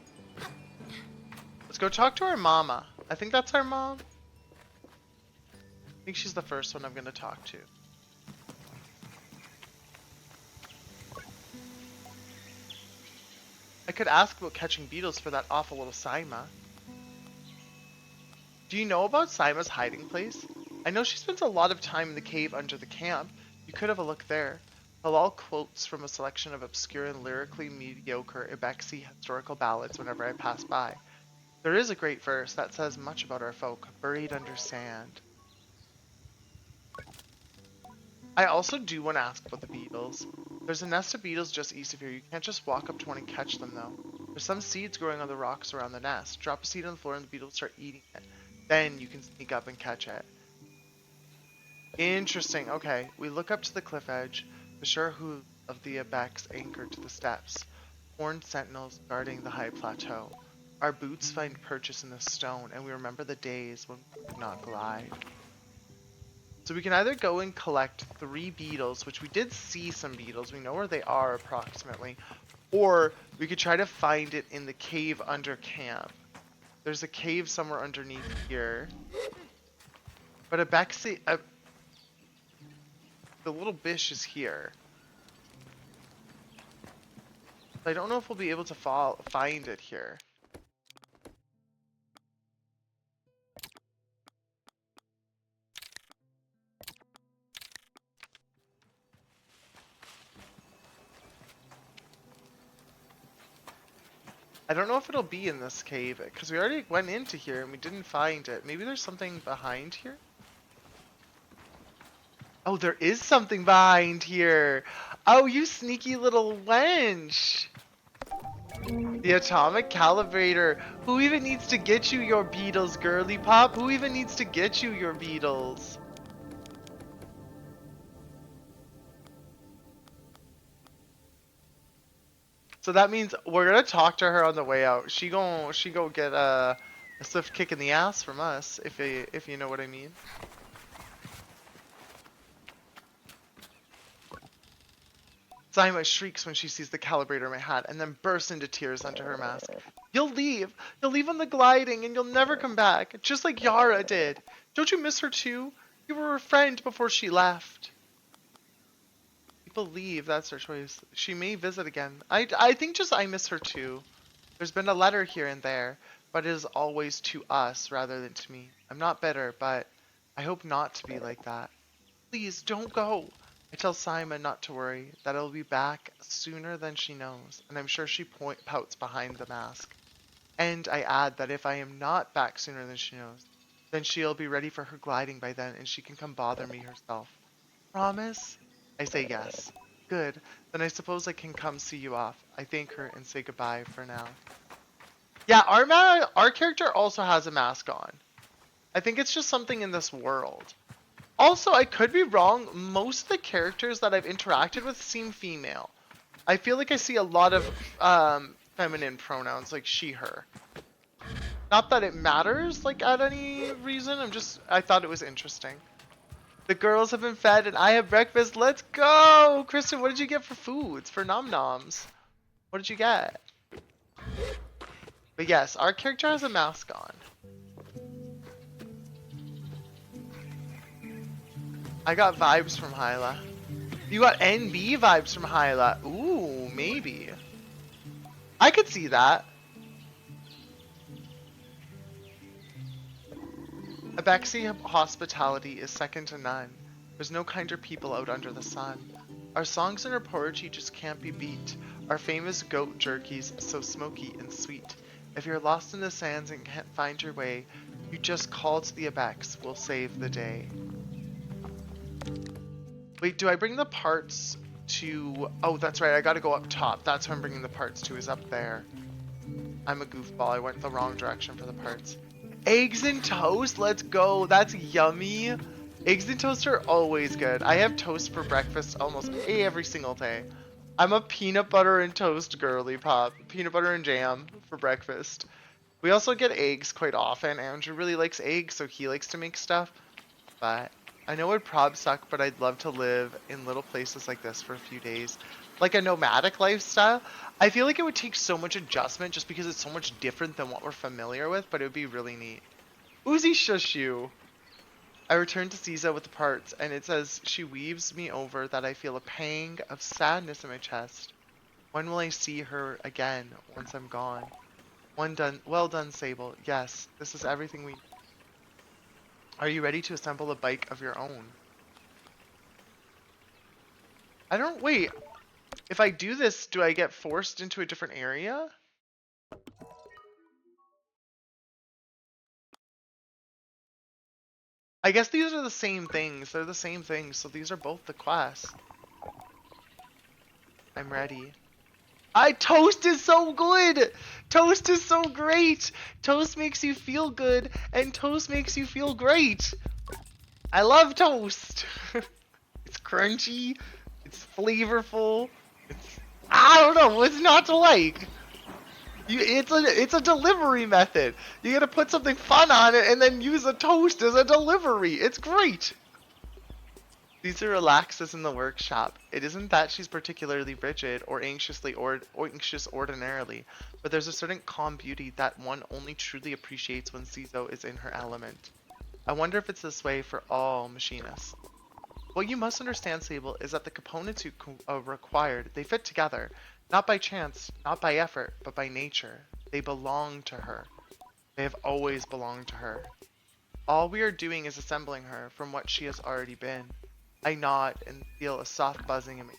Let's go talk to our mama. I think that's our mom. I think she's the first one I'm going to talk to. I could ask about catching beetles for that awful little Saima. Do you know about Saima's hiding place? I know she spends a lot of time in the cave under the camp. You could have a look there. Halal quotes from a selection of obscure and lyrically mediocre Ibexi historical ballads whenever I pass by. There is a great verse that says much about our folk, buried under sand. I also do want to ask about the beetles. There's a nest of beetles just east of here. You can't just walk up to one and catch them though. There's some seeds growing on the rocks around the nest. Drop a seed on the floor and the beetles start eating it. Then you can sneak up and catch it. Interesting. Okay, we look up to the cliff edge. The sure hooves of the ibex anchored to the steps. Horned sentinels guarding the high plateau. Our boots find purchase in the stone, and we remember the days when we could not glide. So we can either go and collect 3 beetles, which we did see some beetles. We know where they are approximately. Or we could try to find it in the cave under camp. There's a cave somewhere underneath here. But the little bish is here. I don't know if we'll be able to find it here. I don't know if it'll be in this cave, because we already went into here and we didn't find it. Maybe there's something behind here? Oh, there is something behind here! Oh, you sneaky little wench! The atomic calibrator. Who even needs to get you your beetles, girly pop? Who even needs to get you your beetles? So that means we're gonna talk to her on the way out. She gon' get a swift kick in the ass from us, if you know what I mean. Zaima shrieks when she sees the calibrator in my hat and then bursts into tears under her mask. You'll leave. You'll leave on the gliding and you'll never come back, just like Yara did. Don't you miss her too? You were a friend before she left. People leave, that's her choice. She may visit again. I think just I miss her too. There's been a letter here and there, but it is always to us rather than to me. I'm not bitter, but I hope not to be like that. Please, don't go. I tell Simon not to worry, that I'll be back sooner than she knows, and I'm sure she pouts behind the mask. And I add that if I am not back sooner than she knows, then she'll be ready for her gliding by then, and she can come bother me herself. Promise? I say yes. Good. Then I suppose I can come see you off. I thank her and say goodbye for now. Yeah, our character also has a mask on. I think it's just something in this world. Also, I could be wrong. Most of the characters that I've interacted with seem female. I feel like I see a lot of feminine pronouns, like she, her. Not that it matters, like, at any reason. I thought it was interesting. The girls have been fed and I have breakfast. Let's go! Kristen, what did you get for foods? For nom-noms? What did you get? But yes, our character has a mask on. I got vibes from Hyla. You got NB vibes from Hyla. Ooh, maybe. I could see that. Abexi hospitality is second to none. There's no kinder people out under the sun. Our songs and our poetry just can't be beat. Our famous goat jerky's so smoky and sweet. If you're lost in the sands and can't find your way, you just call to the Abex, we'll save the day. Wait, do I bring the parts to... Oh, that's right, I gotta go up top. That's where I'm bringing the parts to, is up there. I'm a goofball, I went the wrong direction for the parts. Eggs and toast, let's go. That's yummy. Eggs and toast are always good. I have toast for breakfast almost every single day. I'm a peanut butter and toast girly pop. Peanut butter and jam for breakfast. We also get eggs quite often. Andrew really likes eggs, so he likes to make stuff. But I know it prob suck, but I'd love to live in little places like this for a few days. Like a nomadic lifestyle. I feel like it would take so much adjustment just because it's so much different than what we're familiar with, but it would be really neat. Uzi shush you. I return to Caesar with the parts, and it says she weaves me over that I feel a pang of sadness in my chest. When will I see her again once I'm gone? Well done, Sable. Yes, this is everything we... Are you ready to assemble a bike of your own? Wait. If I do this, do I get forced into a different area? I guess these are the same things. They're the same things, so these are both the quests. I'm ready. Toast is so good! Toast is so great! Toast makes you feel good, and toast makes you feel great! I love toast! It's crunchy, it's flavorful, I don't know, what's not to like? It's a delivery method. You gotta put something fun on it and then use a toast as a delivery. It's great. Caesar relaxes in the workshop. It isn't that she's particularly rigid or anxious ordinarily, but there's a certain calm beauty that one only truly appreciates when Caesar is in her element. I wonder if it's this way for all machinists. What you must understand, Sable, is that the components you required, they fit together. Not by chance, not by effort, but by nature. They belong to her. They have always belonged to her. All we are doing is assembling her from what she has already been. I nod and feel a soft buzzing in me.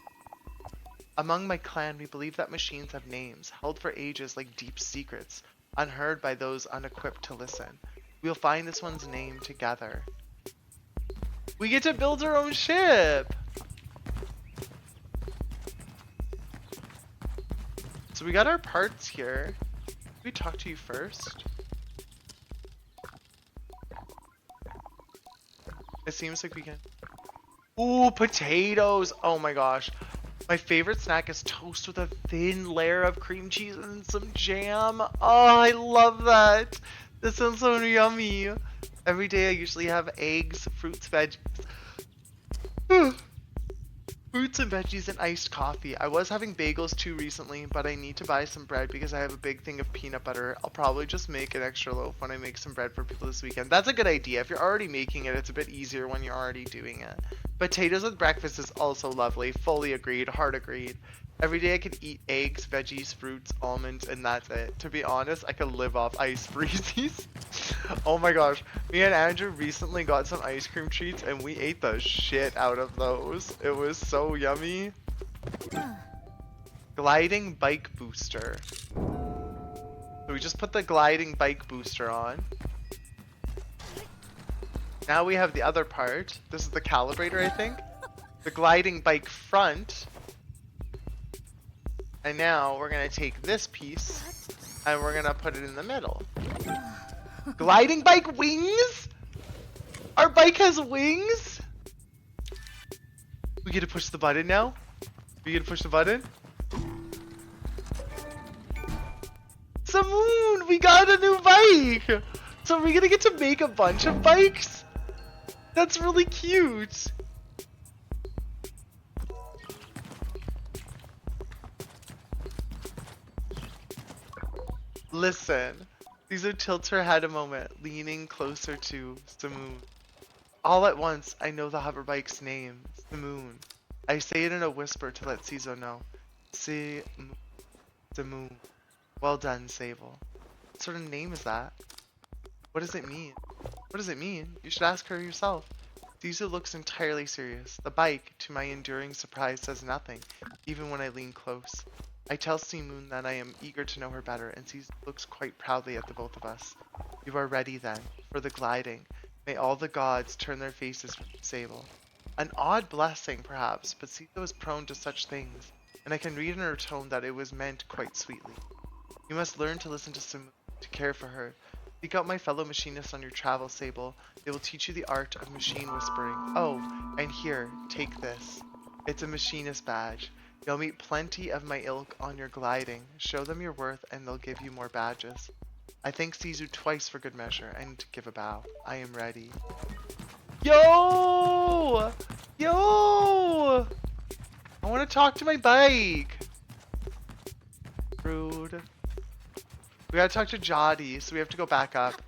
Among my clan, we believe that machines have names, held for ages like deep secrets, unheard by those unequipped to listen. We'll find this one's name together. We get to build our own ship! So we got our parts here. Can we talk to you first? It seems like we can... Ooh, potatoes! Oh my gosh. My favorite snack is toast with a thin layer of cream cheese and some jam. Oh, I love that. This sounds so yummy. Every day I usually have eggs, fruits, veggies. Fruits and veggies and iced coffee. I was having bagels too recently, but I need to buy some bread because I have a big thing of peanut butter. I'll probably just make an extra loaf when I make some bread for people this weekend. That's a good idea. If you're already making it, it's a bit easier when you're already doing it. Potatoes with breakfast is also lovely. Fully agreed. Hard agreed. Every day I could eat eggs, veggies, fruits, almonds, and that's it. To be honest, I could live off ice breezies. Oh my gosh. Me and Andrew recently got some ice cream treats and we ate the shit out of those. It was so yummy. Gliding bike booster. So we just put the gliding bike booster on. Now we have the other part. This is the calibrator, I think. The gliding bike front. And now we're gonna take this piece and we're gonna put it in the middle. Gliding bike wings? Our bike has wings? We get to push the button now? We get to push the button? Samoon! We got a new bike! So are we gonna get to make a bunch of bikes? That's really cute! Listen, Caesar tilts her head a moment, leaning closer to Samoon. All at once, I know the hover bike's name, Samoon. I say it in a whisper to let Caesar know. Samoon. Well done, Sable. What sort of name is that? What does it mean? What does it mean? You should ask her yourself. Caesar looks entirely serious. The bike, to my enduring surprise, says nothing, even when I lean close. I tell Seamoon that I am eager to know her better, and Caesar looks quite proudly at the both of us. You are ready, then, for the gliding. May all the gods turn their faces from Sable. An odd blessing, perhaps, but Caesar was prone to such things, and I can read in her tone that it was meant quite sweetly. You must learn to listen to Seamoon, to care for her. Seek out my fellow machinists on your travels, Sable. They will teach you the art of machine whispering. Oh, and here, take this. It's a machinist badge. You'll meet plenty of my ilk on your gliding. Show them your worth and they'll give you more badges. I thank Sisu twice for good measure and give a bow. I am ready. Yo! Yo! I want to talk to my bike. Rude. We gotta talk to Jody, so we have to go back up.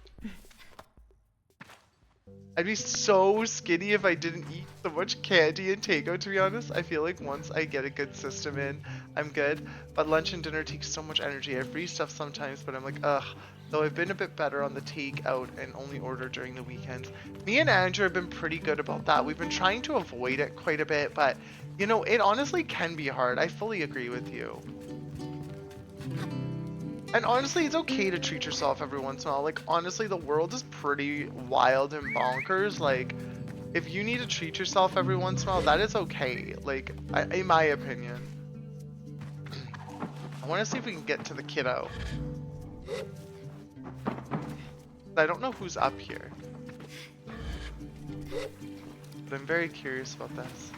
I'd be so skinny if I didn't eat so much candy and takeout, to be honest. I feel like once I get a good system in, I'm good. But lunch and dinner takes so much energy. I free stuff sometimes, but I'm like, ugh. Though I've been a bit better on the takeout and only order during the weekends. Me and Andrew have been pretty good about that. We've been trying to avoid it quite a bit, but, you know, it honestly can be hard. I fully agree with you. And honestly, it's okay to treat yourself every once in a while. Like, honestly, the world is pretty wild and bonkers. Like, if you need to treat yourself every once in a while, that is okay. Like, in my opinion. I want to see if we can get to the kiddo. I don't know who's up here. But I'm very curious about this.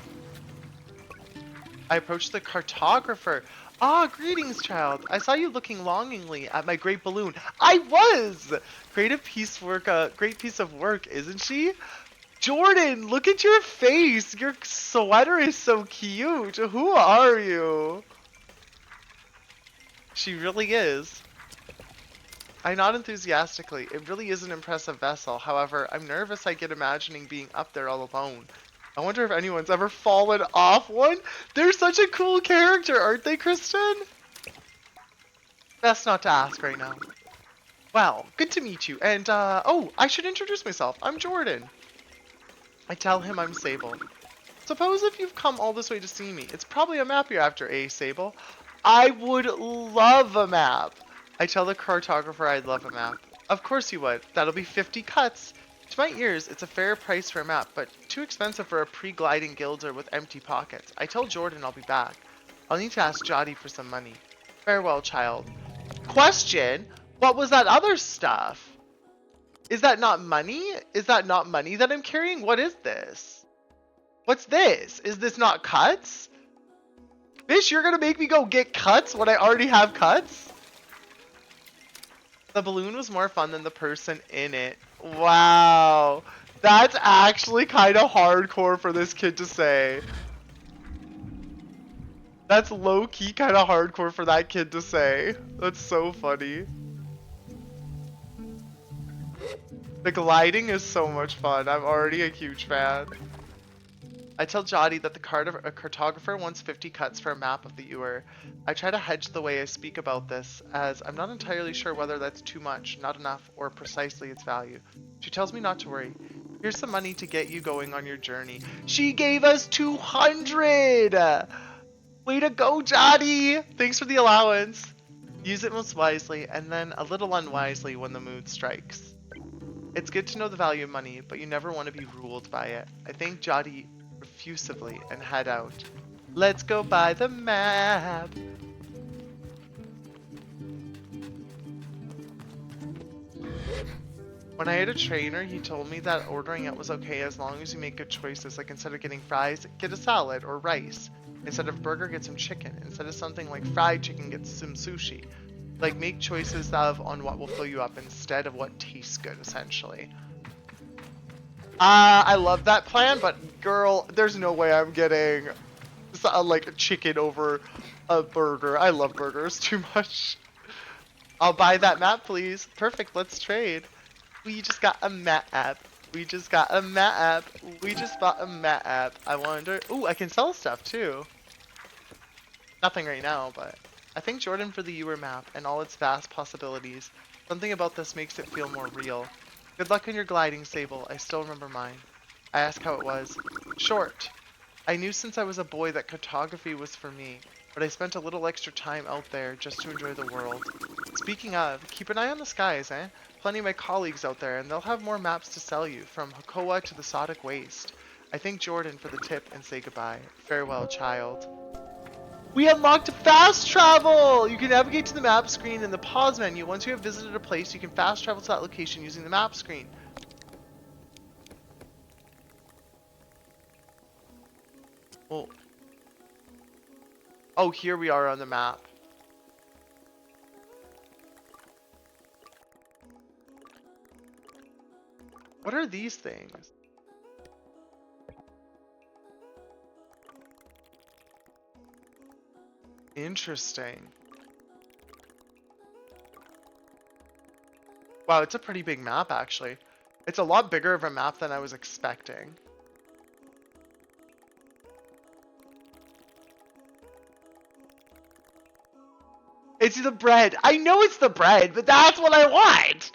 I approached the cartographer. Ah, greetings, child. I saw you looking longingly at my great balloon. I was! Great piece of work, isn't she? Jordan, look at your face. Your sweater is so cute. Who are you? She really is. I nod enthusiastically. It really is an impressive vessel. However, I'm nervous I get imagining being up there all alone. I wonder if anyone's ever fallen off one. They're such a cool character, aren't they, Kristen? Best not to ask right now. Well, good to meet you. And, oh, I should introduce myself. I'm Jordan. I tell him I'm Sable. Suppose if you've come all this way to see me, it's probably a map you're after, eh, Sable? I would love a map. I tell the cartographer I'd love a map. Of course you would. That'll be 50 cuts. To my ears, it's a fair price for a map, but too expensive for a pre-gliding guilder with empty pockets. I tell Jordan I'll be back. I'll need to ask Jotty for some money. Farewell, child. Question, what was that other stuff? Is that not money? Is that not money that I'm carrying? What is this? What's this? Is this not cuts? Bitch, you're gonna make me go get cuts when I already have cuts? The balloon was more fun than the person in it. Wow. That's actually kind of hardcore for this kid to say. That's low-key kind of hardcore for that kid to say. That's so funny. The gliding is so much fun. I'm already a huge fan. I tell Jotty that the cartographer wants 50 cuts for a map of the Ewer. I try to hedge the way I speak about this, as I'm not entirely sure whether that's too much, not enough, or precisely its value. She tells me not to worry. Here's some money to get you going on your journey. She gave us 200! Way to go, Jotty! Thanks for the allowance. Use it most wisely, and then a little unwisely when the mood strikes. It's good to know the value of money, but you never want to be ruled by it. I thank Jotty effusively and head out. Let's go buy the map. When I had a trainer, he told me that ordering it was okay as long as you make good choices, like instead of getting fries, get a salad or rice. Instead of burger, get some chicken. Instead of something like fried chicken, get some sushi. Like, make choices on what will fill you up instead of what tastes good, essentially. I love that plan, but girl, there's no way I'm getting like a chicken over a burger. I love burgers too much. I'll buy that map, please. Perfect, let's trade. We just got a map. We just got a map. We just bought a map. I wonder... Ooh, I can sell stuff too. Nothing right now, but... I thank Jordan for the Ewer map and all its vast possibilities. Something about this makes it feel more real. Good luck on your gliding, Sable. I still remember mine. I asked how it was. Short. I knew since I was a boy that cartography was for me, but I spent a little extra time out there just to enjoy the world. Speaking of, keep an eye on the skies, eh? Plenty of my colleagues out there, and they'll have more maps to sell you, from Hakoa to the Sodic Waste. I thank Jordan for the tip and say goodbye. Farewell, child. We unlocked fast travel! You can navigate to the map screen in the pause menu. Once you have visited a place, you can fast travel to that location using the map screen. Oh. Oh, here we are on the map. What are these things? Interesting. Wow, it's a pretty big map, actually. It's a lot bigger of a map than I was expecting. It's the bread. I know it's the bread, but that's what I want.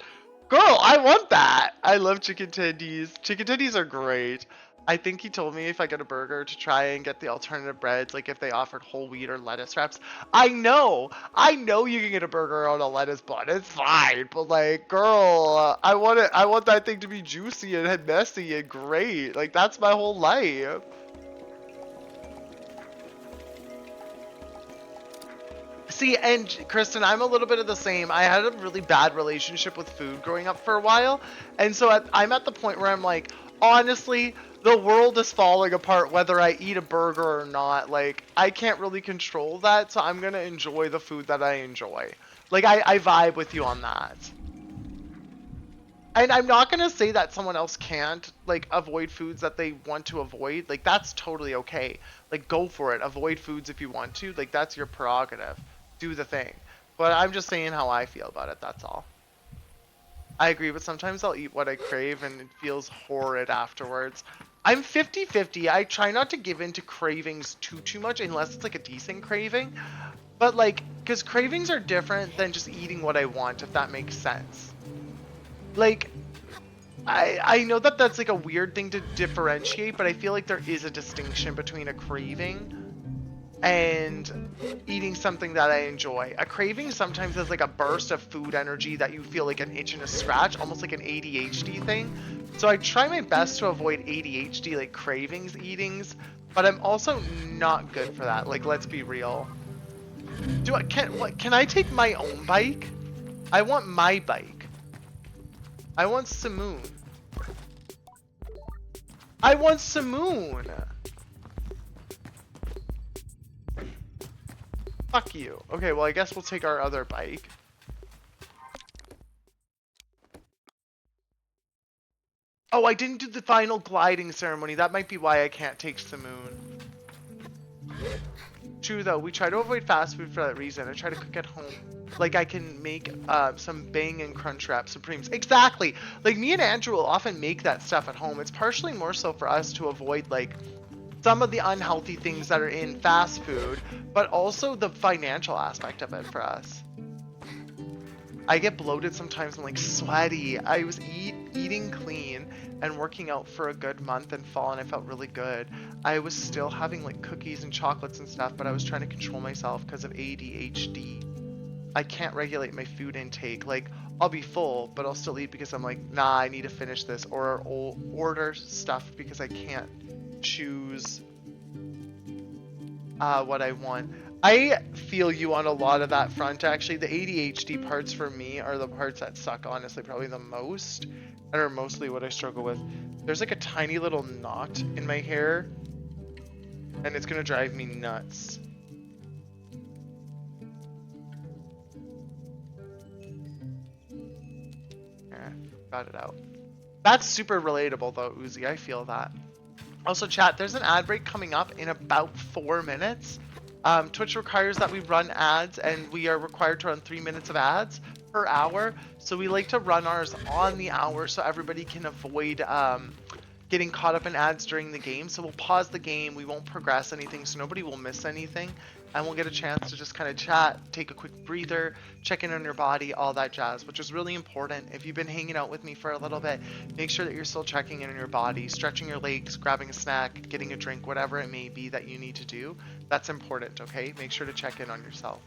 Girl, I want that. I love chicken tendies. Chicken tendies are great. I think he told me if I get a burger to try and get the alternative breads, like if they offered whole wheat or lettuce wraps. I know you can get a burger on a lettuce bun. It's fine, but like, girl, I want that thing to be juicy and messy and great. Like, that's my whole life. See, and Kristen, I'm a little bit of the same. I had a really bad relationship with food growing up for a while, and so I'm at the point where I'm like, honestly, the world is falling apart whether I eat a burger or not. Like, I can't really control that, so I'm gonna enjoy the food that I enjoy. Like, I vibe with you on that. And I'm not gonna say that someone else can't, like, avoid foods that they want to avoid. Like, that's totally okay. Like, go for it. Avoid foods if you want to. Like, that's your prerogative. Do the thing. But I'm just saying how I feel about it, that's all. I agree, but sometimes I'll eat what I crave and it feels horrid afterwards. I'm 50-50. I try not to give in to cravings too much unless it's like a decent craving. But like, because cravings are different than just eating what I want, if that makes sense. Like, I know that that's like a weird thing to differentiate, but I feel like there is a distinction between a craving and eating something that I enjoy. A craving sometimes is like a burst of food energy that you feel like an itch and a scratch, almost like an ADHD thing. So I try my best to avoid ADHD like cravings eatings, but I'm also not good for that. Like, let's be real. Can I take my own bike? I want my bike. I want Simoon. I want Simoon. Fuck you. Okay, well I guess we'll take our other bike. Oh, I didn't do the final gliding ceremony. That might be why I can't take Simoon. True though, we try to avoid fast food for that reason. I try to cook at home. Like I can make some Bang and Crunchwrap Supremes. Exactly. Like me and Andrew will often make that stuff at home. It's partially more so for us to avoid like some of the unhealthy things that are in fast food, but also the financial aspect of it for us. I get bloated sometimes and like sweaty. I was eating clean and working out for a good month in fall and I felt really good. I was still having like cookies and chocolates and stuff, but I was trying to control myself because of ADHD. I can't regulate my food intake. Like I'll be full, but I'll still eat because I'm like, nah, I need to finish this, or I'll order stuff because I can't choose what I want. I feel you on a lot of that front, actually. The ADHD parts for me are the parts that suck, honestly, probably the most, and are mostly what I struggle with. There's like a tiny little knot in my hair, and it's gonna drive me nuts. Got it out. That's super relatable though, Uzi. I feel that. Also, chat, there's an ad break coming up in about 4 minutes. Twitch requires that we run ads, and we are required to run 3 minutes of ads per hour. So we like to run ours on the hour so everybody can avoid getting caught up in ads during the game. So we'll pause the game. We won't progress anything, so nobody will miss anything. And we'll get a chance to just kind of chat, take a quick breather, check in on your body, all that jazz, which is really important. If you've been hanging out with me for a little bit, make sure that you're still checking in on your body, stretching your legs, grabbing a snack, getting a drink, whatever it may be that you need to do. That's important, okay? Make sure to check in on yourself.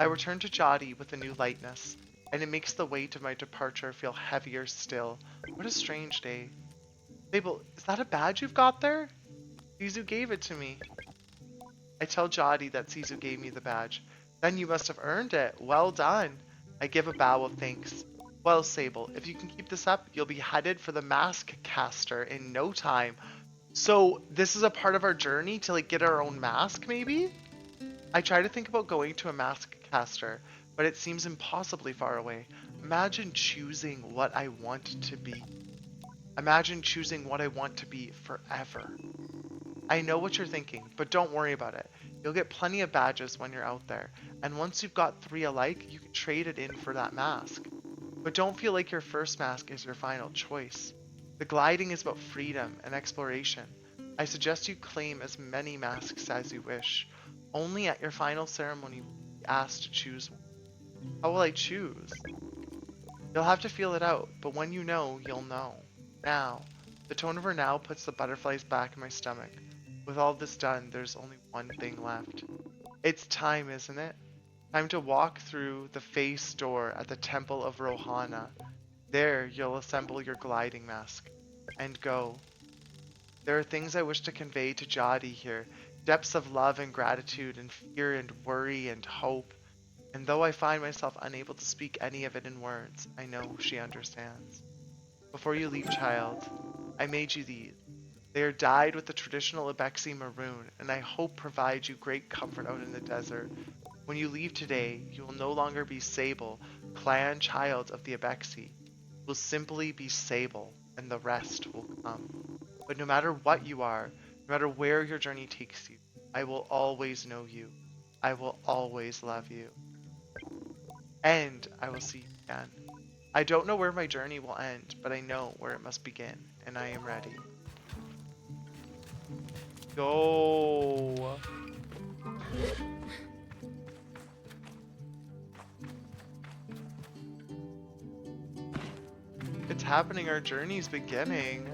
I return to Jodi with a new lightness, and it makes the weight of my departure feel heavier still. What a strange day. Sable, is that a badge you've got there? Sisu gave it to me. I tell Jodi that Sisu gave me the badge. Then you must have earned it. Well done. I give a bow of thanks. Well, Sable, if you can keep this up, you'll be headed for the mask caster in no time. So this is a part of our journey to like get our own mask, maybe? I try to think about going to a mask caster, but it seems impossibly far away. Imagine choosing what I want to be. Imagine choosing what I want to be forever. I know what you're thinking, but don't worry about it. You'll get plenty of badges when you're out there, and once you've got 3 alike, you can trade it in for that mask. But don't feel like your first mask is your final choice. The gliding is about freedom and exploration. I suggest you claim as many masks as you wish. Only at your final ceremony will you be asked to choose one. How will I choose? You'll have to feel it out, but when you know, you'll know. Now. The tone of her now puts the butterflies back in my stomach. With all this done, there's only one thing left. It's time, isn't it? Time to walk through the face door at the Temple of Rohana. There, you'll assemble your gliding mask. And go. There are things I wish to convey to Jodi here. Depths of love and gratitude and fear and worry and hope. And though I find myself unable to speak any of it in words, I know she understands. Before you leave, child, I made you these. They are dyed with the traditional Ibeksi maroon, and I hope provide you great comfort out in the desert. When you leave today, you will no longer be Sable, clan child of the Ibeksi. You will simply be Sable, and the rest will come. But no matter what you are, no matter where your journey takes you, I will always know you. I will always love you. And I will see you again. I don't know where my journey will end, but I know where it must begin, and I am ready. Go! It's happening, our journey's beginning.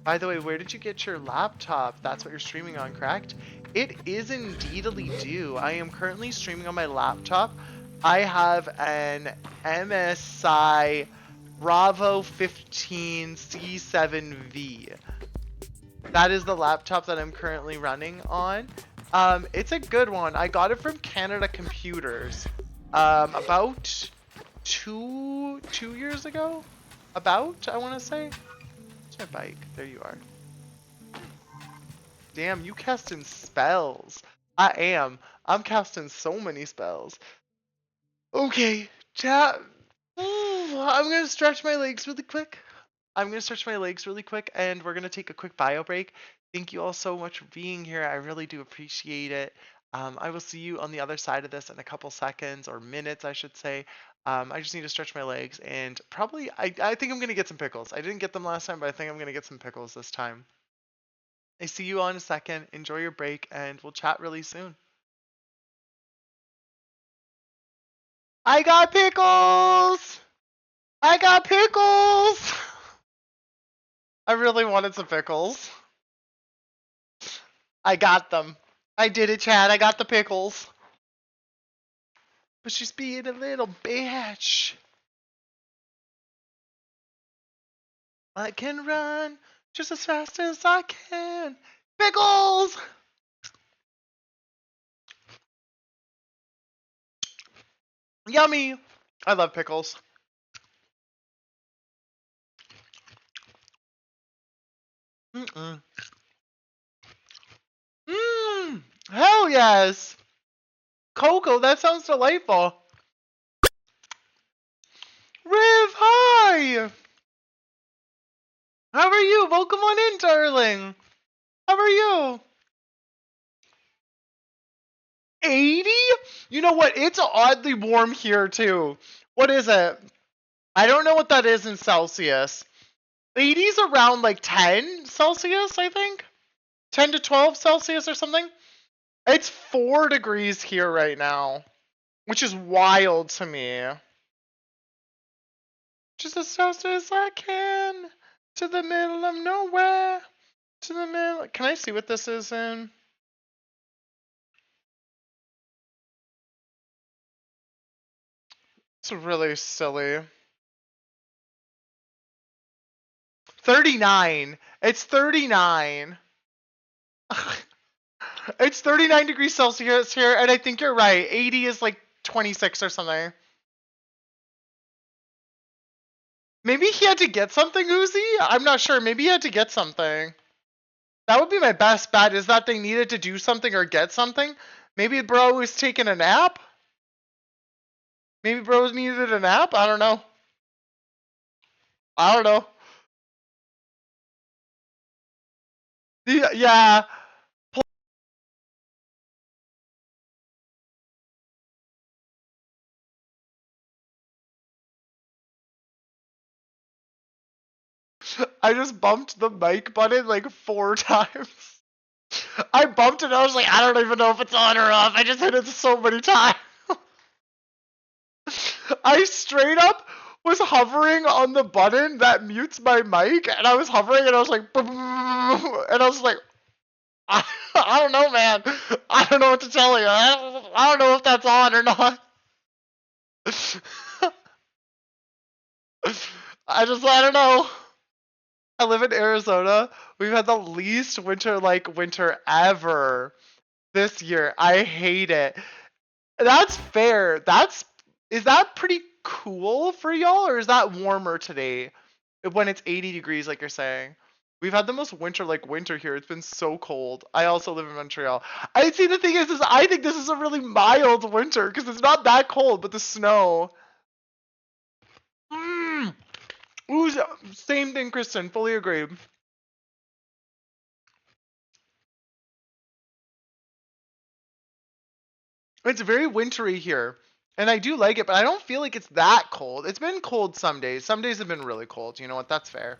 By the way, where did you get your laptop? That's what you're streaming on, correct? It is indeedly due. I am currently streaming on my laptop. I have an MSI Bravo 15 C7V. That is the laptop that I'm currently running on. It's a good one. I got it from Canada Computers about two years ago. About, I want to say. Where's my bike? There you are. Damn, you casting spells. I am. I'm casting so many spells. Okay, chat. I'm gonna stretch my legs really quick. And we're gonna take a quick bio break. Thank you all so much for being here. I really do appreciate it. I will see you on the other side of this in a couple seconds or minutes, I should say. I just need to stretch my legs and probably I think I'm gonna get some pickles. I didn't get them last time, but I think I'm gonna get some pickles this time. I see you all in a second. Enjoy your break, and we'll chat really soon. I got pickles! I got pickles! I really wanted some pickles. I got them. I did it, Chad. I got the pickles. But she's being a little bitch. I can run just as fast as I can. Pickles! Yummy! I love pickles. Mmm. Mmm! Hell yes! Cocoa, that sounds delightful. Riv, hi! How are you? Welcome on in, darling. How are you? 80? You know what? It's oddly warm here, too. What is it? I don't know what that is in Celsius. 80's around like 10 Celsius, I think. 10 to 12 Celsius or something. It's 4 degrees here right now, which is wild to me. Just as fast as I can. To the middle of nowhere. To the middle. Can I see what this is in? It's really silly. 39. It's 39. It's 39 degrees Celsius here, and I think you're right. 80 is like 26 or something. Maybe he had to get something, Uzi? I'm not sure. Maybe he had to get something. That would be my best bet, is that they needed to do something or get something. Maybe bro was taking a nap? Maybe bro needed a nap? I don't know. I don't know. Yeah. I just bumped the mic button like 4 times. I bumped it and I was like, I don't even know if it's on or off. I just hit it so many times. I straight up was hovering on the button that mutes my mic, and I was hovering and I was like, and I was like, I don't know, man. I don't know what to tell you. I don't know if that's on or not. I don't know. I live in Arizona. We've had the least winter ever this year. I hate it. That's fair. Is that pretty cool for y'all, or is that warmer today when it's 80 degrees like you're saying? We've had the most winter here. It's been so cold. I also live in Montreal. I see, the thing is I think this is a really mild winter because it's not that cold, but the snow. Ooh, same thing, Kristen. Fully agree. It's very wintry here. And I do like it, but I don't feel like it's that cold. It's been cold some days. Some days have been really cold. You know what? That's fair.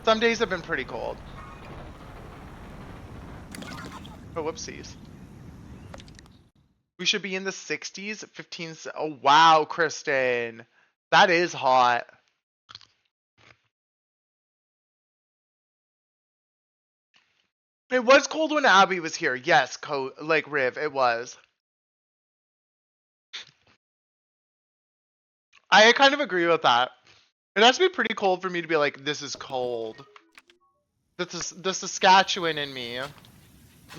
Some days have been pretty cold. Oh, whoopsies. We should be in the 60s, 15s. Oh, wow, Kristen. That is hot. It was cold when Abby was here. Yes, like Riv, it was. I kind of agree with that. It has to be pretty cold for me to be like, this is cold. The Saskatchewan in me.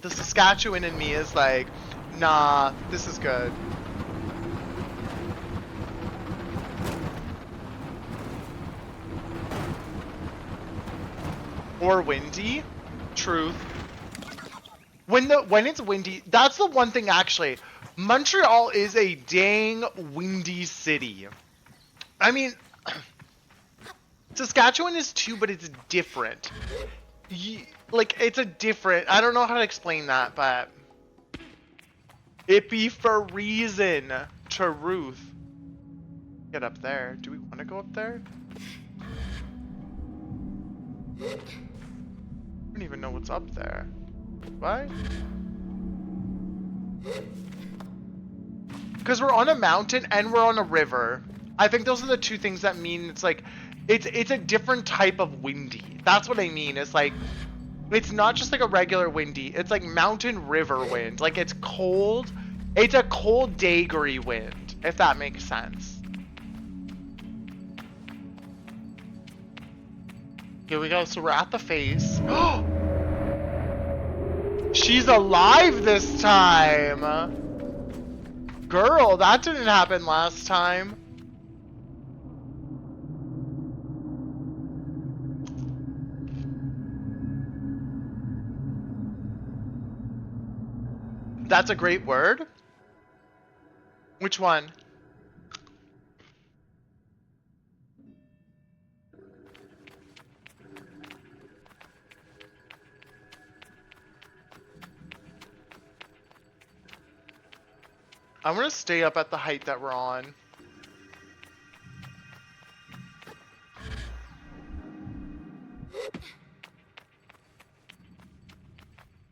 The Saskatchewan in me is like, nah, this is good. Or windy. Truth. When it's windy, that's the one thing actually. Montreal is a dang windy city. I mean, Saskatchewan is too, but it's different. Like, it's a different... I don't know how to explain that, but... It be for reason. Truth. Get up there. Do we want to go up there? I don't even know what's up there. What? Because we're on a mountain and we're on a river. I think those are the two things that mean it's like... It's a different type of windy. That's what I mean. It's like... It's not just like a regular windy. It's like mountain river wind. Like, it's cold. It's a cold daggery wind, if that makes sense. Here we go. So we're at the face. She's alive this time. Girl, that didn't happen last time. That's a great word. Which one? I'm gonna stay up at the height that we're on.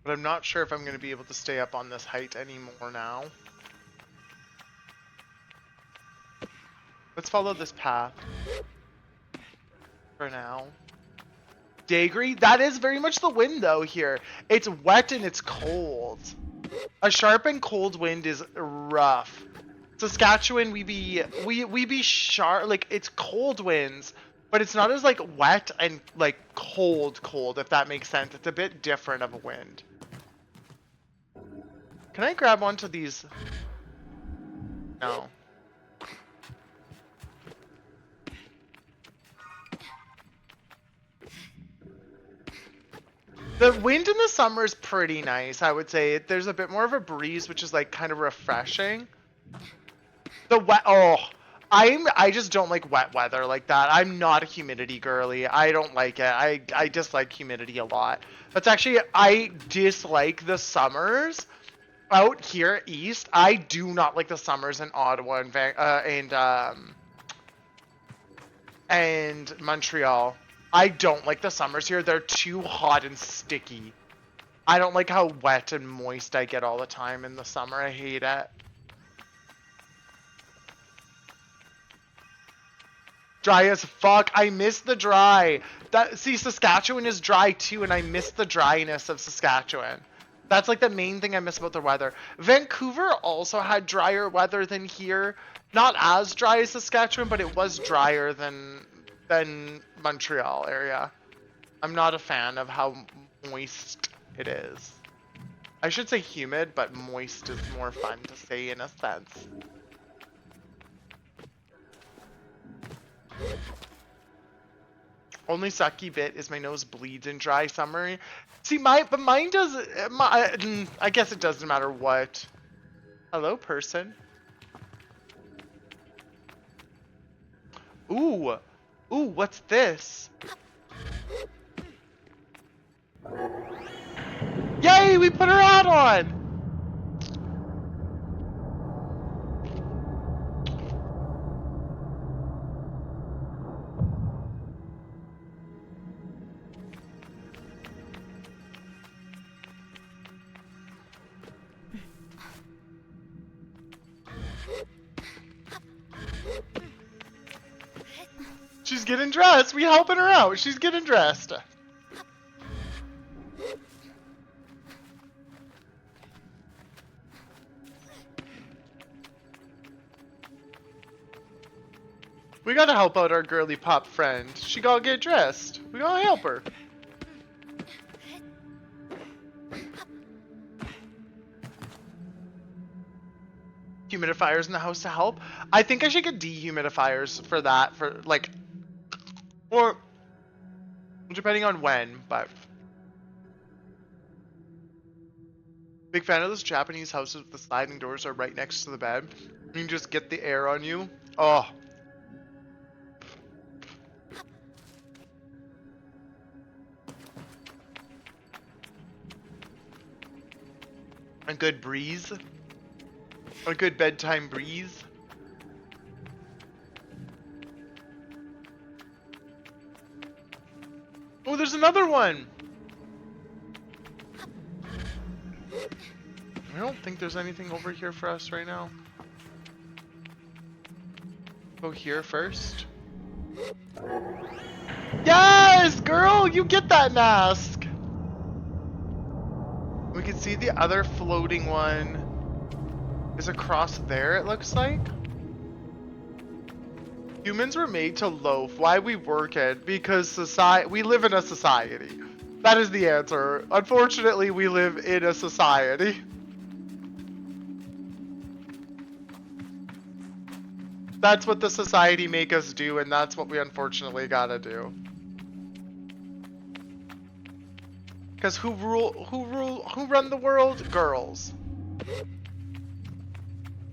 But I'm not sure if I'm going to be able to stay up on this height anymore now. Let's follow this path. For now. Daggery? That is very much the wind though here. It's wet and it's cold. A sharp and cold wind is rough. Saskatchewan, we be sharp, like it's cold winds, but it's not as like wet and like cold, if that makes sense. It's a bit different of a wind. Can I grab onto these? No. The wind in the summer is pretty nice, I would say. There's a bit more of a breeze, which is like kind of refreshing. The wet, I just don't like wet weather like that. I'm not a humidity girly. I don't like it. I dislike humidity a lot. That's actually, I dislike the summers out here east. I do not like the summers in Ottawa and Montreal. I don't like the summers here. They're too hot and sticky. I don't like how wet and moist I get all the time in the summer. I hate it. Dry as fuck. I miss the dry. See, Saskatchewan is dry too, and I miss the dryness of Saskatchewan. That's like the main thing I miss about the weather. Vancouver also had drier weather than here. Not as dry as Saskatchewan, but it was drier than Montreal area. I'm not a fan of how moist it is. I should say humid, but moist is more fun to say in a sense. Only sucky bit is my nose bleeds in dry summer. See, but mine does. I guess it doesn't matter what. Hello, person. Ooh, what's this? Yay, we put her hat on. She's getting dressed. We helping her out. She's getting dressed. We gotta help out our girly pop friend. She gotta get dressed. We gotta help her. Humidifiers in the house to help. I think I should get dehumidifiers for that, for like, or depending on when, but big fan of those Japanese houses with the sliding doors are right next to the bed. You can just get the air on you. Oh. A good breeze. A good bedtime breeze. Oh, there's another one! I don't think there's anything over here for us right now. Go here first. Yes, girl! You get that mask! We can see the other floating one is across there, it looks like. Humans were made to loaf. Why we work it? Because we live in a society. That is the answer. Unfortunately, we live in a society. That's what the society make us do, and that's what we unfortunately gotta do. Because who run the world? Girls.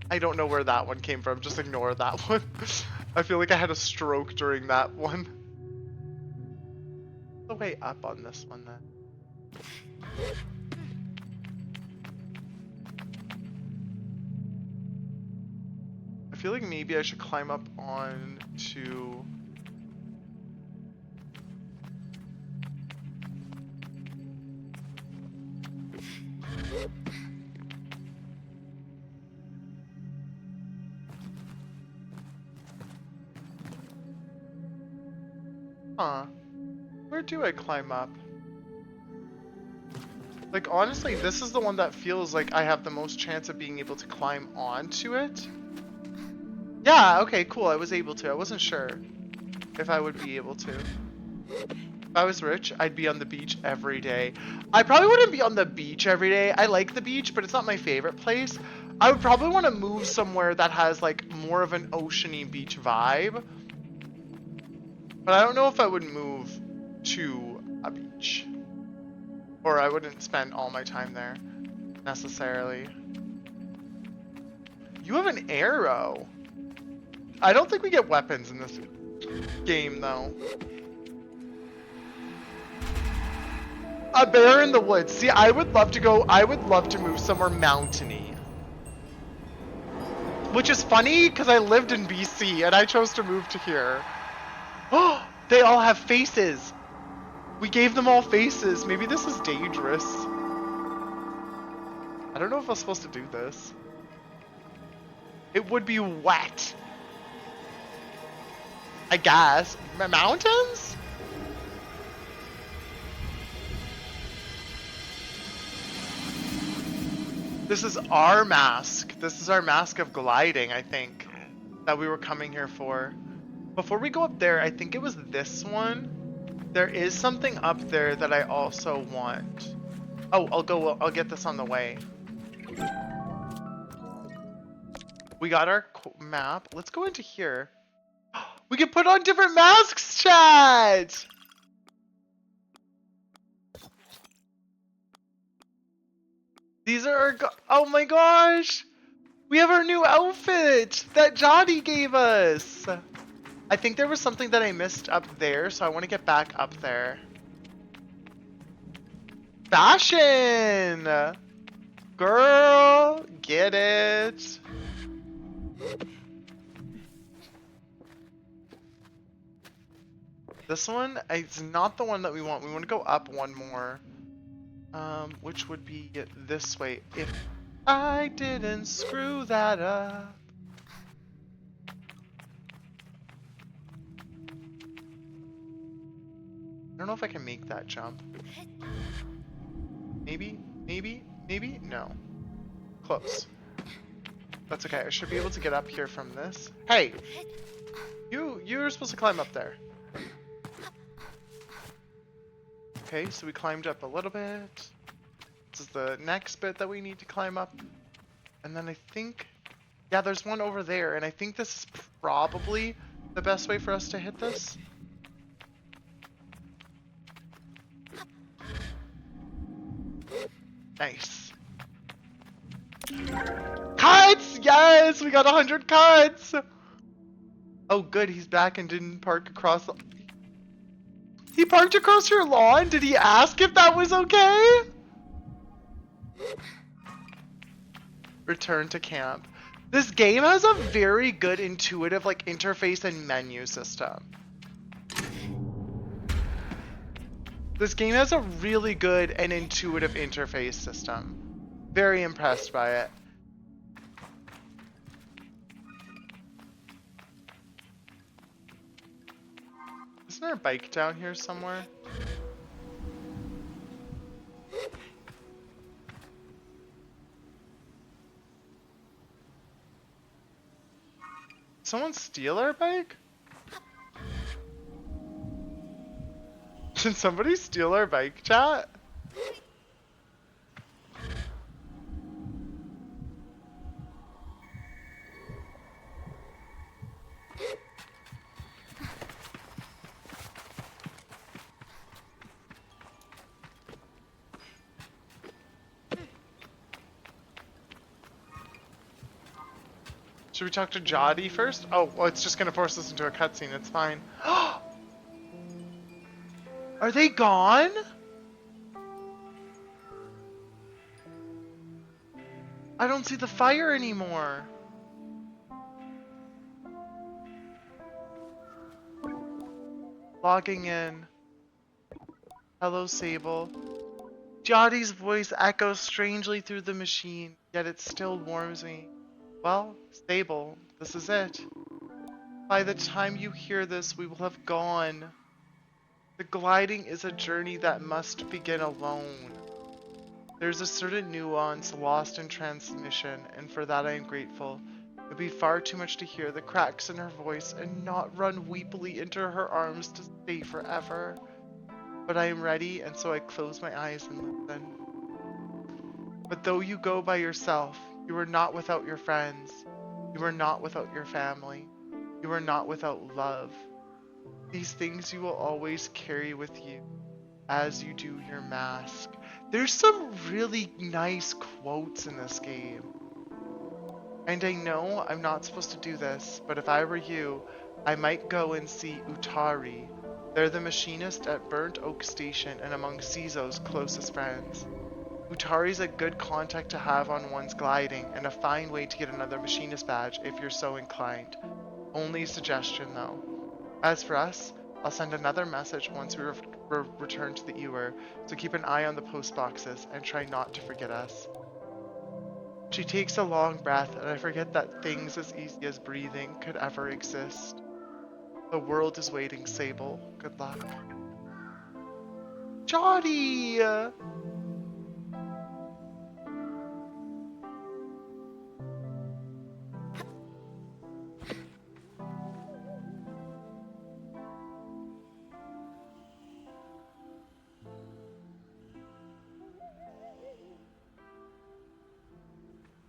I don't know where that one came from. Just ignore that one. I feel like I had a stroke during that one. The way up on this one then. I feel like maybe I should climb up on to... Huh. Where do I climb up? Like, honestly, this is the one that feels like I have the most chance of being able to climb onto it. Yeah, okay, cool. I was able to. I wasn't sure if I would be able to. If I was rich, I'd be on the beach every day. I probably wouldn't be on the beach every day. I like the beach, but it's not my favorite place. I would probably want to move somewhere that has, like, more of an oceany beach vibe. But I don't know if I would move to a beach. Or I wouldn't spend all my time there, necessarily. You have an arrow. I don't think we get weapons in this game, though. A bear in the woods. See, I would love to move somewhere mountainy. Which is funny, because I lived in BC, and I chose to move to here. Oh, they all have faces. We gave them all faces. Maybe this is dangerous. I don't know if I'm supposed to do this. It would be wet. I guess. Mountains? This is our mask. This is our mask of gliding, I think, that we were coming here for. Before we go up there, I think it was this one. There is something up there that I also want. Oh, I'll get this on the way. We got our map. Let's go into here. We can put on different masks, chat! These are our oh my gosh! We have our new outfit that Johnny gave us! I think there was something that I missed up there, so I want to get back up there. Fashion! Girl, get it. This one is not the one that we want. We want to go up one more. Which would be this way. If I didn't screw that up. I don't know if I can make that jump. Maybe? Maybe? Maybe? No. Close. That's okay. I should be able to get up here from this. Hey! You're supposed to climb up there. Okay, so we climbed up a little bit. This is the next bit that we need to climb up. And then I think... Yeah, there's one over there, and I think this is probably the best way for us to hit this. Nice. Cuts! Yes! We got 100 cuts! Oh good, he's back and didn't park across the... He parked across your lawn? Did he ask if that was okay? Return to camp. This game has a very good intuitive like interface and menu system. This game has a really good and intuitive interface system. Very impressed by it. Isn't there a bike down here somewhere? Someone steal our bike? Did somebody steal our bike, chat? Should we talk to Jody first? Oh, well, it's just gonna force us into a cutscene. It's fine. Are they gone? I don't see the fire anymore. Logging in. Hello, Sable. Jody's voice echoes strangely through the machine, yet it still warms me. Well, Sable, this is it. By the time you hear this, we will have gone. The gliding is a journey that must begin alone. There's a certain nuance lost in transmission, and for that I am grateful. It would be far too much to hear the cracks in her voice and not run weepily into her arms to stay forever. But I am ready, and so I close my eyes and listen. But though you go by yourself, you are not without your friends. You are not without your family. You are not without love. These things you will always carry with you as you do your mask. There's some really nice quotes in this game. And I know I'm not supposed to do this, but if I were you, I might go and see Utari. They're the machinist at Burnt Oak Station and among Cizo's closest friends. Utari's a good contact to have on one's gliding and a fine way to get another machinist badge if you're so inclined. Only a suggestion though. As for us, I'll send another message once we return to the Ewer, so keep an eye on the post boxes and try not to forget us. She takes a long breath, and I forget that things as easy as breathing could ever exist. The world is waiting, Sable. Good luck. Jody!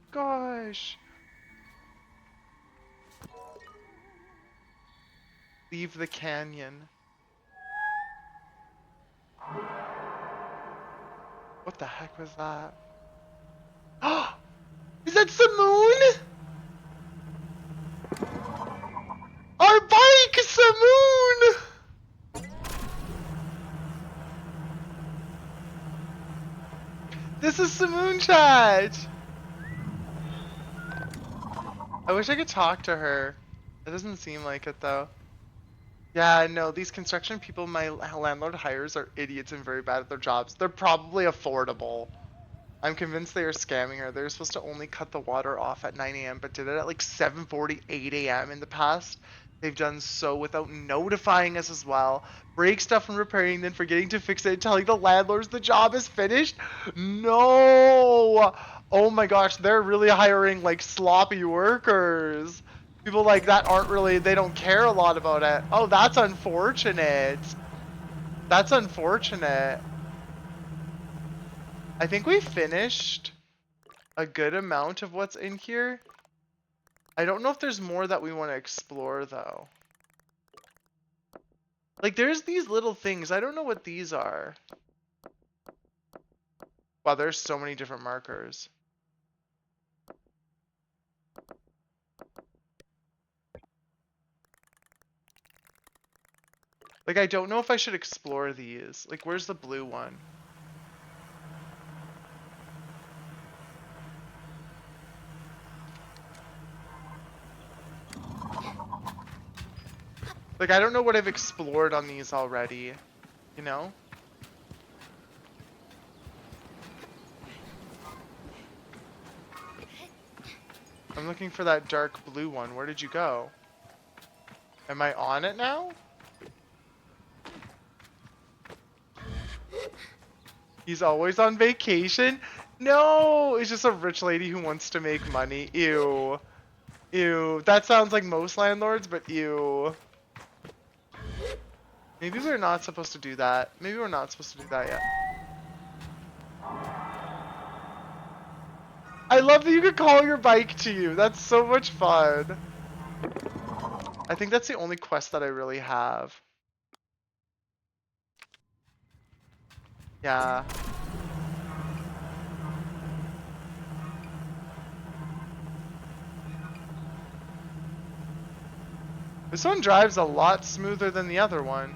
Gosh. Leave the canyon. What the heck was that? Is that Simoon? Our bike, Simoon! This is Simoon chat. I wish I could talk to her. It doesn't seem like it though. Yeah, no, these construction people my landlord hires are idiots and very bad at their jobs. They're probably affordable. I'm convinced they are scamming her. They're supposed to only cut the water off at 9 a.m. but did it at like 7:40, 8 a.m. in the past. They've done so without notifying us as well. Break stuff and repairing, then forgetting to fix it and telling the landlords the job is finished? No! Oh my gosh, they're really hiring like sloppy workers. People like that aren't really, they don't care a lot about it. Oh, that's unfortunate. That's unfortunate. I think we finished a good amount of what's in here. I don't know if there's more that we want to explore though. Like there's these little things. I don't know what these are. Wow, there's so many different markers. Like I don't know if I should explore these. Like where's the blue one? Like I don't know what I've explored on these already, you know? I'm looking for that dark blue one. Where did you go? Am I on it now? He's always on vacation? No, it's just a rich lady who wants to make money. Ew. Ew. That sounds like most landlords, but ew. Maybe we're not supposed to do that. Maybe we're not supposed to do that yet. I love that you could call your bike to you. That's so much fun. I think that's the only quest that I really have. Yeah. This one drives a lot smoother than the other one.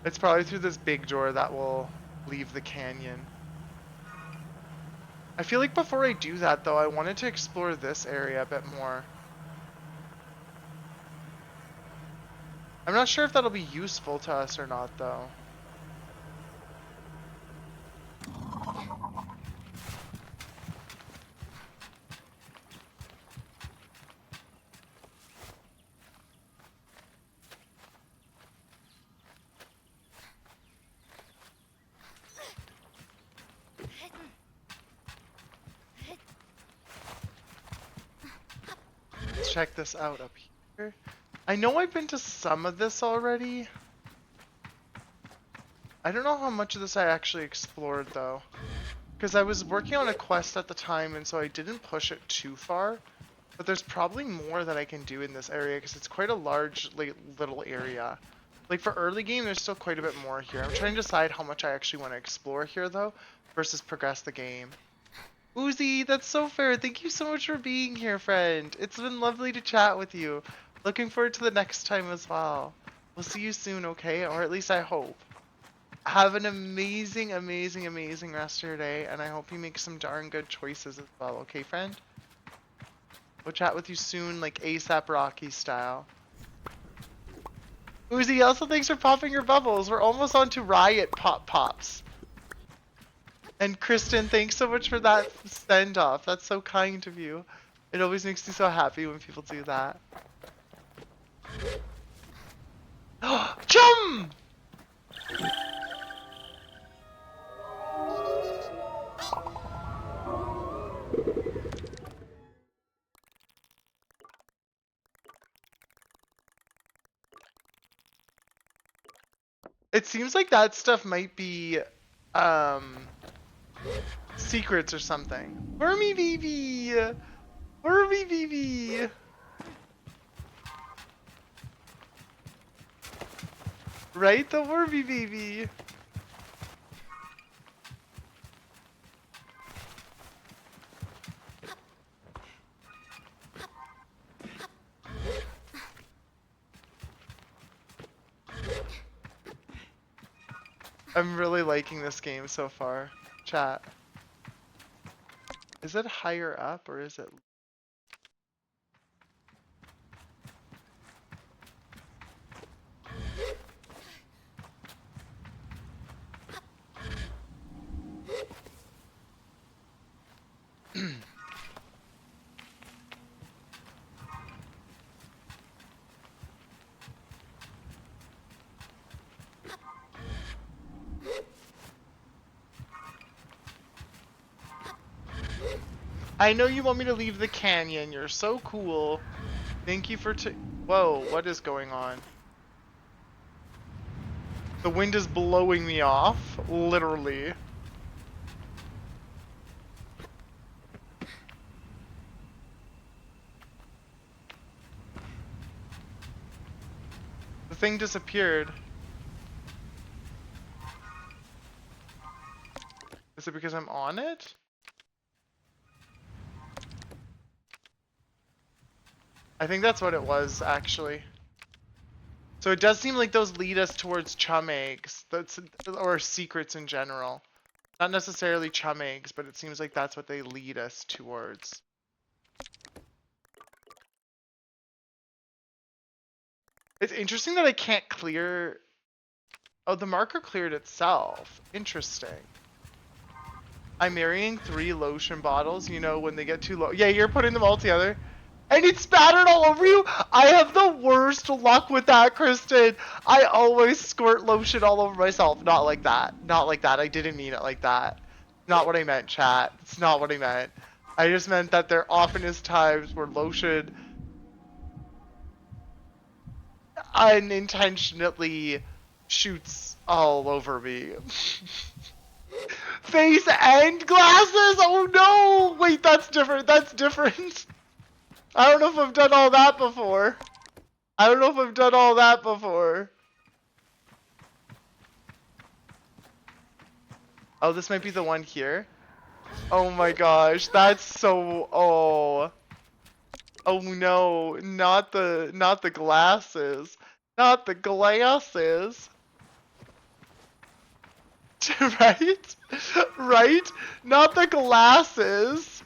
It's probably through this big door that will leave the canyon. I feel like before I do that though, I wanted to explore this area a bit more. I'm not sure if that'll be useful to us or not though. Let's check this out up here. I know I've been to some of this already. I don't know how much of this I actually explored though. Because I was working on a quest at the time and so I didn't push it too far. But there's probably more that I can do in this area because it's quite a large little area. Like for early game, there's still quite a bit more here. I'm trying to decide how much I actually want to explore here though versus progress the game. Uzi, that's so fair. Thank you so much for being here, friend. It's been lovely to chat with you. Looking forward to the next time as well. We'll see you soon, okay? Or at least I hope. Have an amazing, amazing, amazing rest of your day, and I hope you make some darn good choices as well, okay, friend? We'll chat with you soon, like ASAP Rocky style. Uzi, also thanks for popping your bubbles. We're almost on to Riot Pops. And Kristen, thanks so much for that send-off. That's so kind of you. It always makes me so happy when people do that. Chum! It seems like that stuff might be, secrets or something. Wormy baby! Wormy baby! Right? The wormy baby! I'm really liking this game so far. Chat. Is it higher up or is it... I know you want me to leave the canyon. You're so cool. Thank you for Whoa, what is going on? The wind is blowing me off, literally. The thing disappeared. Is it because I'm on it? I think that's what it was, actually. So it does seem like those lead us towards chum eggs, or secrets in general. Not necessarily chum eggs, but it seems like that's what they lead us towards. It's interesting that I can't clear... Oh, the marker cleared itself. Interesting. I'm marrying 3 lotion bottles, you know, when they get too low. Yeah, you're putting them all together. And it's spattered all over you? I have the worst luck with that, Kristen. I always squirt lotion all over myself. Not like that. Not like that. I didn't mean it like that. Not what I meant, chat. It's not what I meant. I just meant that there often is times where lotion unintentionally shoots all over me. Face and glasses! Oh no! Wait, that's different. That's different. I don't know if I've done all that before. I don't know if I've done all that before. Oh, this might be the one here. Oh my gosh, that's so... Oh. Oh no, not the glasses. Not the glasses. Right? Right? Not the glasses.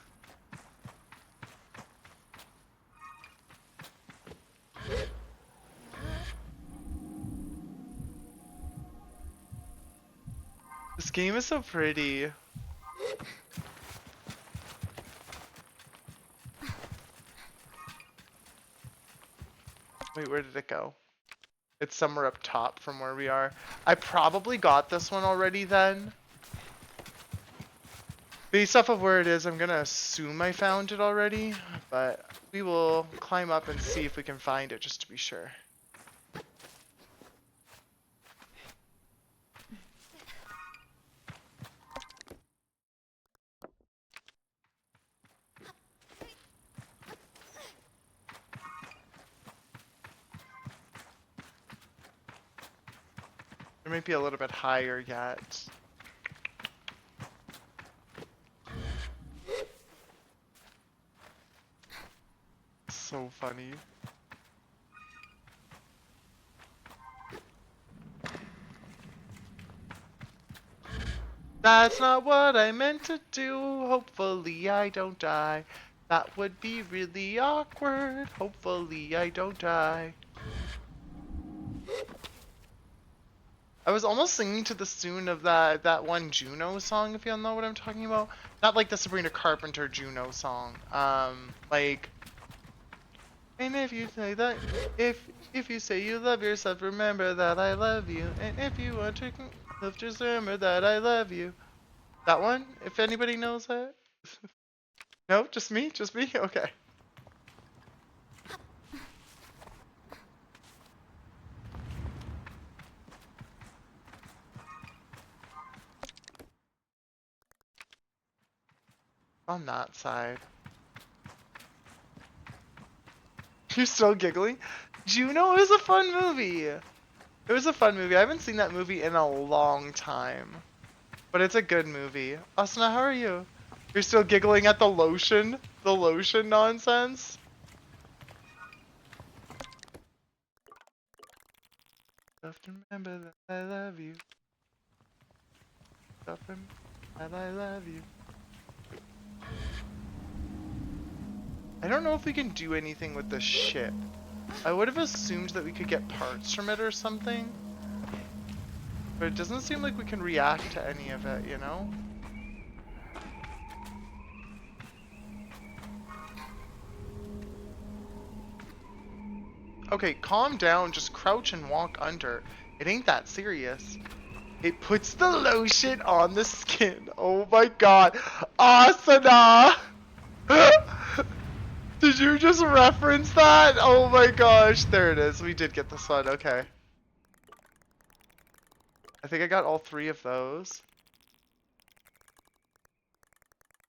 This game is so pretty. Wait, where did it go? It's somewhere up top from where we are. I probably got this one already then. Based off of where it is, I'm gonna assume I found it already, but we will climb up and see if we can find it just to be sure. It might be a little bit higher yet. So funny. That's not what I meant to do. Hopefully I don't die. That would be really awkward. Hopefully I don't die. I was almost singing to the tune of that one Juno song, if y'all know what I'm talking about. Not like the Sabrina Carpenter Juno song. Like, and if you say that, if you say you love yourself, remember that I love you. And if you want to just remember that I love you. That one? If anybody knows that? No, just me? Just me? Okay. On that side. You're still giggling? Juno is a fun movie. It was a fun movie. I haven't seen that movie in a long time. But it's a good movie. Asuna, how are you? You're still giggling at the lotion? The lotion nonsense? Have to remember that I love you. Have to remember that I love you. I don't know if we can do anything with the ship. I would have assumed that we could get parts from it or something. But it doesn't seem like we can react to any of it, you know? Okay, calm down, just crouch and walk under. It ain't that serious. It puts the lotion on the skin. Oh my god. Asuna! Did you just reference that? Oh my gosh, there it is. We did get this one, okay. I think I got all 3 of those.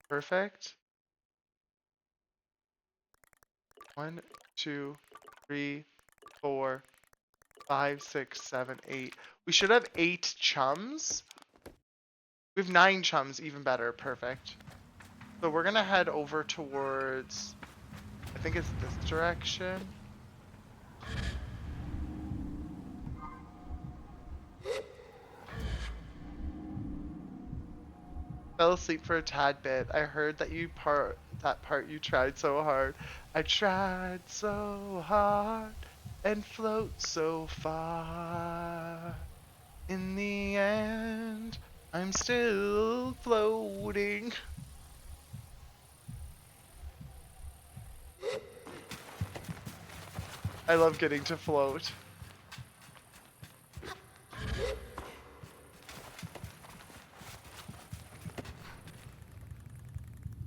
Perfect. 1, 2, 3, 4, 5, 6, 7, 8. We should have 8 chums. We have 9 chums, even better. Perfect. So we're gonna head over towards, I think it's this direction. Fell asleep for a tad bit. I heard that that part you tried so hard. I tried so hard and float so far. In the end, I'm still floating. I love getting to float.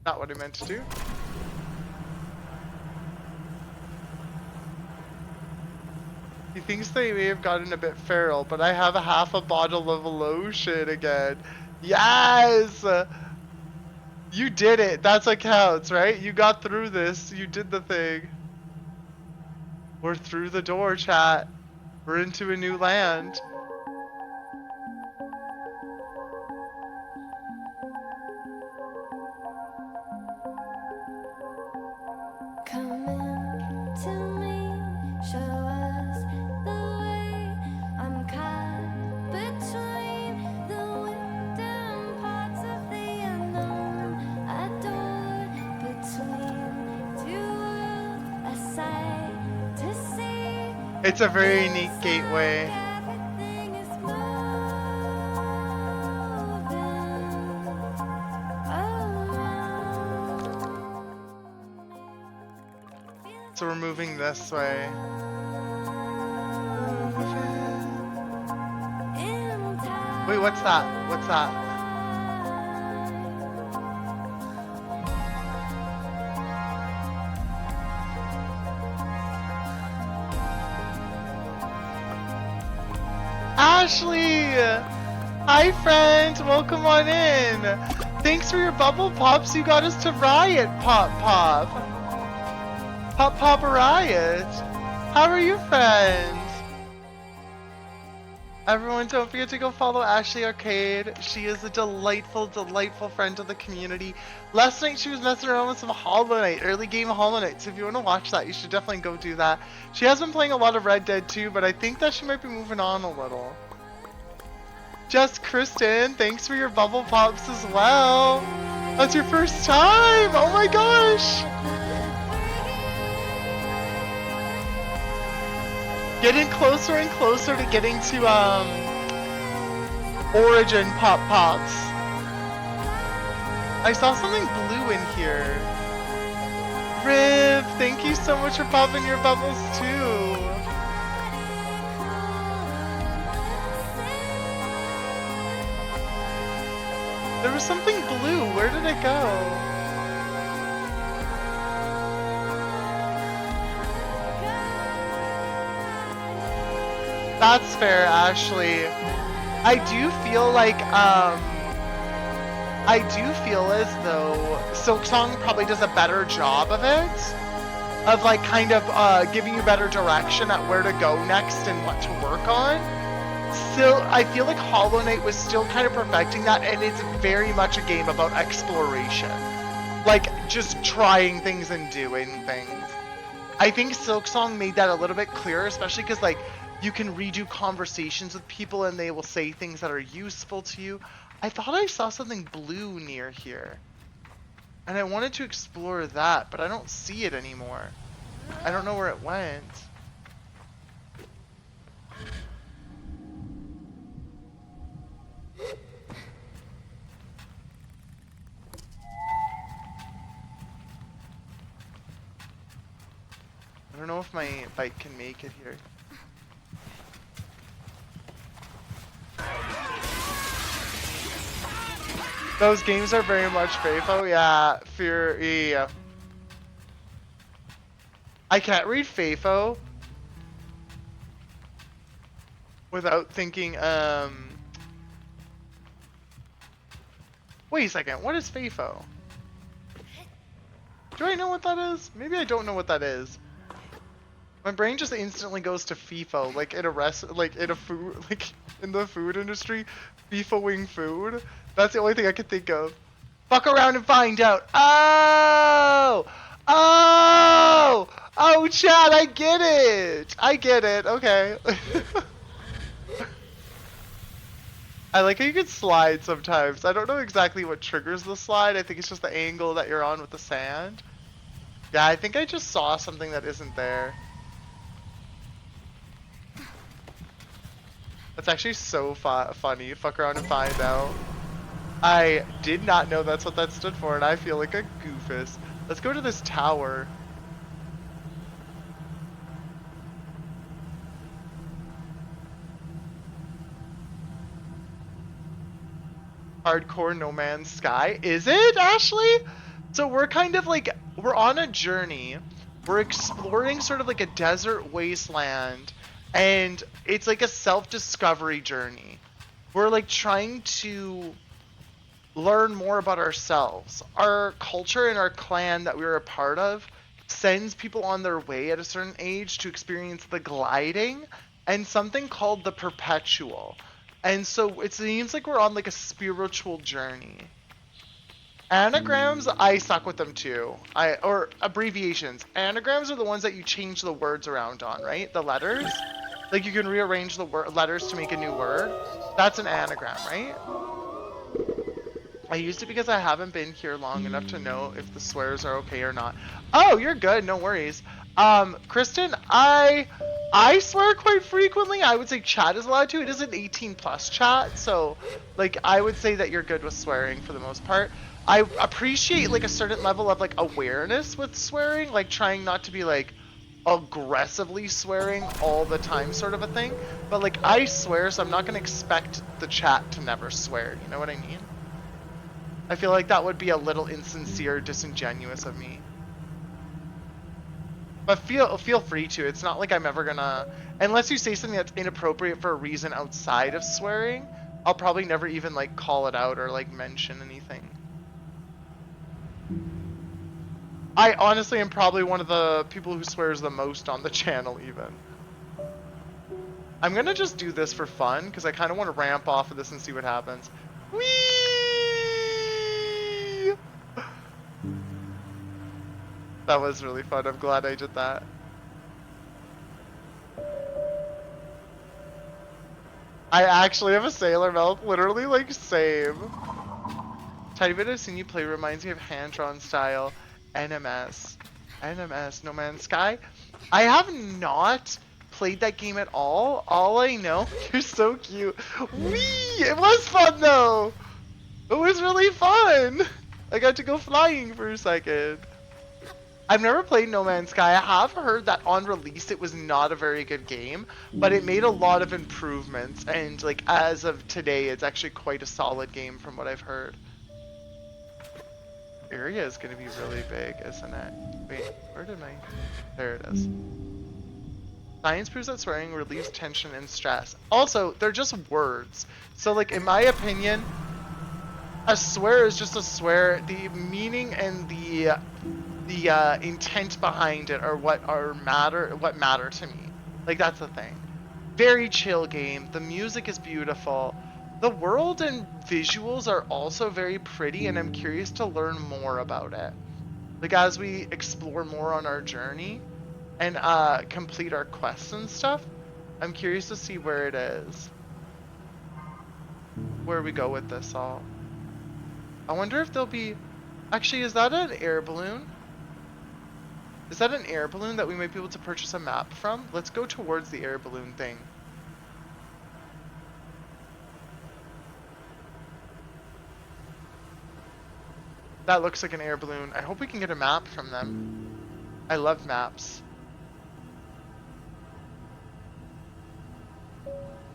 Not what I meant to do. He thinks they may have gotten a bit feral, but I have half a bottle of lotion again. Yes! You did it. That's what counts, right? You got through this. You did the thing. We're through the door, chat. We're into a new land. Come in to me, show us the way. I'm caught between the wind and parts of the unknown. Adored between two worlds, a sight to see. It's a very neat gateway. Everything is moving around. So we're moving this way. Wait, what's that? What's that? Ashley! Hi friend, welcome on in. Thanks for your bubble pops, you got us to Riot, Pop Pop. Pop Pop Riot. How are you, friend? Everyone, don't forget to go follow Ashley Arcade. She is a delightful, delightful friend of the community. Last night she was messing around with some Hollow Knight, early game Hollow Knight. So if you want to watch that, you should definitely go do that. She has been playing a lot of Red Dead too, but I think that she might be moving on a little. Just Kristen, thanks for your bubble pops as well. That's your first time. Oh my gosh. Getting closer and closer to getting to Origin Pop Pops. I saw something blue in here. Riv, thank you so much for popping your bubbles too. There was something blue. Where did it go? That's fair, Ashley. I do feel like, I do feel as though Silksong probably does a better job of it. Of like kind of giving you better direction at where to go next and what to work on. Still, I feel like Hollow Knight was still kind of perfecting that, and it's very much a game about exploration. Like, just trying things and doing things. I think Silksong made that a little bit clearer, especially because, like, you can redo conversations with people and they will say things that are useful to you. I thought I saw something blue near here. And I wanted to explore that, but I don't see it anymore. I don't know where it went. I don't know if my bike can make it here. Those games are very much FAFO. Yeah, Fear. Yeah. I can't read FAFO without thinking, wait a second, what is FAFO? Do I know what that is? Maybe I don't know what that is. My brain just instantly goes to FIFO, like in a like in a food, like in the food industry, FIFOing food. That's the only thing I could think of. Fuck around and find out. Oh! Oh! Oh, Chad, I get it! I get it, okay. I like how you can slide sometimes. I don't know exactly what triggers the slide. I think it's just the angle that you're on with the sand. Yeah, I think I just saw something that isn't there. That's actually so funny. Fuck around and find out. I did not know that's what that stood for, and I feel like a goofus. Let's go to this tower. Hardcore No Man's Sky. Is it, Ashley? So we're kind of like, we're on a journey. We're exploring sort of like a desert wasteland, and it's like a self-discovery journey. We're like trying to learn more about ourselves. Our culture and our clan that we were a part of sends people on their way at a certain age to experience the gliding and something called the perpetual. And so it seems like we're on like a spiritual journey. Anagrams, I suck with them too. Or abbreviations. Anagrams are the ones that you change the words around on, right? The letters. Like you can rearrange the letters to make a new word. That's an anagram, right? I used it because I haven't been here long enough to know if the swears are okay or not. Oh, you're good, no worries. Kristen, I swear quite frequently. I would say chat is allowed to. It is an 18+ chat, so like I would say that you're good with swearing for the most part. I appreciate like a certain level of like awareness with swearing, like trying not to be like aggressively swearing all the time sort of a thing. But like I swear, so I'm not gonna expect the chat to never swear, you know what I mean? I feel like that would be a little insincere, disingenuous of me. But feel free to. It's not like I'm ever gonna, unless you say something that's inappropriate for a reason outside of swearing, I'll probably never even like call it out or like mention anything. I honestly am probably one of the people who swears the most on the channel even. I'm gonna just do this for fun because I kind of want to ramp off of this and see what happens. Whee! That was really fun. I'm glad I did that. I actually have a Sailor Milk. Literally, like, same. Tiny bit I've seen you play reminds me of hand-drawn style. NMS. NMS, No Man's Sky. I have not played that game at all. All I know, you're so cute. Whee! It was fun, though. It was really fun. I got to go flying for a second. I've never played No Man's Sky. I have heard that on release it was not a very good game, but it made a lot of improvements, and like as of today it's actually quite a solid game from what I've heard. Area is going to be really big, isn't it? Wait, where did my... There it is. Science proves that swearing relieves tension and stress. Also, they're just words. So like in my opinion, a swear is just a swear. The meaning and the intent behind it are what matter to me. Like that's the thing. Very chill game. The music is beautiful. The world and visuals are also very pretty, and I'm curious to learn more about it. Like as we explore more on our journey and complete our quests and stuff, I'm curious to see where it is. Where we go with this all. I wonder if there'll be... Actually, is that an air balloon? Is that an air balloon that we might be able to purchase a map from? Let's go towards the air balloon thing. That looks like an air balloon. I hope we can get a map from them. I love maps.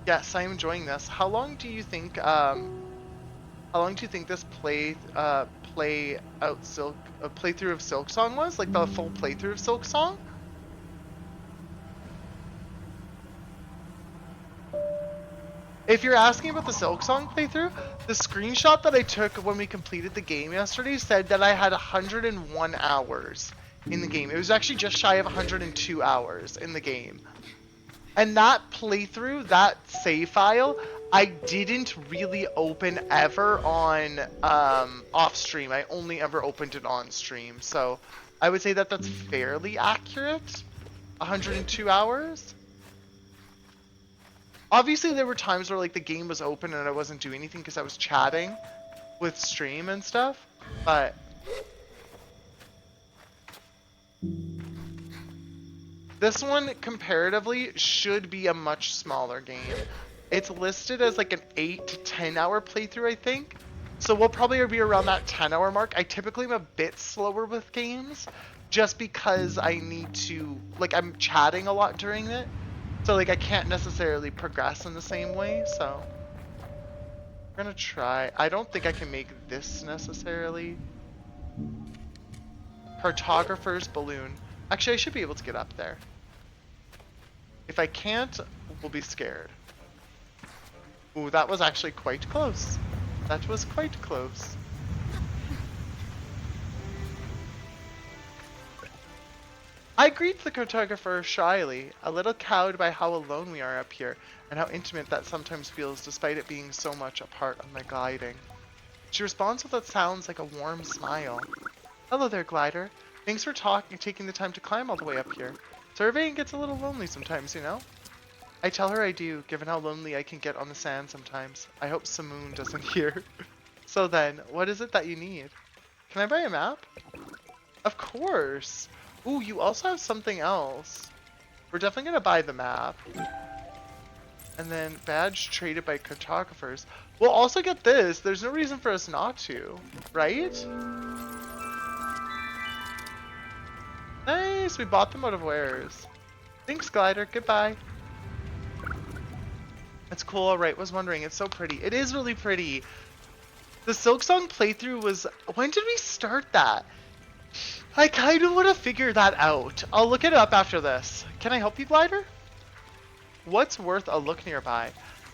Yes, I'm enjoying this. How long do you think How long do you think this playthrough of Silk Song was? Like the full playthrough of Silk Song? If you're asking about the Silk Song playthrough, the screenshot that I took when we completed the game yesterday said that I had 101 hours in the game. It was actually just shy of 102 hours in the game. And that playthrough, that save file, I didn't really open ever on off stream. I only ever opened it on stream. So I would say that that's fairly accurate. 102 hours. Obviously, there were times where like the game was open and I wasn't doing anything because I was chatting with stream and stuff. But this one comparatively should be a much smaller game. It's listed as like an 8 to 10 hour playthrough, I think. So we'll probably be around that 10-hour mark. I typically am a bit slower with games just because I need to, like, I'm chatting a lot during it. So like I can't necessarily progress in the same way, so we're gonna try. I don't think I can make this necessarily. Cartographer's balloon. Actually, I should be able to get up there. If I can't, we'll be scared. Ooh, that was actually quite close. That was quite close. I greet the cartographer shyly, a little cowed by how alone we are up here, and how intimate that sometimes feels despite it being so much a part of my gliding. She responds with what sounds like a warm smile. Hello there, glider. Thanks for taking the time to climb all the way up here. Surveying gets a little lonely sometimes, you know? I tell her I do, given how lonely I can get on the sand sometimes. I hope Simoon doesn't hear. So then, what is it that you need? Can I buy a map? Of course! Ooh, you also have something else. We're definitely gonna buy the map. And then badge traded by cartographers. We'll also get this. There's no reason for us not to, right? Nice, we bought them out of wares. Thanks, glider. Goodbye. That's cool. Alright, was wondering. It's so pretty. It is really pretty. The Silk Song playthrough was... When did we start that? I kind of want to figure that out. I'll look it up after this. Can I help you, glider? What's worth a look nearby?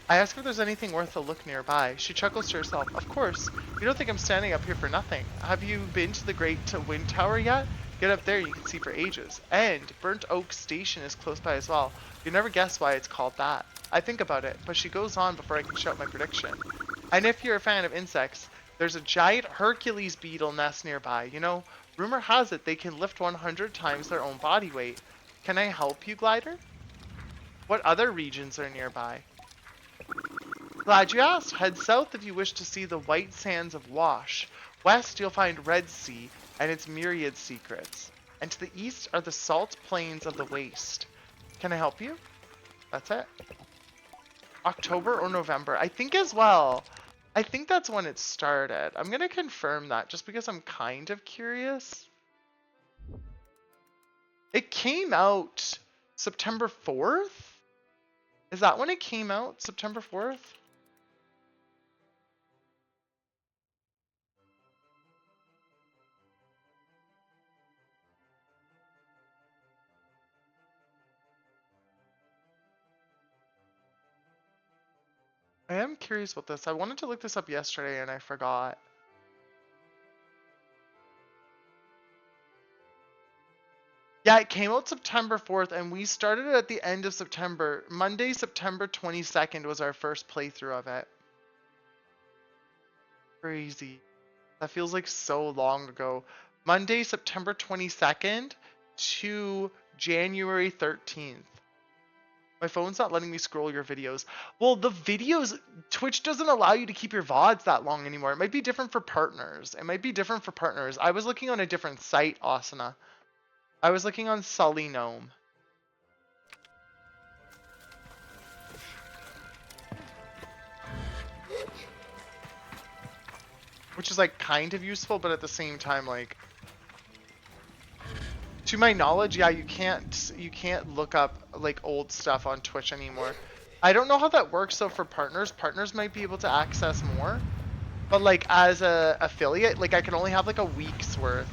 I ask if there's anything worth a look nearby. She chuckles to herself. Of course. You don't think I'm standing up here for nothing. Have you been to the Great Wind Tower yet? Get up there, you can see for ages. And Burnt Oak Station is close by as well. You never guess why it's called that. I think about it, but she goes on before I can shout my prediction. And if you're a fan of insects, there's a giant Hercules beetle nest nearby. You know, rumor has it they can lift 100 times their own body weight. Can I help you, glider? What other regions are nearby? Glad you asked. Head south if you wish to see the white sands of Wash. West, you'll find Red Sea and its myriad secrets. And to the east are the salt plains of the waste. Can I help you? That's it. October or November? I think as well. I think that's when it started. I'm going to confirm that just because I'm kind of curious. It came out September 4th? Is that when it came out? September 4th? I am curious about this. I wanted to look this up yesterday and I forgot. Yeah, it came out September 4th and we started it at the end of September. Monday, September 22nd was our first playthrough of it. Crazy. That feels like so long ago. Monday, September 22nd to January 13th. My phone's not letting me scroll your videos. Well, the videos, Twitch doesn't allow you to keep your VODs that long anymore. It might be different for partners. I was looking on a different site, Asana. I was looking on Sully Gnome. Which is like kind of useful, but at the same time, like, to my knowledge, yeah, you can't look up like old stuff on Twitch anymore. I don't know how that works though for partners. Partners might be able to access more. But like as a affiliate, like I can only have like a week's worth.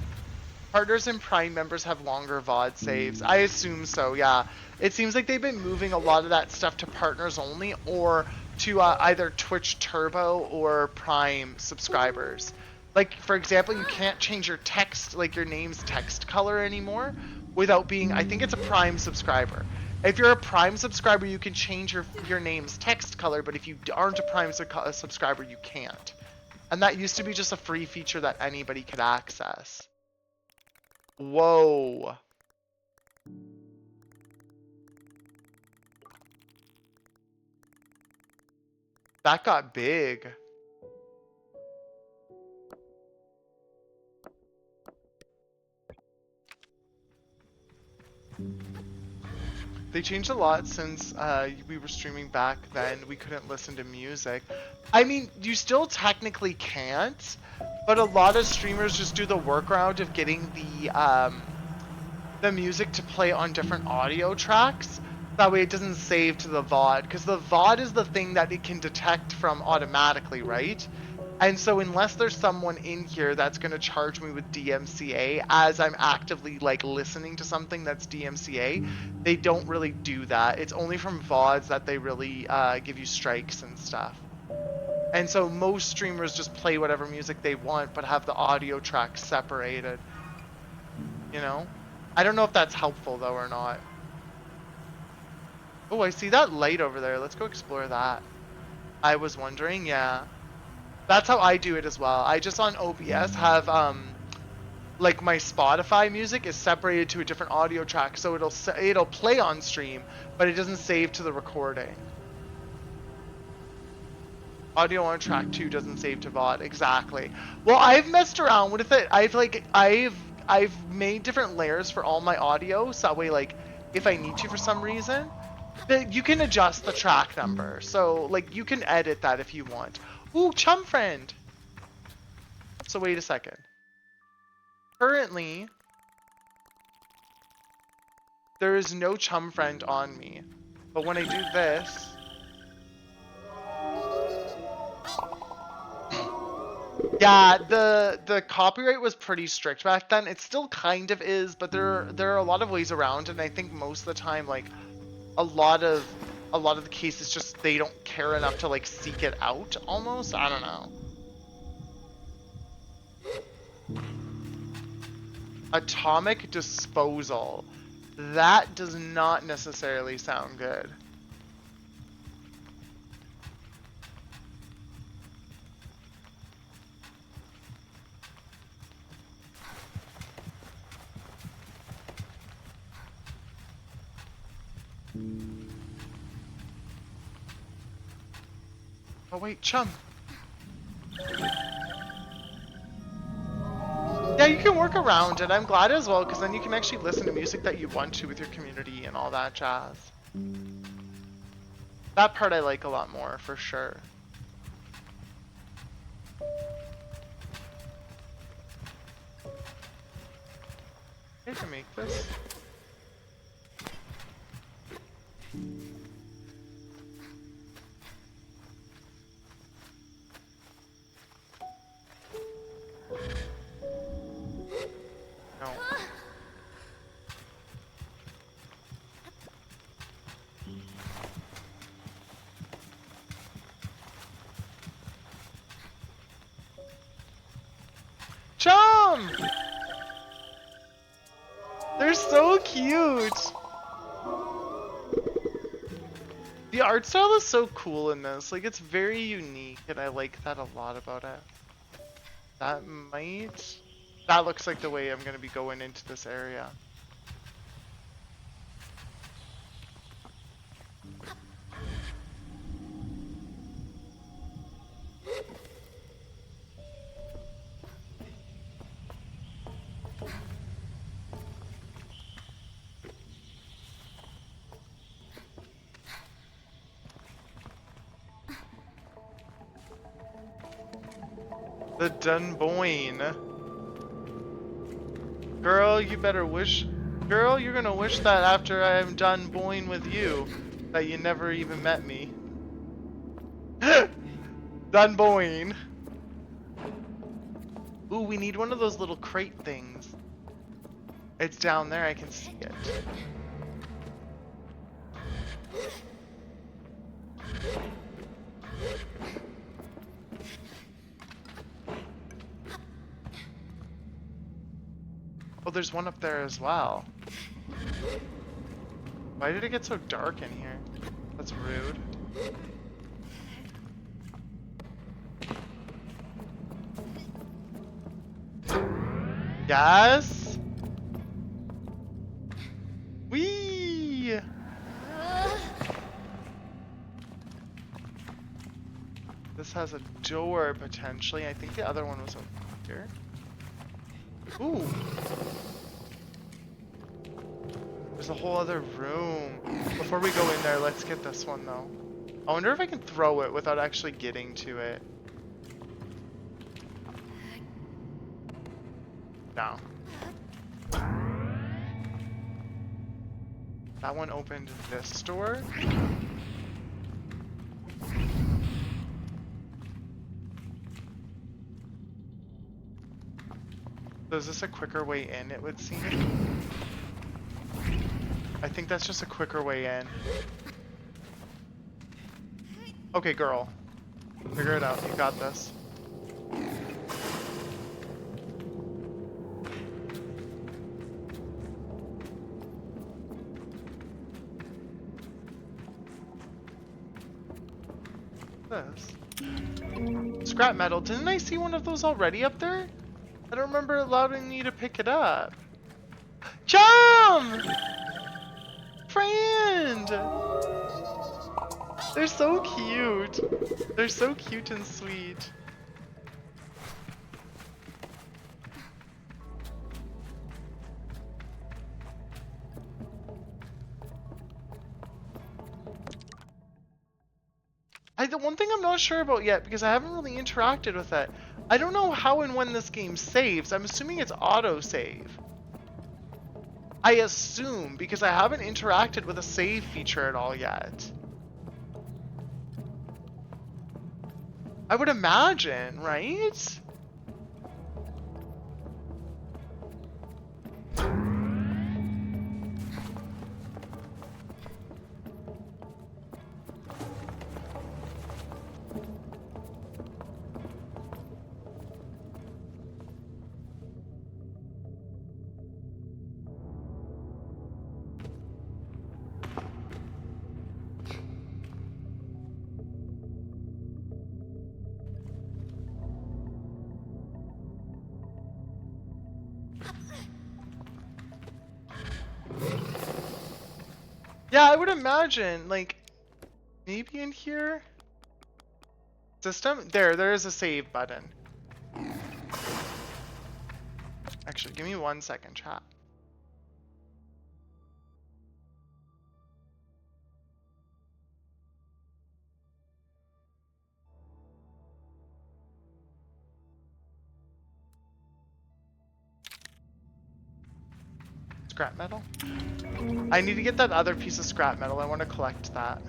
Partners and Prime members have longer VOD saves. I assume so, yeah. It seems like they've been moving a lot of that stuff to partners only or to either Twitch Turbo or Prime subscribers. Like, for example, you can't change your text, like your name's text color anymore without being, I think it's a Prime subscriber. If you're a Prime subscriber, you can change your name's text color, but if you aren't a Prime subscriber, you can't. And that used to be just a free feature that anybody could access. Whoa. That got big. They changed a lot since we were streaming back then. We couldn't listen to music. I mean, you still technically can't, but a lot of streamers just do the workaround of getting the music to play on different audio tracks. That way it doesn't save to the VOD, because the VOD is the thing that it can detect from automatically, right? And so unless there's someone in here that's going to charge me with DMCA as I'm actively like listening to something that's DMCA, they don't really do that. It's only from VODs that they really give you strikes and stuff. And so most streamers just play whatever music they want, but have the audio track separated. You know? I don't know if that's helpful though or not. Oh, I see that light over there. Let's go explore that. I was wondering, yeah. That's how I do it as well. I just on OBS have like my Spotify music is separated to a different audio track, so it'll play on stream, but it doesn't save to the recording. Audio on track 2 doesn't save to VOD. Exactly. Well, I've messed around with it. I've made different layers for all my audio, so that way, like, if I need to for some reason, you can adjust the track number. So, like, you can edit that if you want. Ooh, chum friend. So wait a second. Currently, there is no chum friend on me. But when I do this, yeah, the copyright was pretty strict back then. It still kind of is, but there are a lot of ways around, and I think most of the time, like, a lot of the cases just they don't care enough to like seek it out almost. I don't know. Atomic disposal. That does not necessarily sound good. Oh wait, chum. Yeah, you can work around it. I'm glad as well, because then you can actually listen to music that you want to with your community and all that jazz. That part I like a lot more, for sure. I can make this. No. Chum! They're so cute! The art style is so cool in this. Like, it's very unique, and I like that a lot about it. That looks like the way I'm gonna be going into this area. The Dunboyne. Girl, you better wish... Girl, you're gonna wish that after I'm done boing with you, that you never even met me. Dunboyne. Ooh, we need one of those little crate things. It's down there, I can see it. Oh, there's one up there as well. Why did it get so dark in here? That's rude. Yes? Whee! This has a door, potentially. I think the other one was over here. Ooh! There's a whole other room. Before we go in there, let's get this one, though. I wonder if I can throw it without actually getting to it. No. That one opened this door. So is this a quicker way in, it would seem? I think that's just a quicker way in. Okay, girl. Figure it out. You got this. This? Scrap metal. Didn't I see one of those already up there? I don't remember allowing me to pick it up. Chum! Friend! They're so cute. They're so cute and sweet. The one thing I'm not sure about yet, because I haven't really interacted with it, I don't know how and when this game saves. I'm assuming it's auto-save. I assume, because I haven't interacted with a save feature at all yet. I would imagine, right? Yeah, I would imagine, like, maybe in here? System? There is a save button. Actually, give me 1 second, chat. Scrap metal? I need to get that other piece of scrap metal. I want to collect that.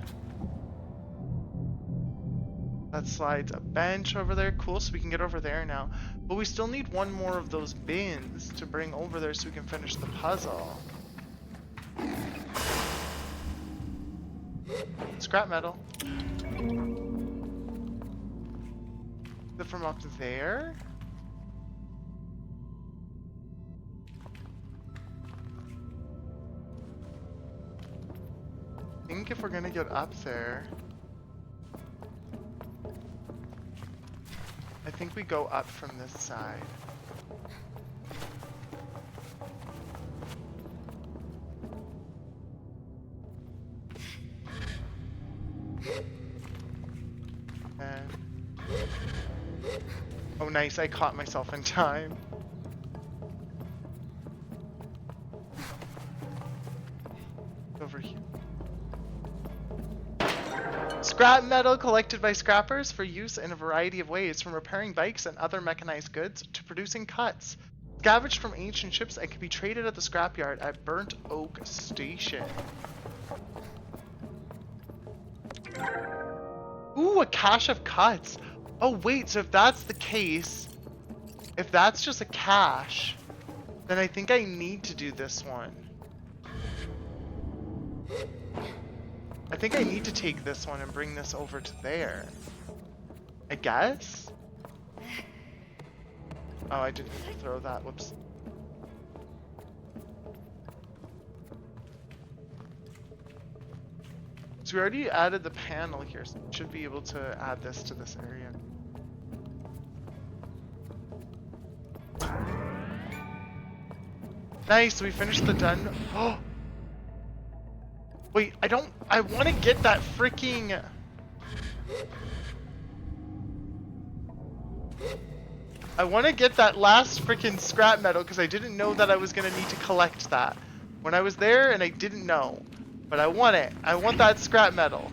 That slides a bench over there. Cool, so we can get over there now. But we still need one more of those bins to bring over there so we can finish the puzzle. Scrap metal. Is it from up there? I think if we're gonna get up there, I think we go up from this side. And oh nice, I caught myself in time. Over here. Scrap metal collected by scrappers for use in a variety of ways, from repairing bikes and other mechanized goods to producing cuts. Scavenged from ancient ships and can be traded at the scrapyard at Burnt Oak Station. Ooh, a cache of cuts. Oh wait, so if that's the case, If that's just a cache, then I think I need to do this one. I think I need to take this one and bring this over to there. I guess? Oh, I didn't throw that. Whoops. So we already added the panel here, so we should be able to add this to this area. Nice, we finished the done. Oh! Wait, I want to get that freaking... I want to get that last freaking scrap metal because I didn't know that I was going to need to collect that when I was there, and I didn't know. But I want it. I want that scrap metal.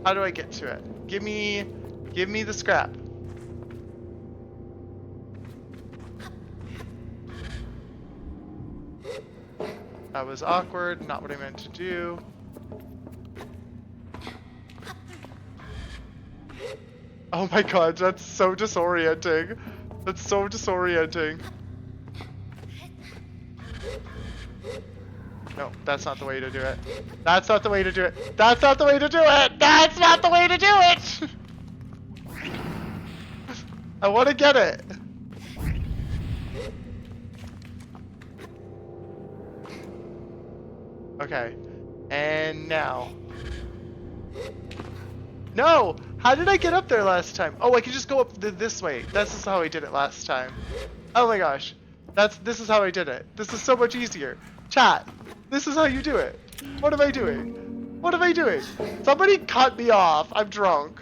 How do I get to it? Give me the scrap. That was awkward, not what I meant to do. Oh my god, that's so disorienting. That's so disorienting. No, that's not the way to do it. That's not the way to do it. That's not the way to do it. That's not the way to do it. I want to get it. Okay. And now. No! How did I get up there last time? Oh, I can just go up this way. This is how I did it last time. Oh my gosh. This is how I did it. This is so much easier. Chat. This is how you do it. What am I doing? What am I doing? Somebody cut me off. I'm drunk.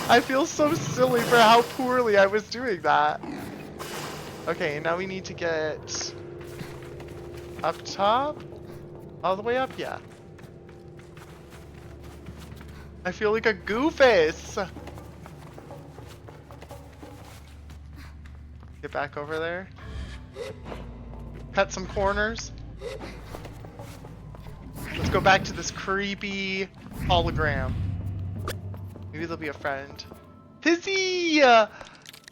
I feel so silly for how poorly I was doing that. Okay, now we need to get up top? All the way up? Yeah. I feel like a goofus. Get back over there. Cut some corners. Let's go back to this creepy hologram. Maybe there'll be a friend. Pizzy!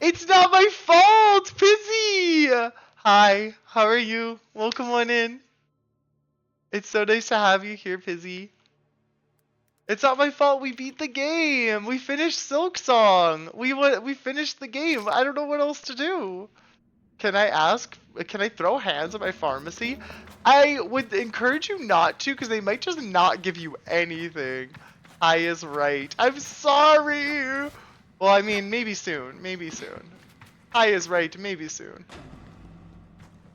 It's not my fault! Pizzy! Hi, how are you? Welcome on in. It's so nice to have you here, Pizzy. It's not my fault. We beat the game. We finished Silk Song. We finished the game. I don't know what else to do. Can I throw hands at my pharmacy? I would encourage you not to, because they might just not give you anything. I is right. I'm sorry. Well, I mean, maybe soon. Maybe soon. I is right. Maybe soon.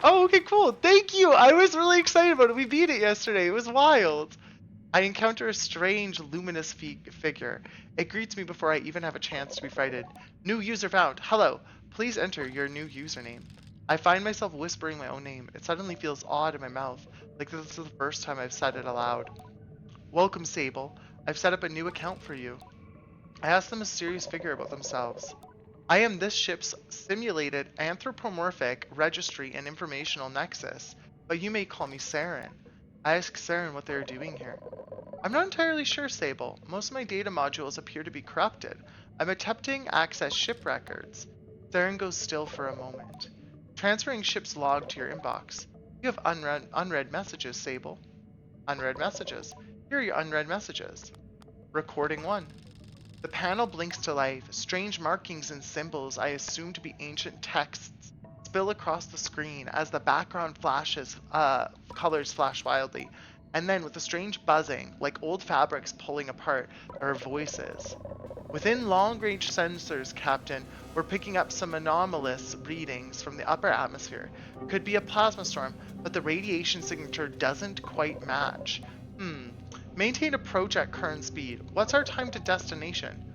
Oh, okay, cool. Thank you. I was really excited about it. We beat it yesterday. It was wild. I encounter a strange, luminous figure. It greets me before I even have a chance to be frightened. New user found. Hello. Please enter your new username. I find myself whispering my own name. It suddenly feels odd in my mouth, like this is the first time I've said it aloud. Welcome, Sable. I've set up a new account for you. I ask the mysterious figure about themselves. I am this ship's simulated anthropomorphic registry and informational nexus, but you may call me Saren. I ask Saren what they are doing here. I'm not entirely sure, Sable. Most of my data modules appear to be corrupted. I'm attempting to access ship records. Saren goes still for a moment. Transferring ship's log to your inbox. You have unread messages, Sable. Unread messages. Here are your unread messages. Recording 1. The panel blinks to life. Strange markings and symbols I assume to be ancient texts spill across the screen as the background flashes, colors flash wildly. And then with a strange buzzing, like old fabrics pulling apart, there are voices. Within long-range sensors, Captain, we're picking up some anomalous readings from the upper atmosphere. Could be a plasma storm, but the radiation signature doesn't quite match. Maintain approach at current speed. What's our time to destination?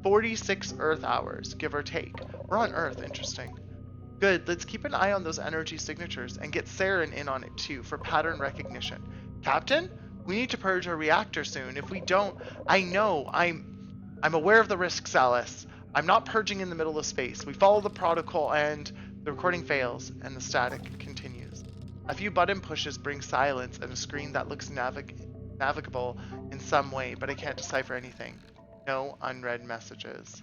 46 Earth hours, give or take. We're on Earth, interesting. Good, let's keep an eye on those energy signatures and get Saren in on it too for pattern recognition. Captain, we need to purge our reactor soon. If we don't, I know, I'm aware of the risks, Alice. I'm not purging in the middle of space. We follow the protocol and the recording fails and the static continues. A few button pushes bring silence and a screen that looks navigable in some way, but I can't decipher anything. No unread messages.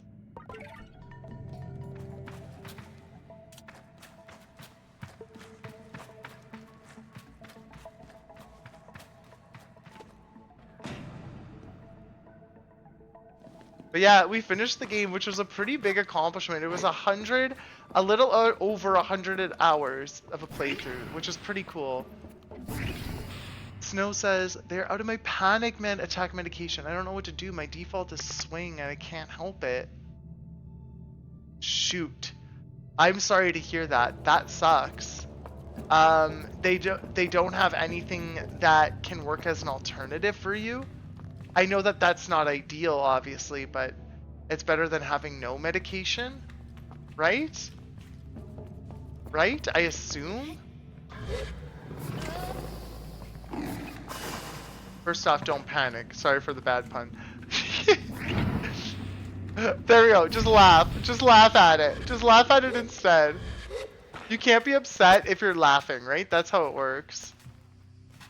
But yeah, we finished the game, which was a pretty big accomplishment. It was a little over 100 hours of a playthrough, which is pretty cool. Snow says, they're out of my panic attack medication. I don't know what to do. My default is swing and I can't help it. Shoot. I'm sorry to hear that. That sucks. They don't have anything that can work as an alternative for you. I know that that's not ideal, obviously, but it's better than having no medication, right? Right? I assume? First off, don't panic. Sorry for the bad pun. There we go. Just laugh. Just laugh at it. Just laugh at it instead. You can't be upset if you're laughing, right? That's how it works.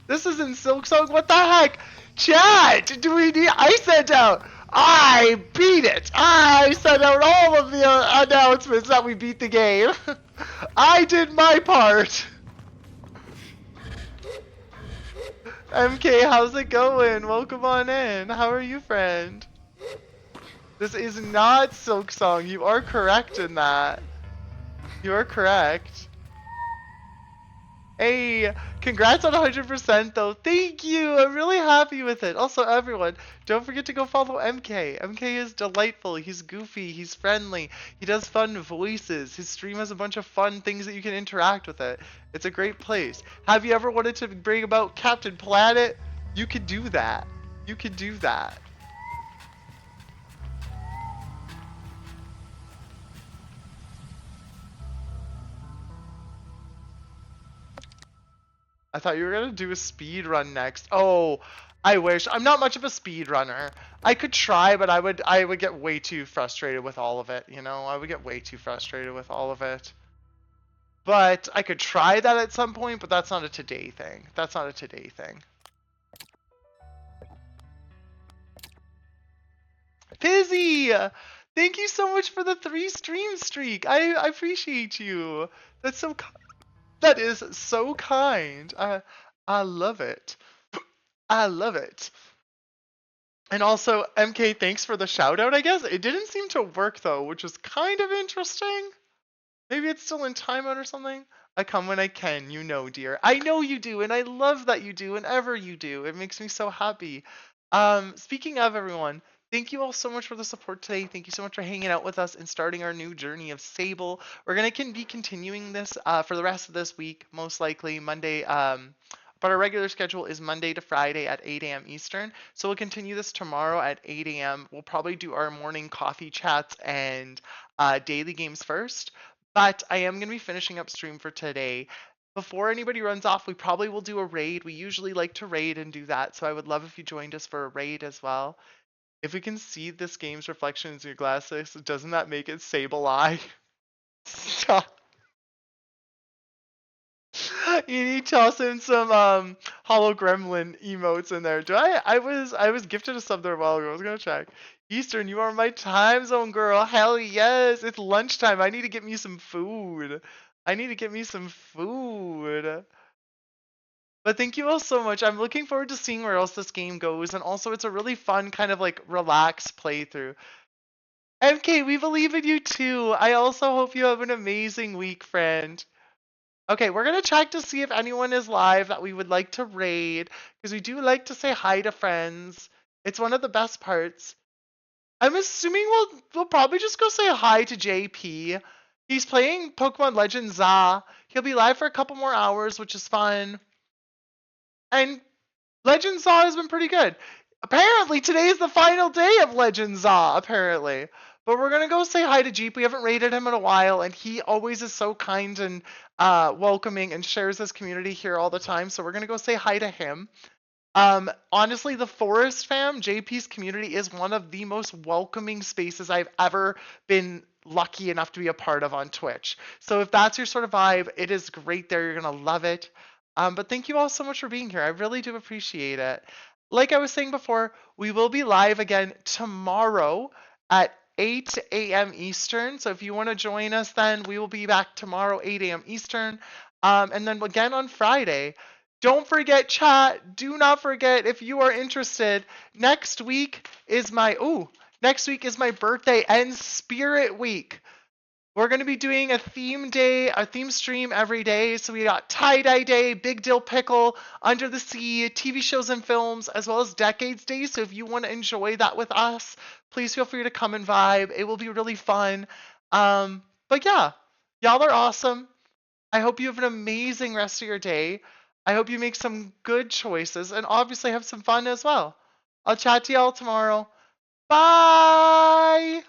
This isn't Silksong. What the heck? Chat! Do we need... I sent out... I beat it! I sent out all of the announcements that we beat the game. I did my part. MK, how's it going? Welcome on in. How are you, friend? This is not Silksong. You are correct in that. You are correct. Hey, congrats on 100% though. Thank you. I'm really happy with it. Also, everyone, don't forget to go follow MK. MK is delightful. He's goofy. He's friendly. He does fun voices. His stream has a bunch of fun things that you can interact with it. It's a great place. Have you ever wanted to bring about Captain Planet? You could do that. You could do that. I thought you were gonna do a speed run next. Oh, I wish. I'm not much of a speed runner. I could try, but I would get way too frustrated with all of it, you know? I would get way too frustrated with all of it. But I could try that at some point, but that's not a today thing. That's not a today thing. Fizzy! Thank you so much for the 3 stream streak. I appreciate you. That's so kind. That is so kind. I love it. I love it. And also, MK, thanks for the shout out, I guess. It didn't seem to work though, which is kind of interesting. Maybe it's still in timeout or something. I come when I can, you know, dear. I know you do, and I love that you do, and ever you do. It makes me so happy. Speaking of everyone, thank you all so much for the support today. Thank you so much for hanging out with us and starting our new journey of Sable. We're gonna be continuing this for the rest of this week, most likely Monday. But our regular schedule is Monday to Friday at 8 a.m. Eastern. So we'll continue this tomorrow at 8 a.m. We'll probably do our morning coffee chats and daily games first. But I am going to be finishing up stream for today. Before anybody runs off, we probably will do a raid. We usually like to raid and do that. So I would love if you joined us for a raid as well. If we can see this game's reflections in your glasses, doesn't that make it Sable Eye? Stop. You need to toss in some hollow gremlin emotes in there. I was gifted a sub there a while ago. I was gonna check. Eastern, you are my time zone girl. Hell yes. It's lunchtime. I need to get me some food. But thank you all so much. I'm looking forward to seeing where else this game goes. And also it's a really fun kind of like relaxed playthrough. MK, we believe in you too. I also hope you have an amazing week, friend. Okay, we're going to check to see if anyone is live that we would like to raid, because we do like to say hi to friends. It's one of the best parts. I'm assuming we'll probably just go say hi to JP. He's playing Pokemon Legends ZA. He'll be live for a couple more hours, which is fun. And Legends ZA has been pretty good. Apparently, today is the final day of Legends ZA, apparently. But we're going to go say hi to Jeep. We haven't raided him in a while, and he always is so kind and welcoming and shares his community here all the time. So we're going to go say hi to him. Honestly, the Forest fam, JP's community, is one of the most welcoming spaces I've ever been lucky enough to be a part of on Twitch. So if that's your sort of vibe, it is great there. You're going to love it. But thank you all so much for being here. I really do appreciate it. Like I was saying before, we will be live again tomorrow at 8 a.m. Eastern. So if you want to join us, then we will be back tomorrow, 8 a.m. Eastern. And then again on Friday. Don't forget, chat. Do not forget, if you are interested, next week is my birthday and spirit week. We're going to be doing a theme stream every day. So we got tie-dye day, big dill pickle, under the sea, TV shows and films, as well as decades day. So if you want to enjoy that with us, please feel free to come and vibe. It will be really fun. But yeah, y'all are awesome. I hope you have an amazing rest of your day. I hope you make some good choices and obviously have some fun as well. I'll chat to y'all tomorrow. Bye!